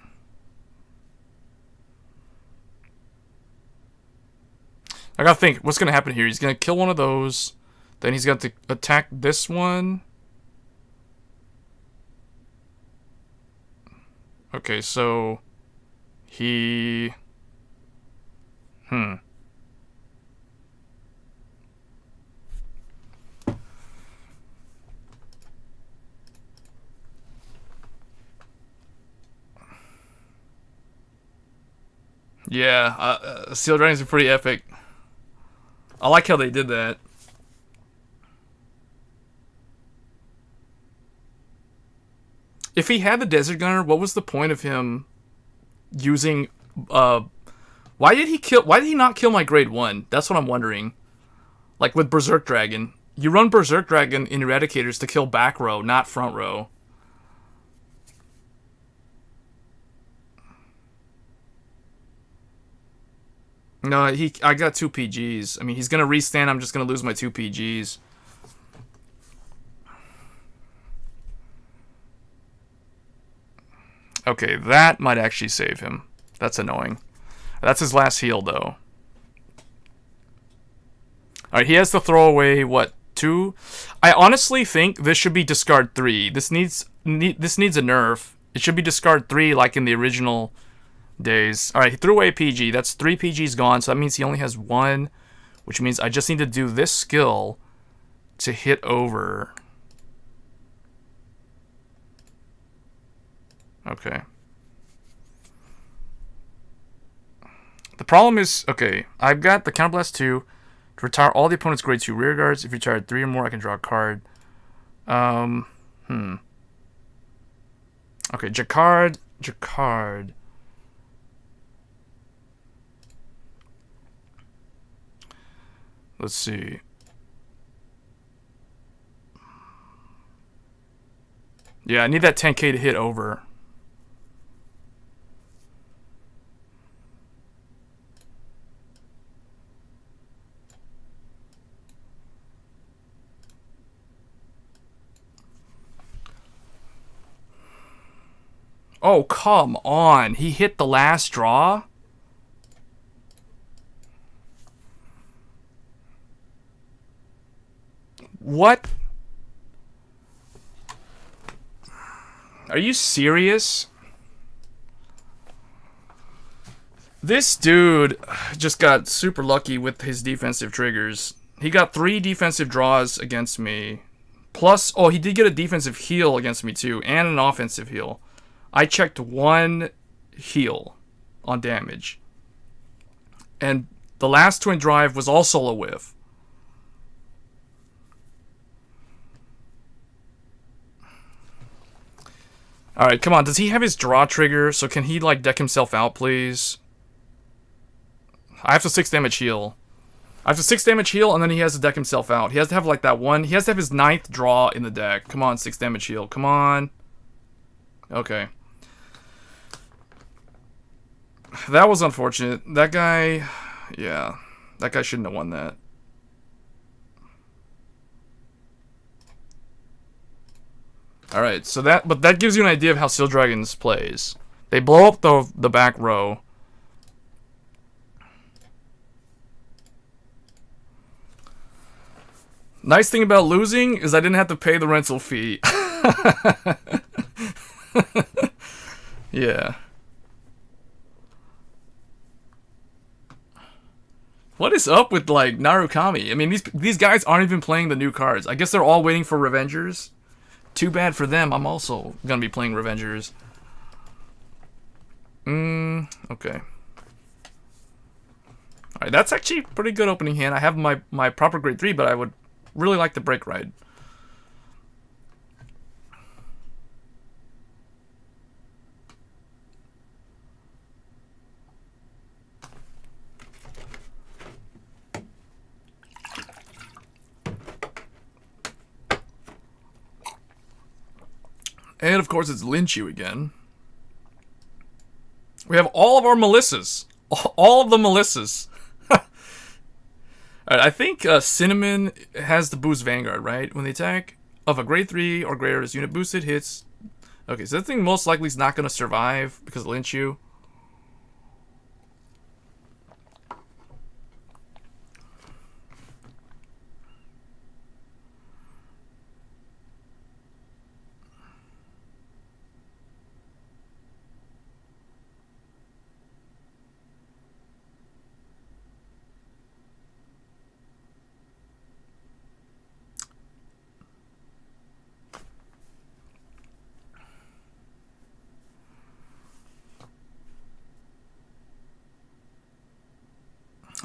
I gotta think, what's gonna happen here? He's gonna kill one of those, then he's got to attack this one. Okay, so he... Yeah, Sealed Writings are pretty epic. I like how they did that. If he had the Desert Gunner, what was the point of him using... Why did he not kill my grade 1? That's what I'm wondering. Like with Berserk Dragon. You run Berserk Dragon in Eradicators to kill back row, not front row. No, I got 2 PGs. I mean, he's gonna restand. I'm just gonna lose my 2 PGs. Okay, that might actually save him. That's annoying. That's his last heal, though. Alright, he has to throw away, what, 2? I honestly think this should be discard 3. This needs a nerf. It should be discard 3 like in the original days. Alright, he threw away a PG. That's 3 PGs gone, so that means he only has 1. Which means I just need to do this skill to hit over. Okay. The problem is, okay, I've got the Counterblast 2 to retire all the opponent's grade 2 rear guards. If you retire 3 or more, I can draw a card. Okay, Jacquard. Let's see. Yeah, I need that 10k to hit over. Oh, come on. He hit the last draw? What? Are you serious? This dude just got super lucky with his defensive triggers. He got 3 defensive draws against me. Plus, oh, he did get a defensive heal against me too, and an offensive heal. I checked 1 heal on damage. And the last twin drive was also a whiff. Alright, come on. Does he have his draw trigger? So can he, like, deck himself out, please? I have to 6 damage heal. I have to 6 damage heal, and then he has to deck himself out. He has to have, like, that one. He has to have his 9th draw in the deck. Come on, 6 damage heal. Come on. Okay. That was unfortunate. That guy... Yeah. That guy shouldn't have won that. Alright, so that... But that gives you an idea of how Steel Dragons plays. They blow up the back row. Nice thing about losing is I didn't have to pay the rental fee. Yeah. What is up with, like, Narukami? I mean, these guys aren't even playing the new cards. I guess they're all waiting for Revengers. Too bad for them. I'm also gonna be playing Revengers. Okay. Alright, that's actually a pretty good opening hand. I have my proper grade 3, but I would really like the break ride. And of course it's Lynchu again. We have all of our Melissas. All of the Melissas. Alright, I think Cinnamon has the boost Vanguard, right? When the attack of a grade 3 or greater is unit boosted hits. Okay, so that thing most likely is not going to survive because of Lynchu.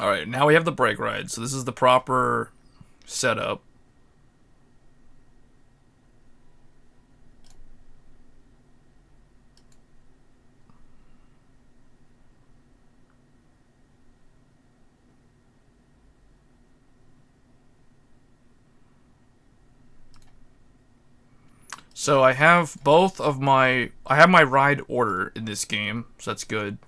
Alright, now we have the break ride. So this is the proper setup. So I have both of my... I have my ride order in this game, so that's good.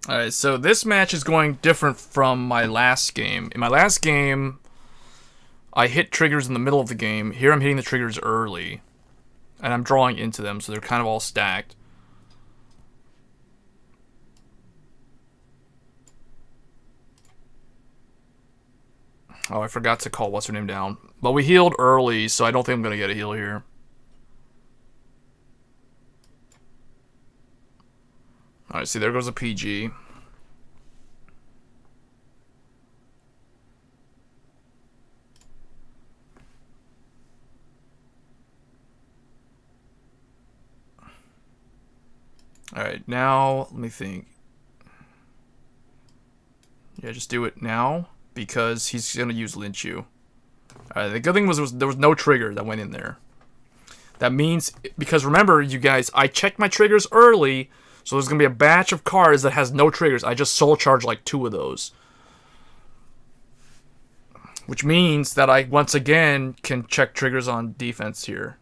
Alright, so this match is going different from my last game. In my last game, I hit triggers in the middle of the game. Here I'm hitting the triggers early. And I'm drawing into them, so they're kind of all stacked. Oh, I forgot to call what's-her-name down. But we healed early, so I don't think I'm going to get a heal here. Alright, see, there goes a PG. Alright, now, let me think. Yeah, just do it now, because he's going to use Lynchu. Alright, the good thing was there was no trigger that went in there. That means, because remember, you guys, I checked my triggers early, so there's going to be a batch of cards that has no triggers. I just soul charge like 2 of those. Which means that I, once again, can check triggers on defense here.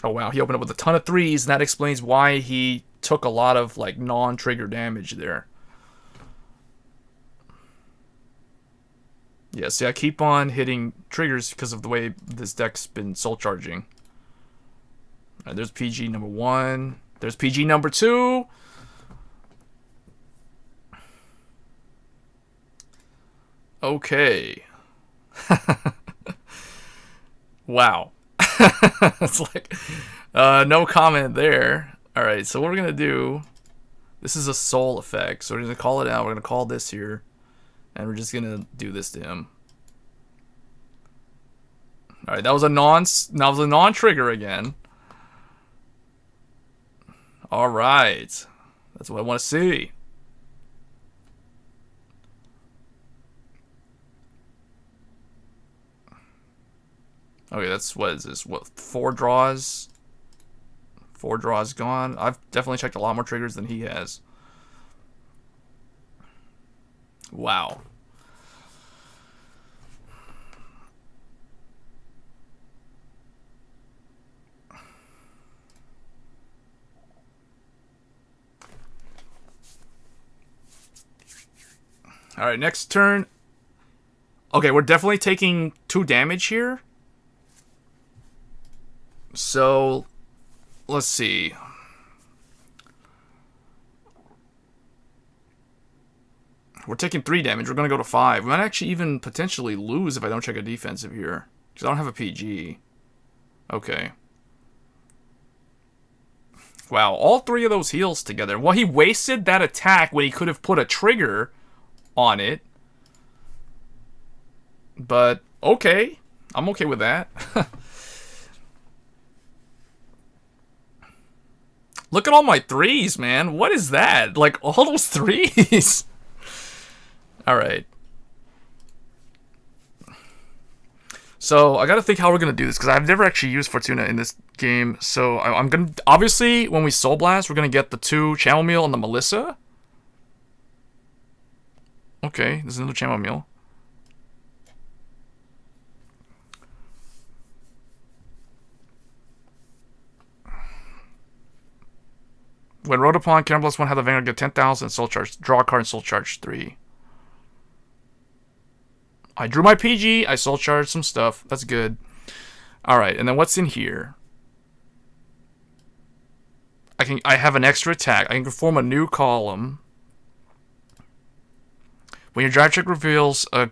Oh, wow. He opened up with a ton of threes, and that explains why he took a lot of, like, non-trigger damage there. Yeah, see, I keep on hitting triggers because of the way this deck's been soul charging. All right, there's PG number 1. There's PG number 2. Okay. Wow. It's like, no comment there. Alright, so what we're going to do, this is a soul effect, so we're going to call it out. We're going to call this here, and we're just going to do this to him. Alright, that was a non-trigger again. Alright. That's what I want to see. Okay, that's, what is this? What, 4 draws? 4 draws gone. I've definitely checked a lot more triggers than he has. Wow. Alright, next turn. Okay, we're definitely taking 2 damage here. So, let's see. We're taking 3 damage. We're going to go to 5. We might actually even potentially lose if I don't check a defensive here. Because I don't have a PG. Okay. Wow, all 3 of those heals together. Well, he wasted that attack when he could have put a trigger on it. But, okay. I'm okay with that. Look at all my 3s, man. What is that? Like, all those 3s? Alright. So, I gotta think how we're gonna do this, because I've never actually used Fortuna in this game. So, I'm gonna... Obviously, when we Soul Blast, we're gonna get the 2 Chamomile and the Melissa. Okay, there's another Chamomile. When wrote upon, Counter +1 had the Vanguard get 10,000 Soul Charge. Draw a card and Soul Charge 3. I drew my PG. I Soul Charged some stuff. That's good. Alright, and then what's in here? I have an extra attack. I can perform a new column. When your drive check reveals a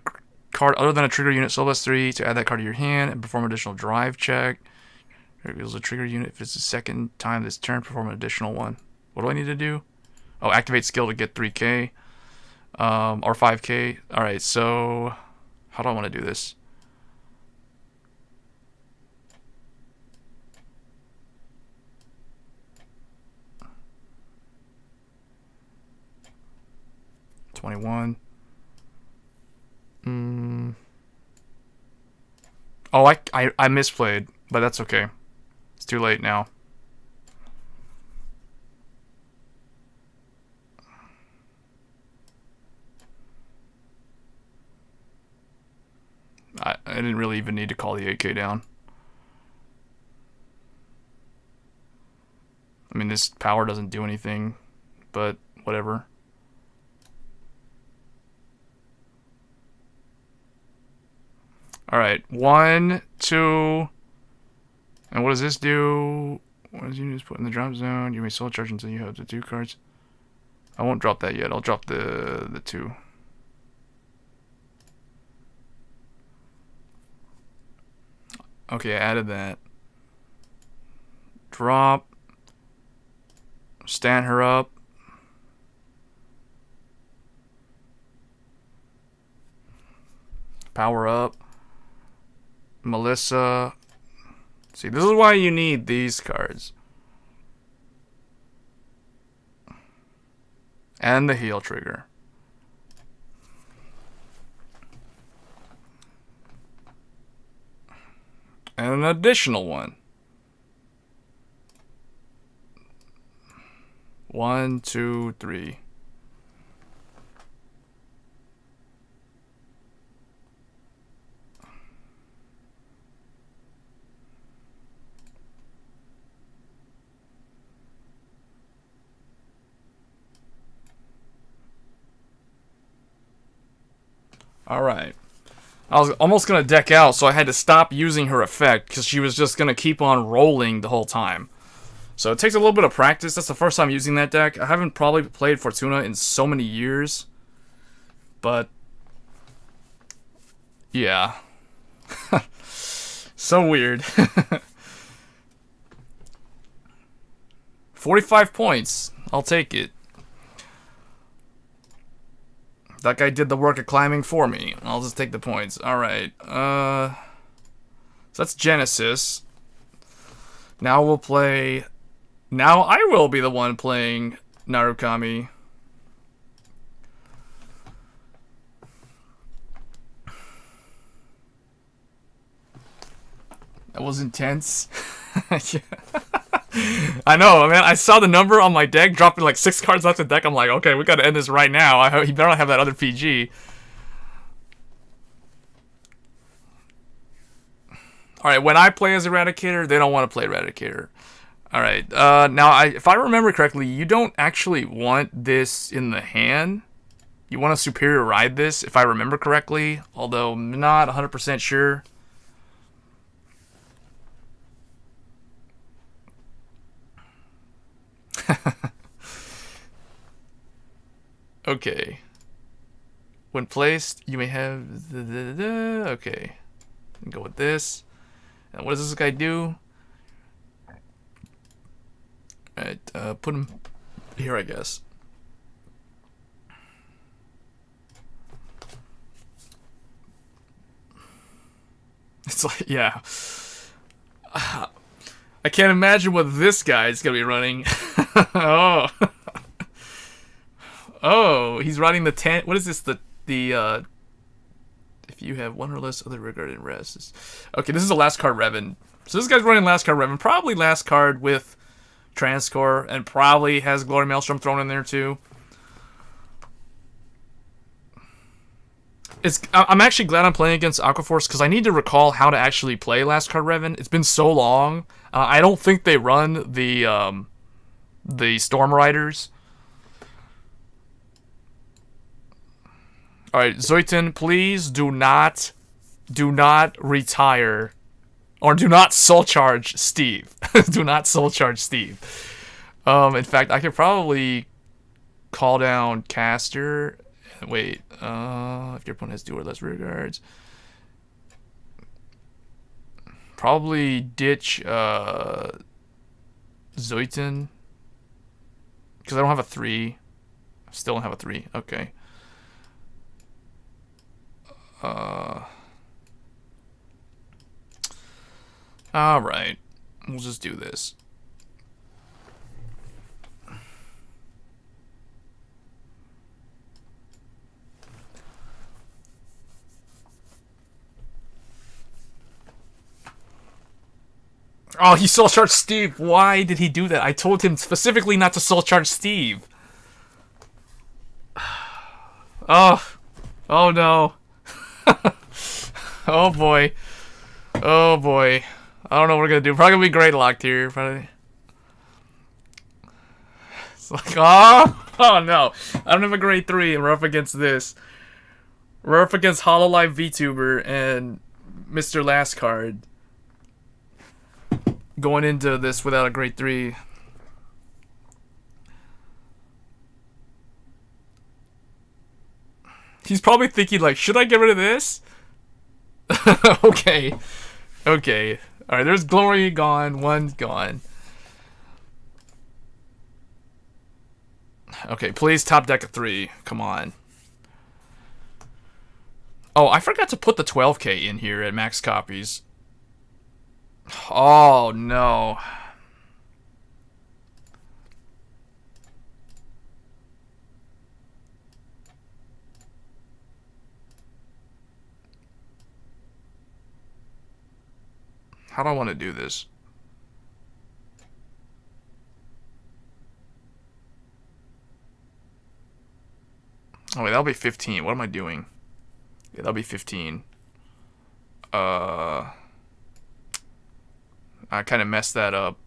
card other than a trigger unit, Soul Blast 3 to add that card to your hand and perform an additional drive check. It reveals a trigger unit. If it's the second time this turn, perform an additional one. What do I need to do? Oh, activate skill to get 3k. Or 5k. Alright, so... How do I want to do this? $21. Oh, I misplayed, but that's okay. It's too late now. I didn't really even need to call the 8k down. I mean, this power doesn't do anything, but whatever. Alright, 1, 2, and what does this do? What does units put in the drop zone? You may soul charge until you have the 2 cards. I won't drop that yet. I'll drop the 2. Okay, I added that. Drop. Stand her up. Power up. Melissa. See, this is why you need these cards. And the heal trigger. And an additional one. 1, 2, 3. Alright. I was almost going to deck out, so I had to stop using her effect, because she was just going to keep on rolling the whole time. So it takes a little bit of practice. That's the first time using that deck. I haven't probably played Fortuna in so many years. But, yeah. So weird. 45 points. I'll take it. That guy did the work of climbing for me. I'll just take the points. Alright. So that's Genesis. Now we'll play... Now I will be the one playing Narukami. That was intense. Yeah. I know, man. I saw the number on my deck, dropping like 6 cards left in the deck. I'm like, okay, we gotta end this right now. He better not have that other PG. Alright, when I play as Eradicator, they don't want to play Eradicator. Alright, now, if I remember correctly, you don't actually want this in the hand. You want to Superior Ride this, if I remember correctly. Although, I'm not 100% sure. Okay. When placed, you may have... Okay. Go with this. And what does this guy do? Alright, put him here, I guess. It's like, yeah. I can't imagine what this guy is gonna be running. Oh. Oh, he's running the 10. What is this? If you have one or less other regarded rests. Okay, this is a last card Revan. So this guy's running last card Revan. Probably last card with Transcore, and probably has Glory Maelstrom thrown in there too. I'm actually glad I'm playing against Aquaforce, because I need to recall how to actually play last card Revan. It's been so long. I don't think they run the Storm Riders. Alright, Zoitin, please do not retire. Or do not soul charge Steve. Do not soul charge Steve. In fact, I could probably call down Caster. Wait, if your opponent has 2 or less rear guards. Probably ditch Zoitin. Because I don't have a 3. Still don't have a 3. Okay. Alright. We'll just do this. Oh, he soul charged Steve. Why did he do that? I told him specifically not to soul charge Steve. Oh. Oh no. Oh boy. Oh boy. I don't know what we're gonna do. Probably gonna be great locked here. Probably. It's like, oh no. I don't have a grade 3 and we're up against this. We're up against Hololive VTuber and Mr. Last Card. Going into this without a grade 3. He's probably thinking like, should I get rid of this? Okay. Okay. Alright, there's Glory gone. One's gone. Okay, please top deck a 3. Come on. Oh, I forgot to put the 12k in here at max copies. Oh, no. How do I want to do this? Oh, wait, that'll be 15. What am I doing? Yeah, that'll be 15. I kind of messed that up.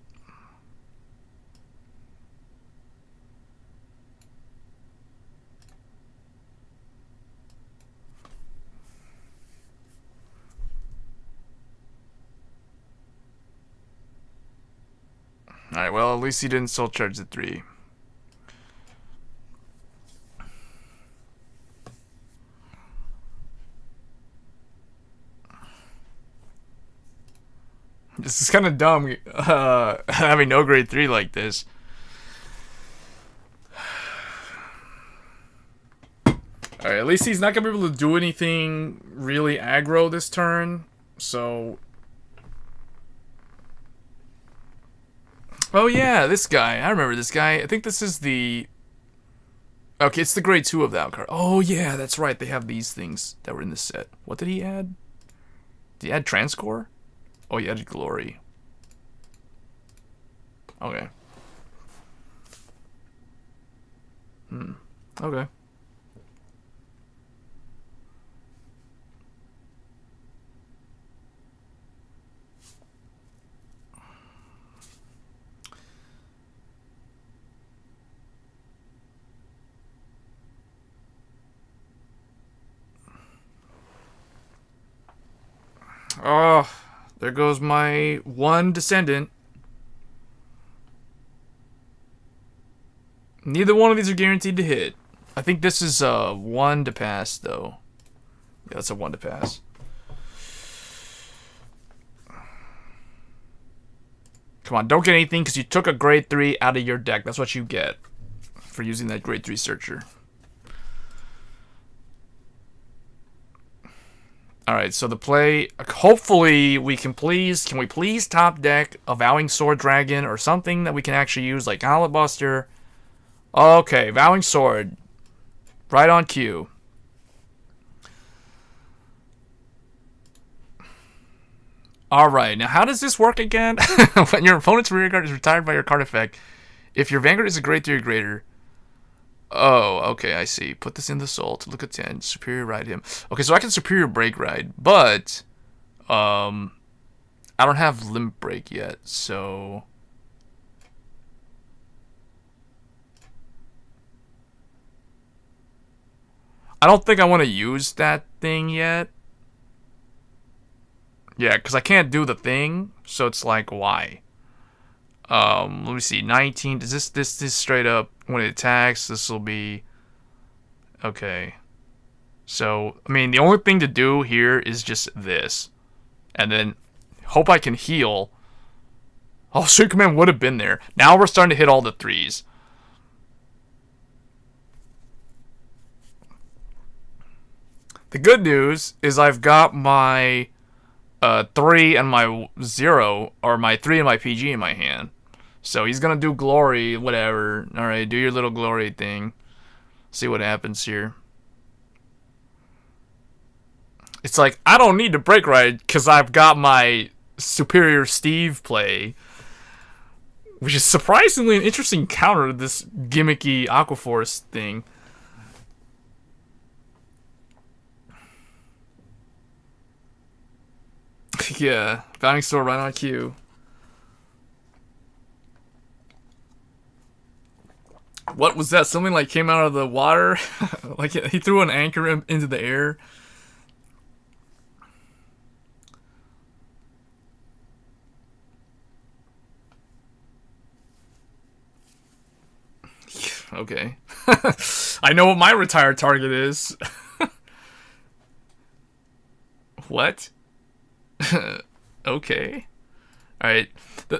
Alright, well, at least he didn't soul charge the 3. This is kind of dumb, having no grade 3 like this. Alright, at least he's not going to be able to do anything really aggro this turn. So... Oh yeah, this guy. I remember this guy. I think this is the... Okay, it's the grade 2 of that card. Oh yeah, that's right. They have these things that were in this set. What did he add? Did he add Transcore? Oh, he added Glory. Okay. Okay. Oh, there goes my one descendant. Neither one of these are guaranteed to hit. I think this is 1 to pass, though. Yeah, that's a 1 to pass. Come on, don't get anything because you took a grade 3 out of your deck. That's what you get for using that grade 3 searcher. Alright, so the play, hopefully we can we please top deck a Vowing Sword Dragon or something that we can actually use, like Gauntlet Buster. Okay, Vowing Sword. Right on cue. Alright, now how does this work again? When your opponent's rear guard is retired by your card effect, if your Vanguard is a grade 3 or greater... Oh, okay, I see. Put this in the soul to look at 10. Superior ride him. Okay, so I can superior break ride, but I don't have limp break yet, so I don't think I want to use that thing yet. Yeah, because I can't do the thing, so it's like, why? Let me see. 19. Does this straight up when it attacks? This will be okay. So I mean, the only thing to do here is just this, and then hope I can heal. Oh, Suit Command would have been there. Now we're starting to hit all the 3s. The good news is I've got my 3 and my 0, or my 3 and my PG in my hand. So he's gonna do Glory, whatever. Alright, do your little Glory thing. See what happens here. It's like, I don't need to break ride because I've got my Superior Steve play. Which is surprisingly an interesting counter to this gimmicky Aquaforce thing. Yeah, Bounding Sword right on cue. What was that? Something like came out of the water? Like he threw an anchor into the air? Okay. I know what my retired target is. What? Okay. Alright.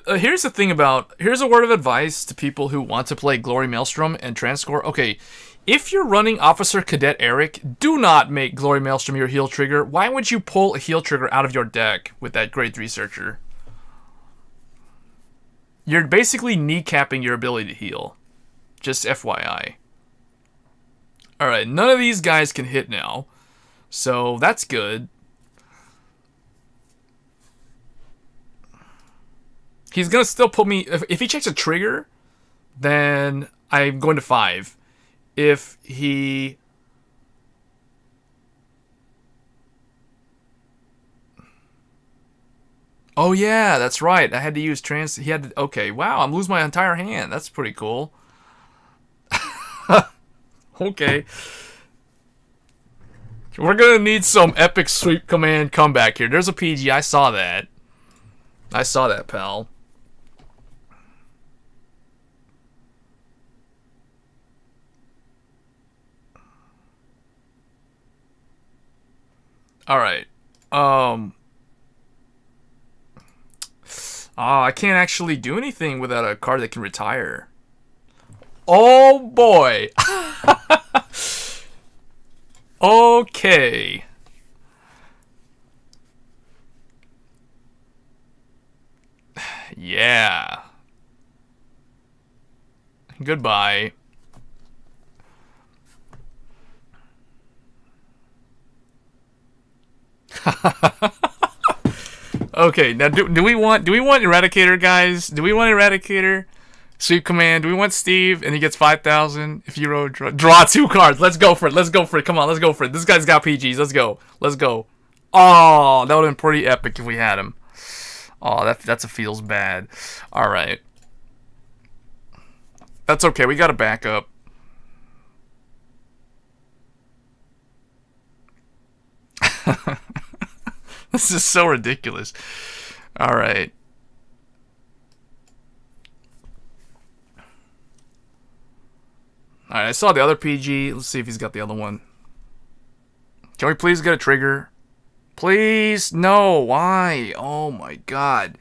Here's the thing about... Here's a word of advice to people who want to play Glory Maelstrom and Transcore. Okay, if you're running Officer Cadet Eric, do not make Glory Maelstrom your heal trigger. Why would you pull a heal trigger out of your deck with that grade 3 searcher? You're basically kneecapping your ability to heal. Just FYI. Alright, none of these guys can hit now. So, that's good. He's going to still put me... If he checks a trigger, then I'm going to 5. If he... Oh, yeah, that's right. I had to use trans... He had to... Okay, wow, I'm losing my entire hand. That's pretty cool. Okay. We're going to need some epic sweep command comeback here. There's a PG. I saw that. I saw that, pal. All right. I can't actually do anything without a card that can retire. Oh boy. Okay. Yeah. Goodbye. Okay, now do we want Eradicator, guys? Do we want Eradicator? Sweep command. Do we want Steve? And he gets 5,000. If you draw 2 cards. Let's go for it. Let's go for it. Come on, let's go for it. This guy's got PGs. Let's go. Let's go. Oh, that would have been pretty epic if we had him. Oh, that's a feels bad. All right. That's okay. We got a backup. This is so ridiculous. All right. Alright, I saw the other PG. Let's see if he's got the other one. Can we please get a trigger? Please? No. Why? Oh my god.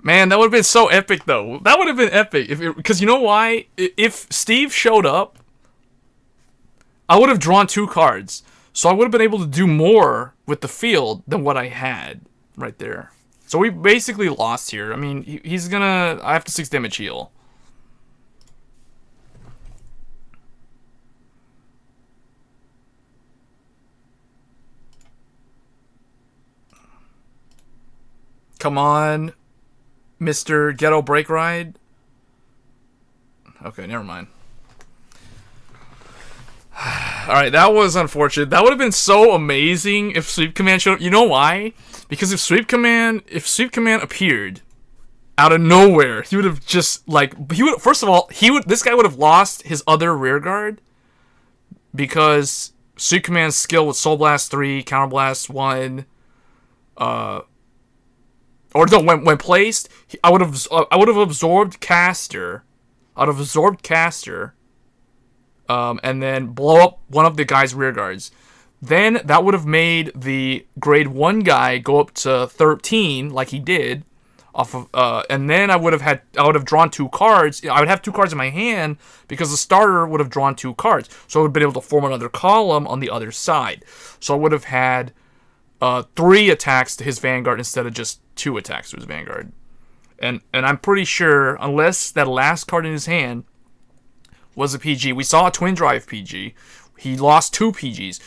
Man, that would have been so epic, though. That would have been epic. Because you know why? If Steve showed up, I would have drawn 2 cards. So I would have been able to do more with the field than what I had right there. So we basically lost here. I mean, he's gonna... I have to 6 damage heal. Come on, Mr. Ghetto Brake Ride. Okay, never mind. Alright, that was unfortunate. That would have been so amazing if Sweep Command showed up. You know why? Because if Sweep Command appeared out of nowhere, he would have just first of all, this guy would have lost his other rear guard because Sweep Command's skill with Soul Blast 3, Counter Blast 1, or no, when placed, I would have absorbed Caster. And then blow up one of the guy's rear guards. Then that would have made the grade 1 guy go up to 13, like he did, off of. And then I would have drawn 2 cards. I would have 2 cards in my hand because the starter would have drawn 2 cards, so I would have been able to form another column on the other side. So I would have had 3 attacks to his Vanguard instead of just 2 attacks to his Vanguard. And I'm pretty sure, unless that last card in his hand was a PG. We saw a Twin Drive PG. He lost 2 PGs.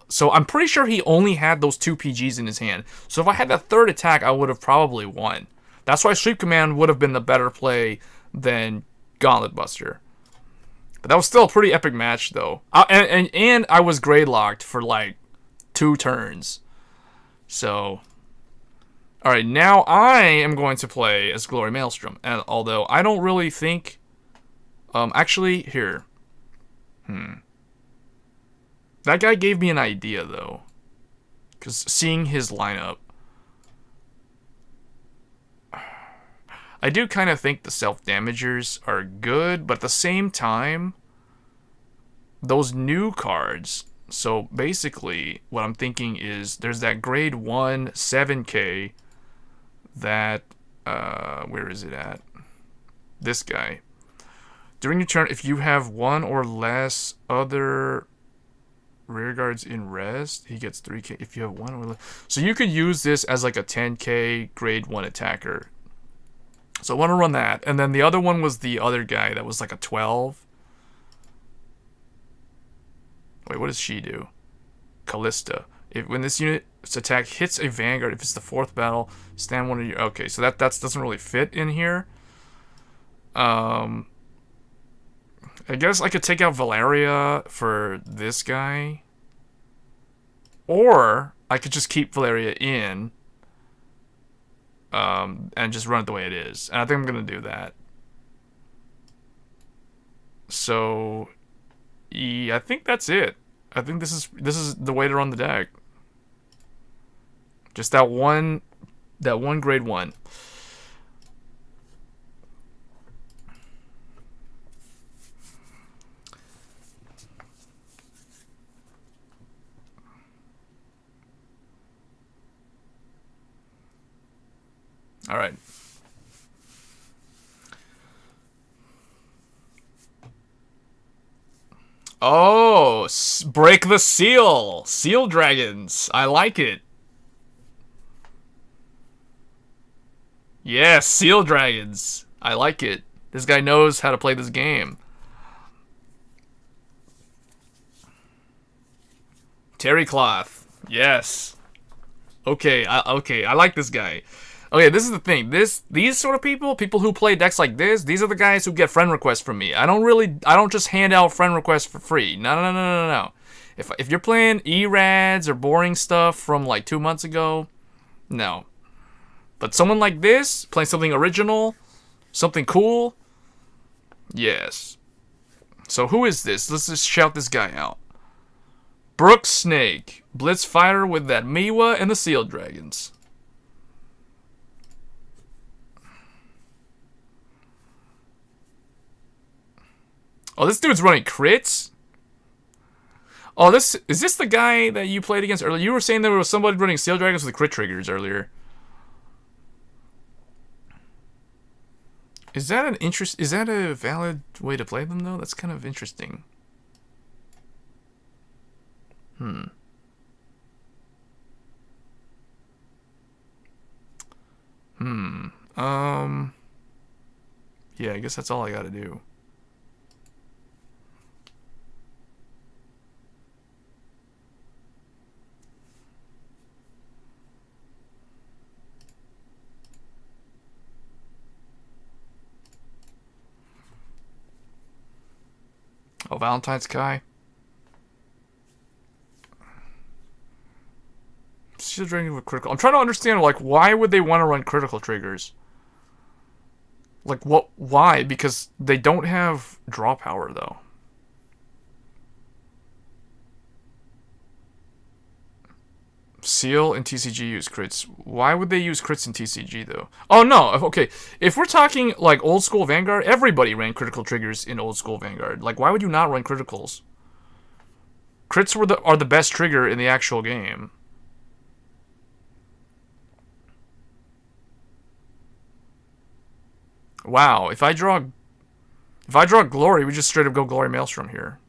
So I'm pretty sure he only had those 2 PGs in his hand. So if I had that 3rd attack, I would have probably won. That's why Sweep Command would have been the better play than Gauntlet Buster. But that was still a pretty epic match, though. And I was grade locked for like 2 turns. So, alright, now I am going to play as Glory Maelstrom. And although I don't really think... actually, here. That guy gave me an idea, though. Because seeing his lineup... I do kind of think the self-damagers are good, but at the same time, those new cards... So, basically, what I'm thinking is, there's that grade 1 7k that... where is it at? This guy. During your turn, if you have 1 or less other rear guards in rest, he gets 3k. If you have 1 or less... So you could use this as like a 10k grade 1 attacker. So I want to run that. And then the other one was the other guy that was like a 12. Wait, what does she do? Callista. When this unit's attack hits a Vanguard, if it's the 4th battle, stand one of your... Okay, so that doesn't really fit in here. I guess I could take out Valeria for this guy. Or I could just keep Valeria in. And just run it the way it is. And I think I'm going to do that. So, yeah, I think that's it. I think this is the way to run the deck. Just that one grade 1. All right. Oh, break the seal. Seal dragons. I like it. Yes, seal dragons. I like it. This guy knows how to play this game. Terry cloth. Yes. Okay, I like this guy. Okay, this is the thing. These sort of people who play decks like this, these are the guys who get friend requests from me. I don't just hand out friend requests for free. No. If you're playing E-Rads or boring stuff from like 2 months ago, no. But someone like this, playing something original, something cool, yes. So who is this? Let's just shout this guy out. Brook Snake, Blitz Fighter with that Miwa and the Seal Dragons. Oh, this dude's running crits? Oh, is this the guy that you played against earlier? You were saying there was somebody running Seal Dragons with crit triggers earlier. Is that a valid way to play them though? That's kind of interesting. Yeah, I guess that's all I gotta do. Oh, Valentine's Kai. Seal Dragon with critical. I'm trying to understand, like, why would they want to run critical triggers? Like, what? Why? Because they don't have draw power, though. Seal and TCG use crits. Why would they use crits in TCG, though? Oh, no. Okay. If we're talking, like, old school Vanguard, everybody ran critical triggers in old school Vanguard. Like, why would you not run criticals? Crits are the best trigger in the actual game. Wow, if I draw Glory, we just straight up go Glory Maelstrom here.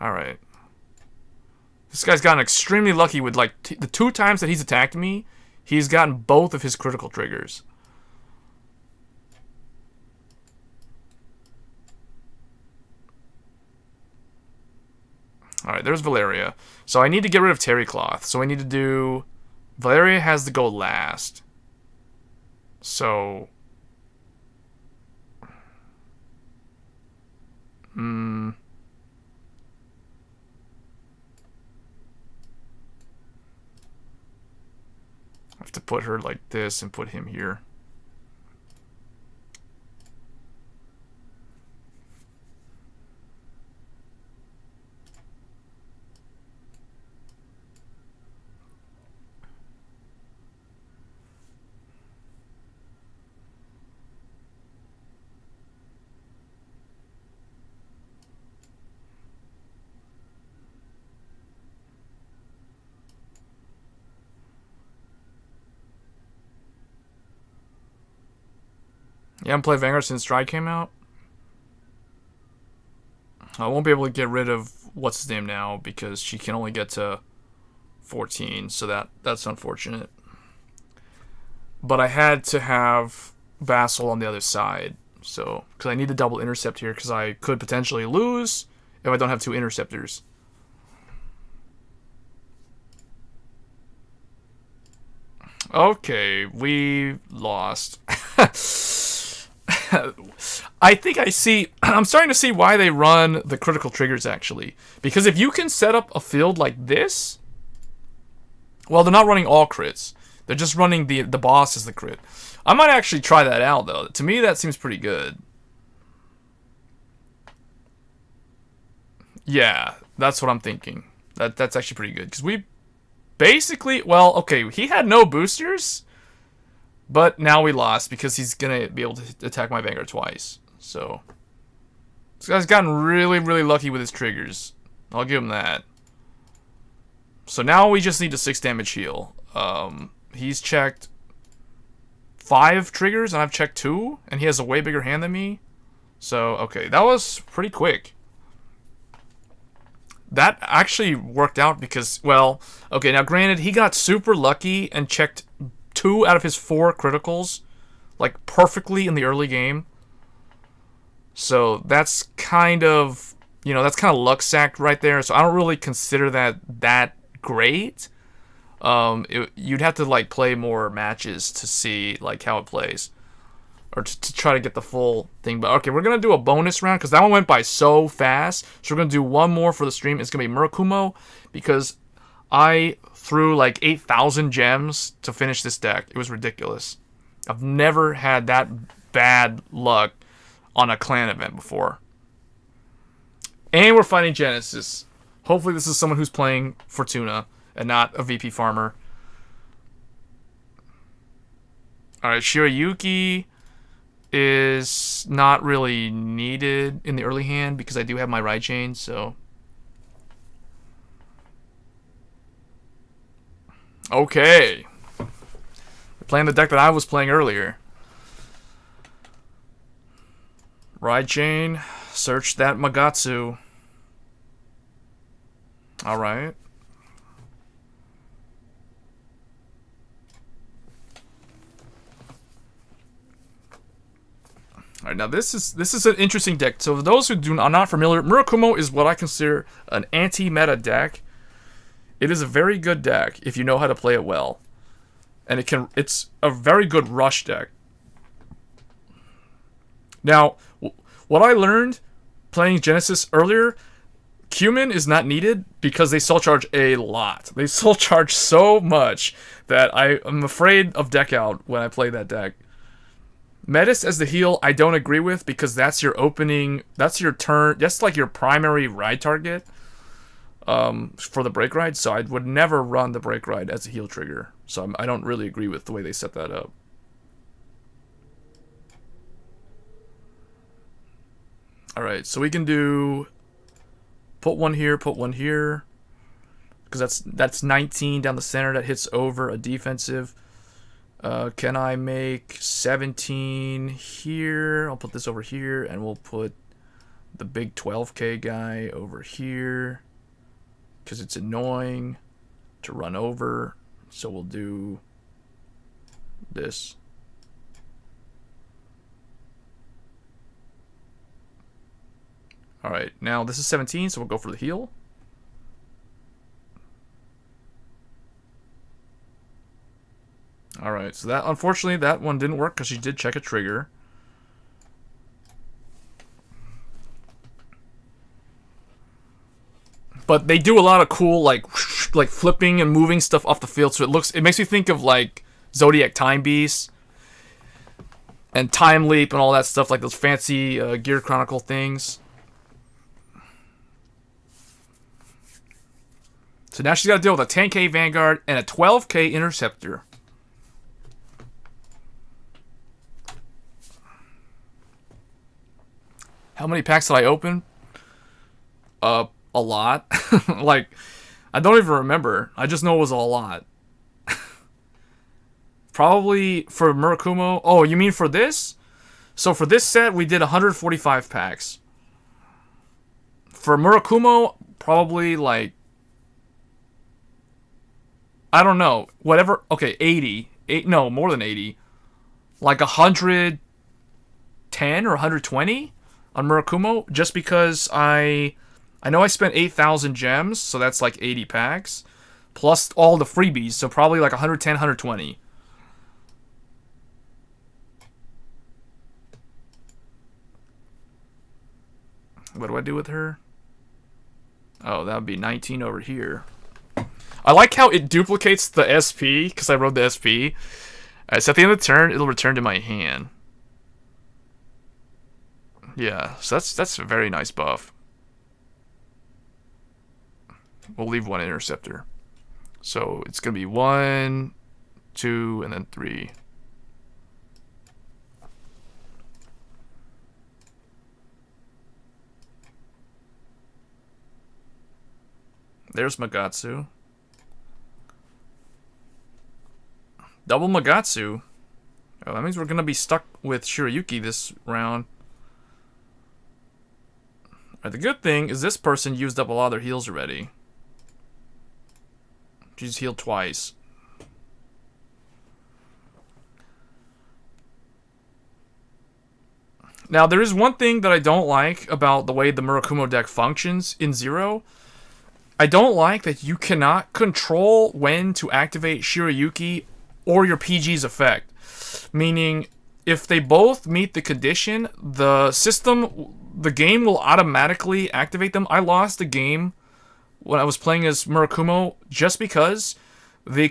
Alright. This guy's gotten extremely lucky with, like, the 2 times that he's attacked me, he's gotten both of his critical triggers. Alright, there's Valeria. So I need to get rid of Terry Cloth. So I need to do... Valeria has to go last. So... I have to put her like this and put him here. You haven't played Vanguard since Stride came out? I won't be able to get rid of what's his name now because she can only get to 14, so that's unfortunate. But I had to have Vassal on the other side, so because I need to double intercept here because I could potentially lose if I don't have 2 interceptors. Okay, we lost. I think I see... I'm starting to see why they run the critical triggers, actually. Because if you can set up a field like this... Well, they're not running all crits. They're just running the boss as the crit. I might actually try that out, though. To me, that seems pretty good. Yeah, that's what I'm thinking. That's actually pretty good. Because we basically... Well, okay, he had no boosters... But now we lost because he's going to be able to attack my Vanguard twice. So, this guy's gotten really, really lucky with his triggers. I'll give him that. So now we just need a 6 damage heal. He's checked 5 triggers and I've checked 2, and he has a way bigger hand than me. So, okay, that was pretty quick. That actually worked out because, well, okay, now granted, he got super lucky and checked 2 out of his 4 criticals, like, perfectly in the early game. So that's kind of, you know, that's kind of luck sacked right there. So I don't really consider that great. You'd have to, like, play more matches to see, like, how it plays. Or to try to get the full thing. But, okay, we're going to do a bonus round, because that one went by so fast. So we're going to do one more for the stream. It's going to be Murakumo, because I threw, like, 8,000 gems to finish this deck. It was ridiculous. I've never had that bad luck on a clan event before. And we're fighting Genesis. Hopefully this is someone who's playing Fortuna and not a VP farmer. Alright, Shirayuki is not really needed in the early hand because I do have my right chain, so. Okay. We're playing the deck that I was playing earlier. Ride chain, search that Magatsu. Alright. Alright, now this is an interesting deck. So for those who are not familiar, Murakumo is what I consider an anti-meta deck. It is a very good deck if you know how to play it well. And it's a very good rush deck. Now, what I learned playing Genesis earlier, Cumin is not needed because they soul charge a lot. They soul charge so much that I am afraid of deck out when I play that deck. Metis as the heal, I don't agree with because that's your opening, that's your turn, that's like your primary ride target for the break ride. So I would never run the break ride as a heal trigger. So I don't really agree with the way they set that up. Alright, so we can do put one here, because that's 19 down the center. That hits over a defensive. Can I make 17 here? I'll put this over here, and we'll put the big 12k guy over here, because it's annoying to run over. So we'll do this. Alright, now this is 17, so we'll go for the heal. Alright, so that, unfortunately, that one didn't work because she did check a trigger. But they do a lot of cool, like flipping and moving stuff off the field, so it makes me think of, like, Zodiac Time Beast and Time Leap and all that stuff, like those fancy Gear Chronicle things. So now she's got to deal with a 10k Vanguard and a 12k Interceptor. How many packs did I open? A lot. Like, I don't even remember. I just know it was a lot. Probably for Murakumo. Oh, you mean for this? So for this set, we did 145 packs. For Murakumo, probably like, I don't know. Whatever. Okay, 80. No, more than 80. Like 110 or 120 on Murakumo. Just because I know I spent 8,000 gems, so that's like 80 packs. Plus all the freebies, so probably like 110, 120. What do I do with her? Oh, that would be 19 over here. I like how it duplicates the SP, because I wrote the SP. So at the end of the turn, it'll return to my hand. Yeah, so that's a very nice buff. We'll leave one Interceptor. So it's going to be 1, 2, and then 3. There's Magatsu. Double Magatsu. Oh, that means we're gonna be stuck with Shiryuki this round. Alright, the good thing is this person used up a lot of their heals already. She's healed twice. Now, there is one thing that I don't like about the way the Murakumo deck functions in Zero. I don't like that you cannot control when to activate Shiryuki or your PG's effect. Meaning, if they both meet the condition, the game will automatically activate them. I lost the game when I was playing as Murakumo just because the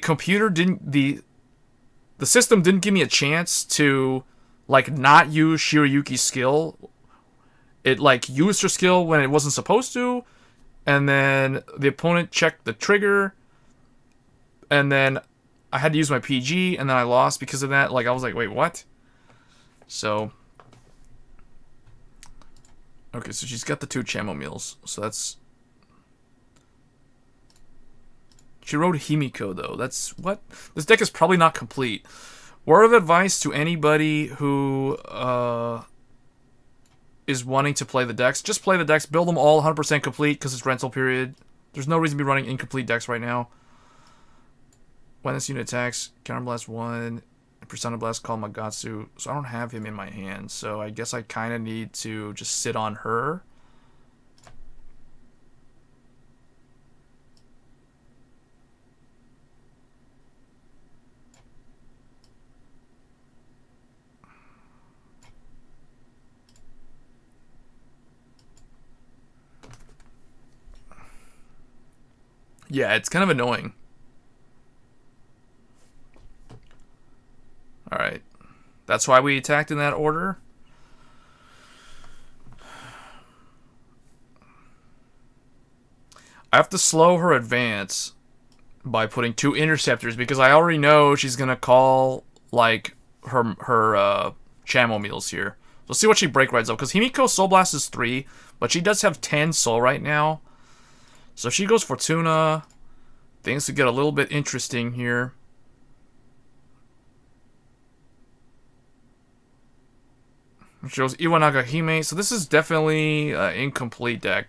system didn't give me a chance to, like, not use Shiryuki's skill. It, like, used her skill when it wasn't supposed to, and then the opponent checked the trigger, and then I had to use my PG, and then I lost because of that. Like, I was like, wait, what? So, okay, so she's got the 2 Chamomils, so that's... She rode Himiko, though. That's... What? This deck is probably not complete. Word of advice to anybody who is wanting to play the decks. Just play the decks. Build them all 100% complete because it's rental period. There's no reason to be running incomplete decks right now. When this unit attacks, Counterblast 1, Persona Blast, call Magatsu. So I don't have him in my hand. So I guess I kind of need to just sit on her. Yeah, it's kind of annoying. Alright. That's why we attacked in that order. I have to slow her advance by putting 2 interceptors because I already know she's gonna call, like, her Chamomils here. Let's see what she break rides up, because Himiko Soul Blast is 3, but she does have 10 soul right now. So if she goes Fortuna, things could get a little bit interesting here. She goes Iwanaga Hime, so this is definitely an incomplete deck.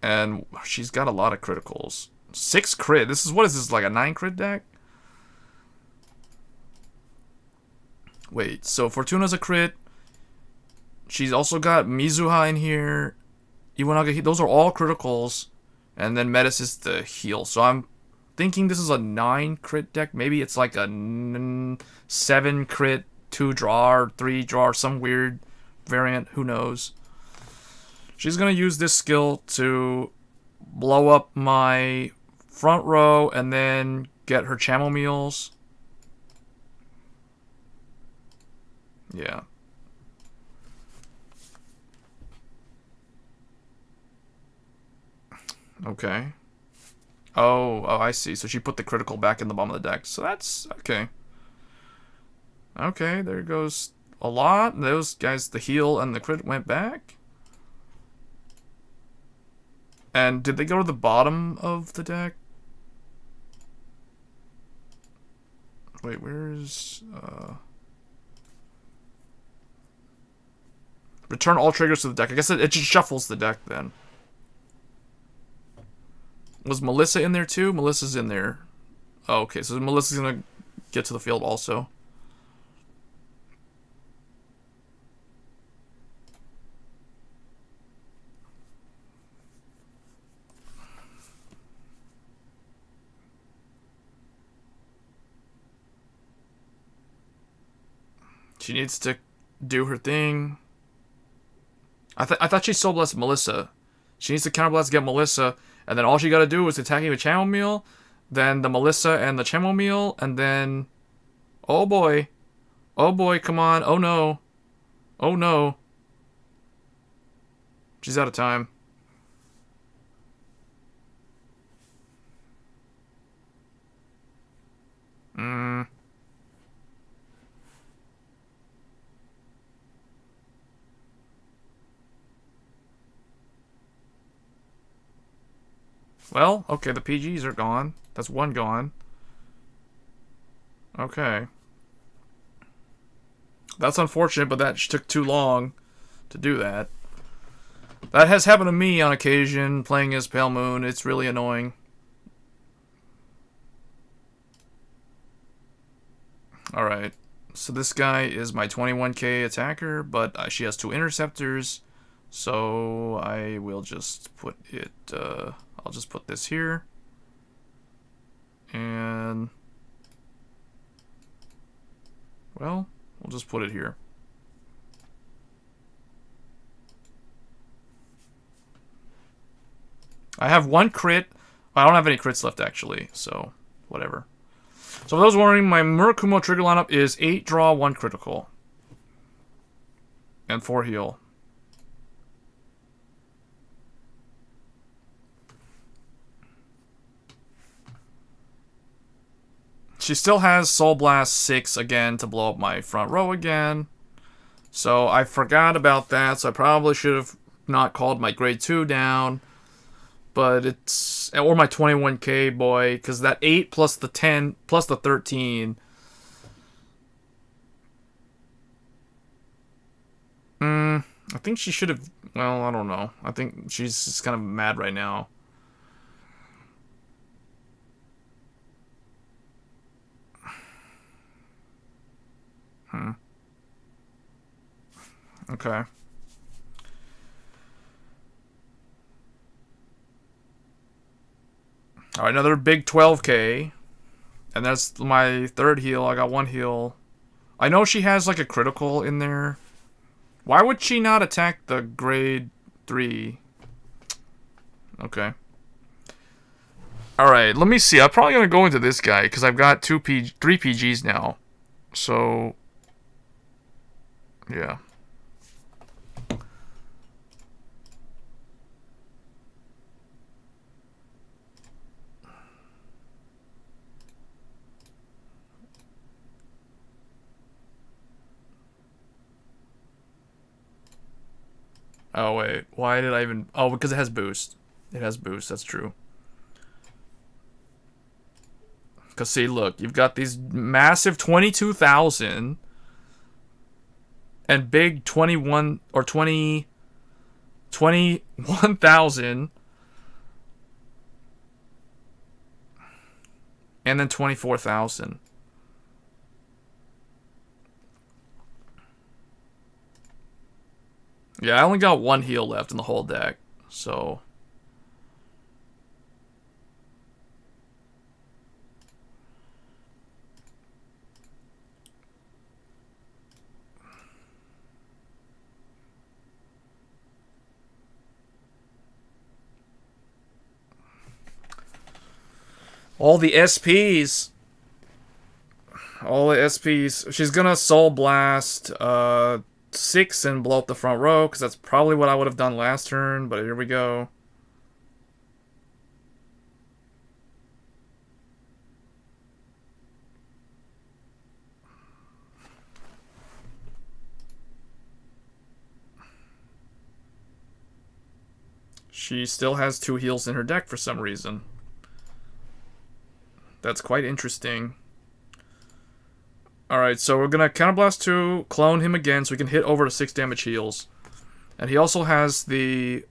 And she's got a lot of criticals. 6 crit. What is this, like a 9 crit deck? Wait, so Fortuna's a crit. She's also got Mizuha in here. Iwanaga, those are all criticals. And then Metis is the heal. So I'm thinking this is a 9 crit deck. Maybe it's like a 7 crit, 2 draw, or 3 draw, or some weird variant. Who knows? She's going to use this skill to blow up my front row and then get her Chamomils. Yeah. Okay. Oh, I see. So she put the critical back in the bottom of the deck. So that's okay. Okay, there goes a lot. Those guys, the heal and the crit went back. And did they go to the bottom of the deck? Wait, where's... Return all triggers to the deck. I guess it just shuffles the deck then. Was Melissa in there too? Melissa's in there. Oh, okay, so Melissa's gonna get to the field also. She needs to do her thing. I thought she soul blessed Melissa. She needs to counterblast to get Melissa, and then all she gotta do is attacking with Chamomile, then the Melissa and the Chamomile, and then... Oh boy. Oh boy, come on. Oh no. Oh no. She's out of time. Well, okay, the PGs are gone. That's one gone. Okay. That's unfortunate, but that took too long to do that. That has happened to me on occasion, playing as Pale Moon. It's really annoying. Alright. So this guy is my 21k attacker, but she has 2 interceptors. So I will just put it... I'll just put this here. And... well, we'll just put it here. I have 1 crit. I don't have any crits left, actually, so whatever. So for those wondering, my Murakumo trigger lineup is 8 draw, 1 critical. And 4 heal. She still has Soul Blast 6 again to blow up my front row again. So I forgot about that, so I probably should have not called my grade 2 down. But it's... or my 21k boy, because that 8 plus the 10 plus the 13... I think she should have... well, I don't know. I think she's just kind of mad right now. Okay. Alright, another big 12k. And that's my 3rd heal. I got 1 heal. I know she has like a critical in there. Why would she not attack the grade 3? Okay. Alright, let me see. I'm probably going to go into this guy because I've got 3 PGs now. So... yeah. Oh, wait. Why did I even... oh, because it has boost. It has boost. That's true. Because, see, look. You've got these massive 22,000... and big 21... or 20... 21,000... and then 24,000. Yeah, I only got 1 heal left in the whole deck, so... all the SPs. All the SPs. She's gonna Soul Blast 6 and blow up the front row, because that's probably what I would have done last turn, but here we go. She still has 2 heals in her deck for some reason. That's quite interesting. Alright, so we're gonna Counterblast 2, clone him again so we can hit over to 6 damage heals. And he also has the...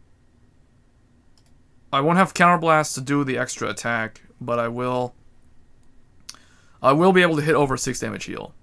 I won't have Counterblast to do the extra attack, but I will be able to hit over 6 damage heal.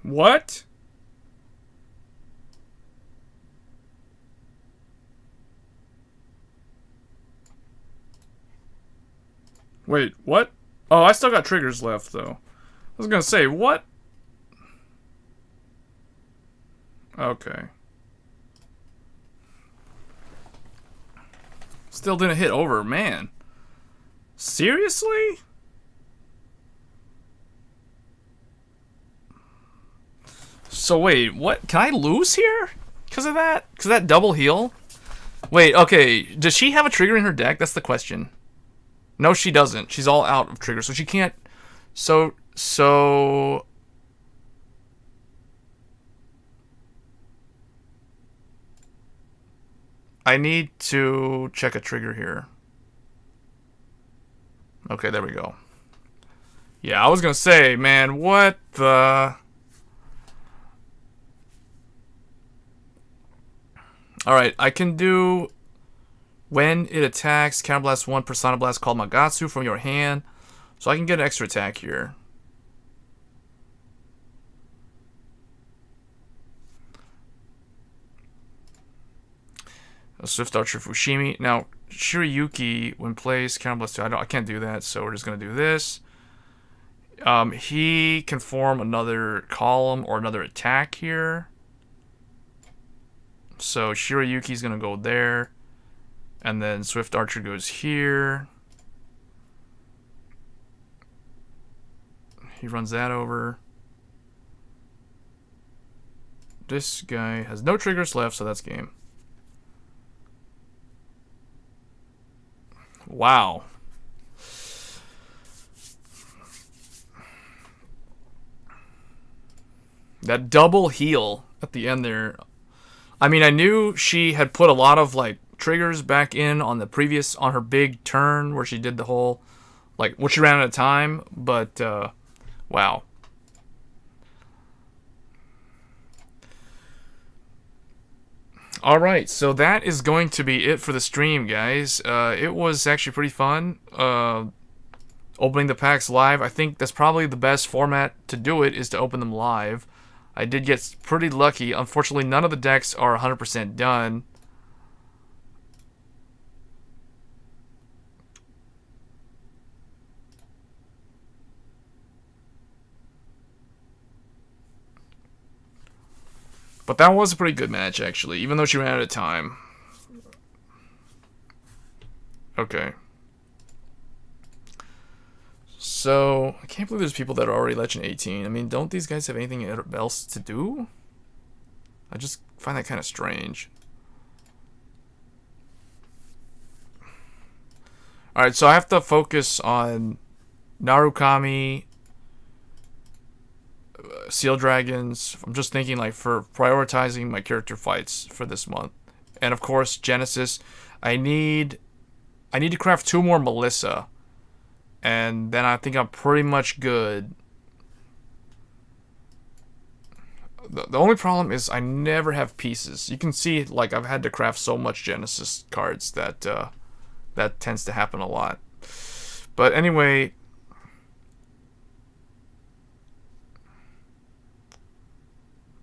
What? Wait, what? Oh, I still got triggers left, though. I was gonna say, what? Okay. Still didn't hit over, man. Seriously? So wait, what? Can I lose here? Because of that? Because of that double heal? Wait, okay. Does she have a trigger in her deck? That's the question. No, she doesn't. She's all out of triggers, so she can't... So... I need to check a trigger here. Okay, there we go. Yeah, I was gonna say, man, what the... Alright, I can do... When it attacks, Counterblast 1 Persona Blast called Magatsu from your hand. So I can get an extra attack here. A Swift Archer Fushimi. Now, Shirayuki, when plays Counterblast 2, I can't do that, so we're just going to do this. He can form another column or another attack here. So Shirayuki's going to go there. And then Swift Archer goes here. He runs that over. This guy has no triggers left, so that's game. Wow. That double heal at the end there. I mean, I knew she had put a lot of, like, triggers back in on the previous, on her big turn where she did the whole, like, she ran out of time, but, wow. Alright, so that is going to be it for the stream, guys. It was actually pretty fun, opening the packs live. I think that's probably the best format to do it, is to open them live. I did get pretty lucky. Unfortunately, none of the decks are 100% done. But that was a pretty good match, actually, even though she ran out of time. Okay. So, I can't believe there's people that are already Legend 18. I mean, don't these guys have anything else to do? I just find that kind of strange. Alright, so I have to focus on Narukami, Seal Dragons. I'm just thinking, like, for prioritizing my character fights for this month. And of course, Genesis. I need to craft 2 more Melissa. And then I think I'm pretty much good. The only problem is I never have pieces. You can see, like, I've had to craft so much Genesis cards that that tends to happen a lot. But anyway,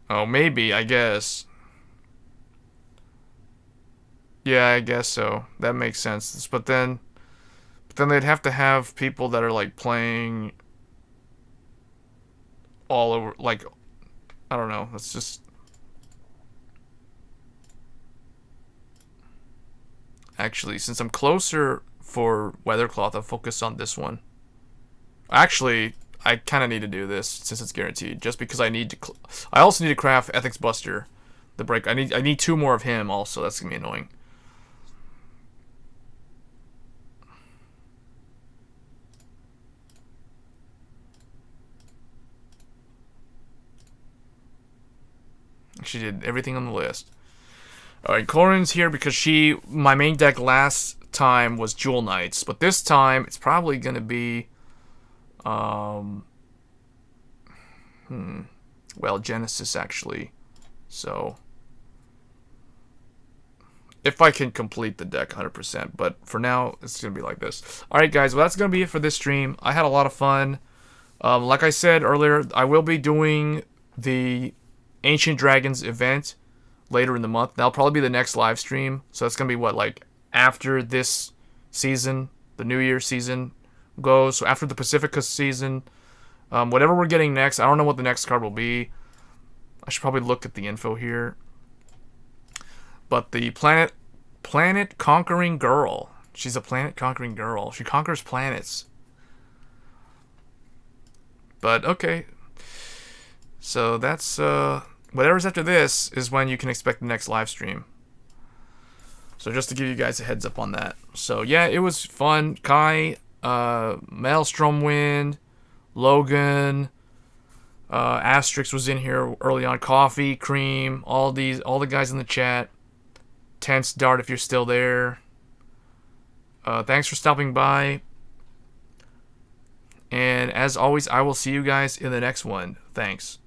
oh, maybe, I guess. Yeah, I guess so. That makes sense. But then they'd have to have people that are, like, playing all over, like, I don't know. That's just... Actually, since I'm closer for Weathercloth, I'll focus on this one. Actually, I kind of need to do this since it's guaranteed, just because I need to... I also need to craft Ethics Buster, the break. I need 2 more of him also. That's gonna be annoying. She did everything on the list. Alright, Corin's here because my main deck last time was Jewel Knights, but this time it's probably gonna be, well, Genesis actually. So, if I can complete the deck 100%, but for now it's gonna be like this. Alright, guys, well, that's gonna be it for this stream. I had a lot of fun. Like I said earlier, I will be doing the Ancient Dragons event later in the month. That'll probably be the next live stream. So that's gonna be what, like, after this season, the New Year season, goes. So after the Pacifica season, whatever we're getting next, I don't know what the next card will be. I should probably look at the info here. But the planet conquering girl. She's a planet conquering girl. She conquers planets. But okay. So that's whatever's after this is when you can expect the next live stream. So just to give you guys a heads up on that. So yeah, it was fun. Kai, Maelstrom Wind, Logan, Asterix was in here early on. Coffee, Cream, all the guys in the chat. Tense Dart, if you're still there. Thanks for stopping by. And as always, I will see you guys in the next one. Thanks.